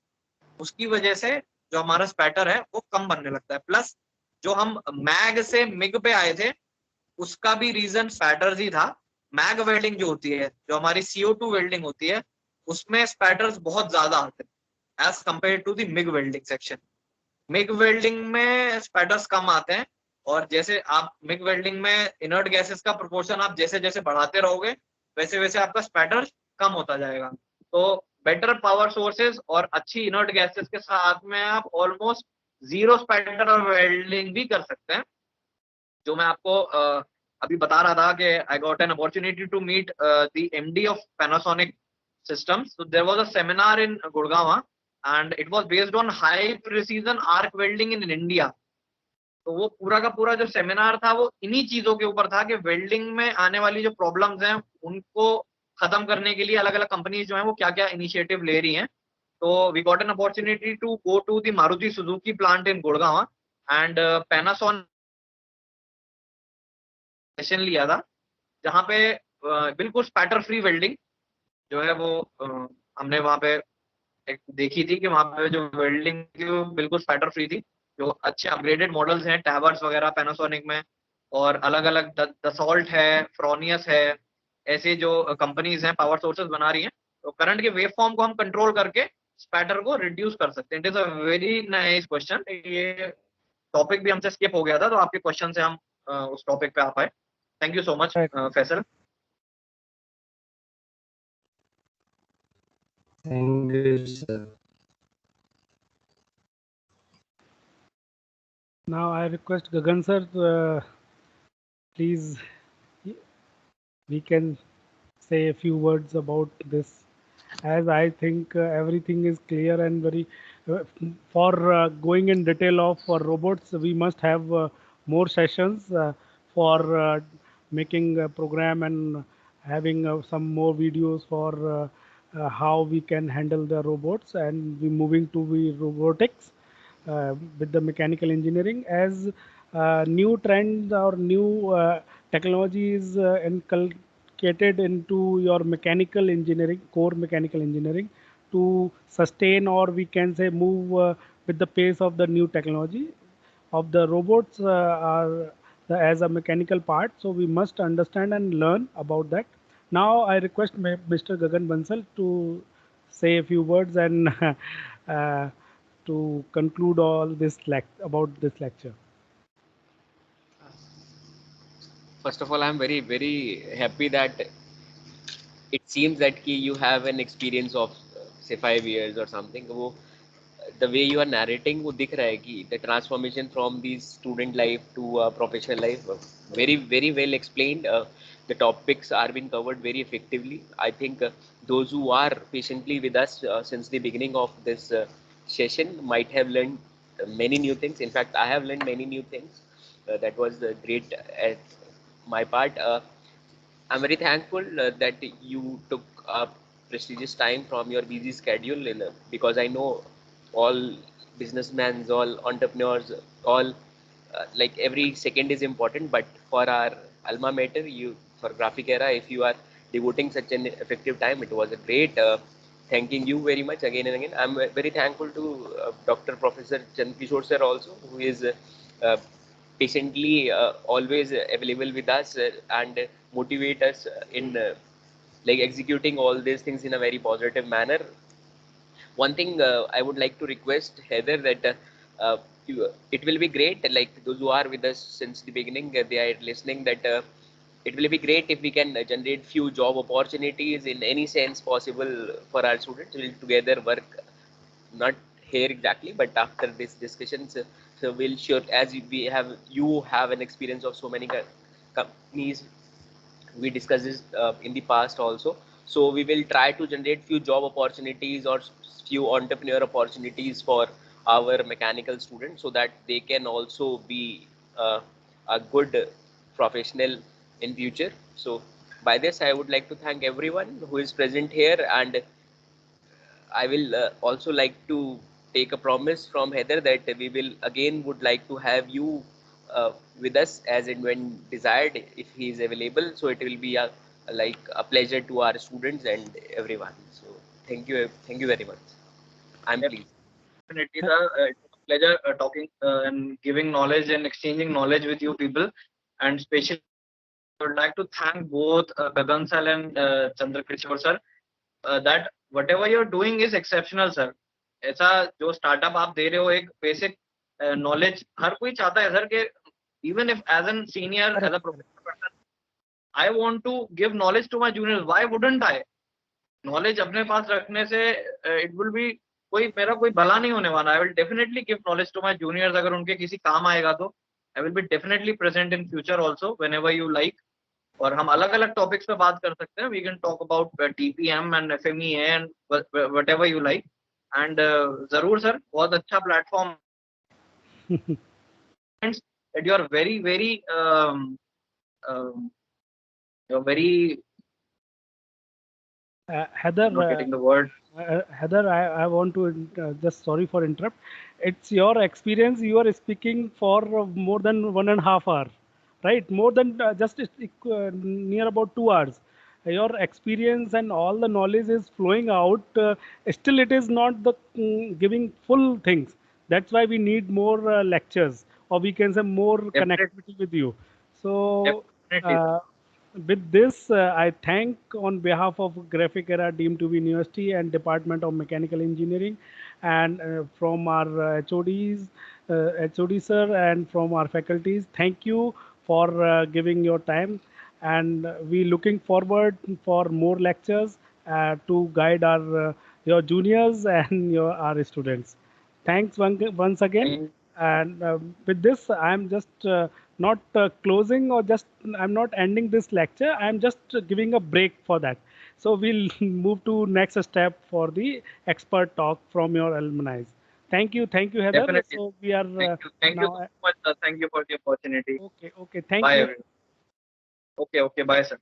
उसकी वजह से जो हमारा स्पैटर है वो कम बनने लगता है। प्लस जो हम मैग से मिग पे आए थे उसका भी रीजन स्पैटर्स ही था। मैग वेल्डिंग जो होती है, जो हमारी CO2 वेल्डिंग होती है, उसमें स्पैटर्स बहुत ज्यादा आते हैं as compare to the MIG welding section. MIG welding में स्पैटर्स कम आते हैं, और जैसे आप मिग वेल्डिंग में इनर्ट गैसेस का प्रोपोर्शन आप जैसे जैसे बढ़ाते रहोगे वैसे वैसे आपका स्पैटर कम होता जाएगा। तो बेटर पावर सोर्सेज और अच्छी इनर्ट गैसेस के साथ में आप ऑलमोस्ट जीरो स्पैटर वेल्डिंग भी कर सकते हैं। जो मैं आपको अभी बता रहा था कि I got an opportunity to meet the MD of Panasonic systems. So there was a seminar in Gurgaon and it was based on high precision arc welding in India. तो वो पूरा का पूरा जो सेमिनार था वो इन्हीं चीजों के ऊपर था कि वेल्डिंग में आने वाली जो प्रॉब्लम्स हैं उनको खत्म करने के लिए अलग अलग कंपनीज जो हैं वो क्या क्या इनिशिएटिव ले रही हैं। तो we got an opportunity to go to the Maruti Suzuki plant in Gurgaon, and Panasonic session लिया था जहाँ पे बिल्कुल स्पैटर फ्री वेल्डिंग जो है वो हमने वहाँ पे एक देखी थी कि वहाँ पे जो वेल्डिंग थी वो बिल्कुल स्पैटर फ्री थी। जो अच्छे अपग्रेडेड मॉडल्स हैं टैवर्स वगैरह पैनासोनिक में, और अलग अलग दसॉल्ट है, फ्रोनियस है, ऐसे जो कंपनीज हैं पावर सोर्सेज बना रही हैं, तो करंट के वेव फॉर्म को हम कंट्रोल करके स्पैटर को रिड्यूस कर सकते हैं। It is a very nice question. ये टॉपिक भी हमसे स्किप हो गया था, तो आपके क्वेश्चन से हम उस टॉपिक पे आ पाए। Thank you so much Right. Faisal. Thank you sir. Now I request Gagan sir, please, we can say a few words about this, as I think everything is clear and very. For going in detail of robots, we must have more sessions for making a program and having some more videos for how we can handle the robots, and we moving to the robotics with the mechanical engineering, as new trends or new technology is inculcated into your mechanical engineering, core mechanical engineering, to sustain, or we can say move with the pace of the new technology of the robots are as a mechanical part. So we must understand and learn about that. Now I request Mr. Gagan Bansal to say a few words and uh, to conclude all this about this lecture. First of all, I'm very, very happy that it seems that you have an experience of say 5 years or something. वो the way you are narrating वो दिख रहा है कि the transformation from the student life to professional life, very, very well explained. The topics are being covered very effectively. I think those who are patiently with us since the beginning of this session might have learned many new things. In fact, I have learned many new things. That was great at my part. I'm very thankful that you took a prestigious time from your busy schedule because I know all businessmen, all entrepreneurs, all like every second is important. But for our alma mater, you for Graphic Era, if you are devoting such an effective time. It was a great thanking you very much again and again. I'm very thankful to Dr. Professor Chandkishore sir also, who is uh, patiently always available with us and motivate us in like executing all these things in a very positive manner. One thing I would like to request Heather that it will be great, like those who are with us since the beginning, they are listening, that it will be great if we can generate few job opportunities in any sense possible for our students. We'll together work, not here exactly, but after this discussions, so we'll sure, as we have, you have an experience of so many companies, we discussed this in the past also. So we will try to generate few job opportunities or few entrepreneur opportunities for our mechanical students, so that they can also be uh, a good professional in future. So by this I would like to thank everyone who is present here, and I will also like to take a promise from Heather that we will again would like to have you with us as and when desired, if he is available. So it will be a like a pleasure to our students and everyone. So thank you very much. I'm pleased. Definitely, sir. It's a pleasure talking and giving knowledge and exchanging knowledge with you people. And especially, I would like to thank both Gagan sir and Chandrakishore sir. That whatever you're doing is exceptional, sir. ऐसा जो startup आप दे रहे हो, एक basic knowledge हर कोई चाहता है sir कि even if as an senior, as a Correct. professional person, I want to give knowledge to my juniors. Why wouldn't I? Knowledge अपने पास रखने से इट विल बी कोई मेरा कोई भला नहीं होने वाला. I will definitely give knowledge to my juniors. अगर उनके किसी काम आएगा तो I will be definitely present in future also whenever you like. और हम अलग अलग टॉपिक्स पे बात कर सकते हैं. We can talk about TPM and FMEA and whatever you like. And जरूर सर, बहुत अच्छा platform. that you are very you're very Heather, not getting the word. Heather, I want to just sorry for interrupt. It's your experience. You are speaking for more than 1.5 hour, right? More than just near about 2 hours. Your experience and all the knowledge is flowing out. Still, it is not the giving full things. That's why we need more lectures, or we can say more Definitely, connectivity with you. So. definitely sir. With this, I thank on behalf of Graphic Era deemed to be University and Department of Mechanical Engineering, and from our HODs, HOD sir, and from our faculties. Thank you for giving your time, and we looking forward for more lectures to guide our your juniors and our students. Thanks once again. Thank And with this, I'm just not closing, or just I'm not ending this lecture. I'm just giving a break for that. So we'll move to next step for the expert talk from your alumni. Thank you, Heather. Definitely. So we are Thank you now. so much, sir. Thank you for the opportunity. Okay, okay. Thank Bye, you. everyone. Okay, bye, sir.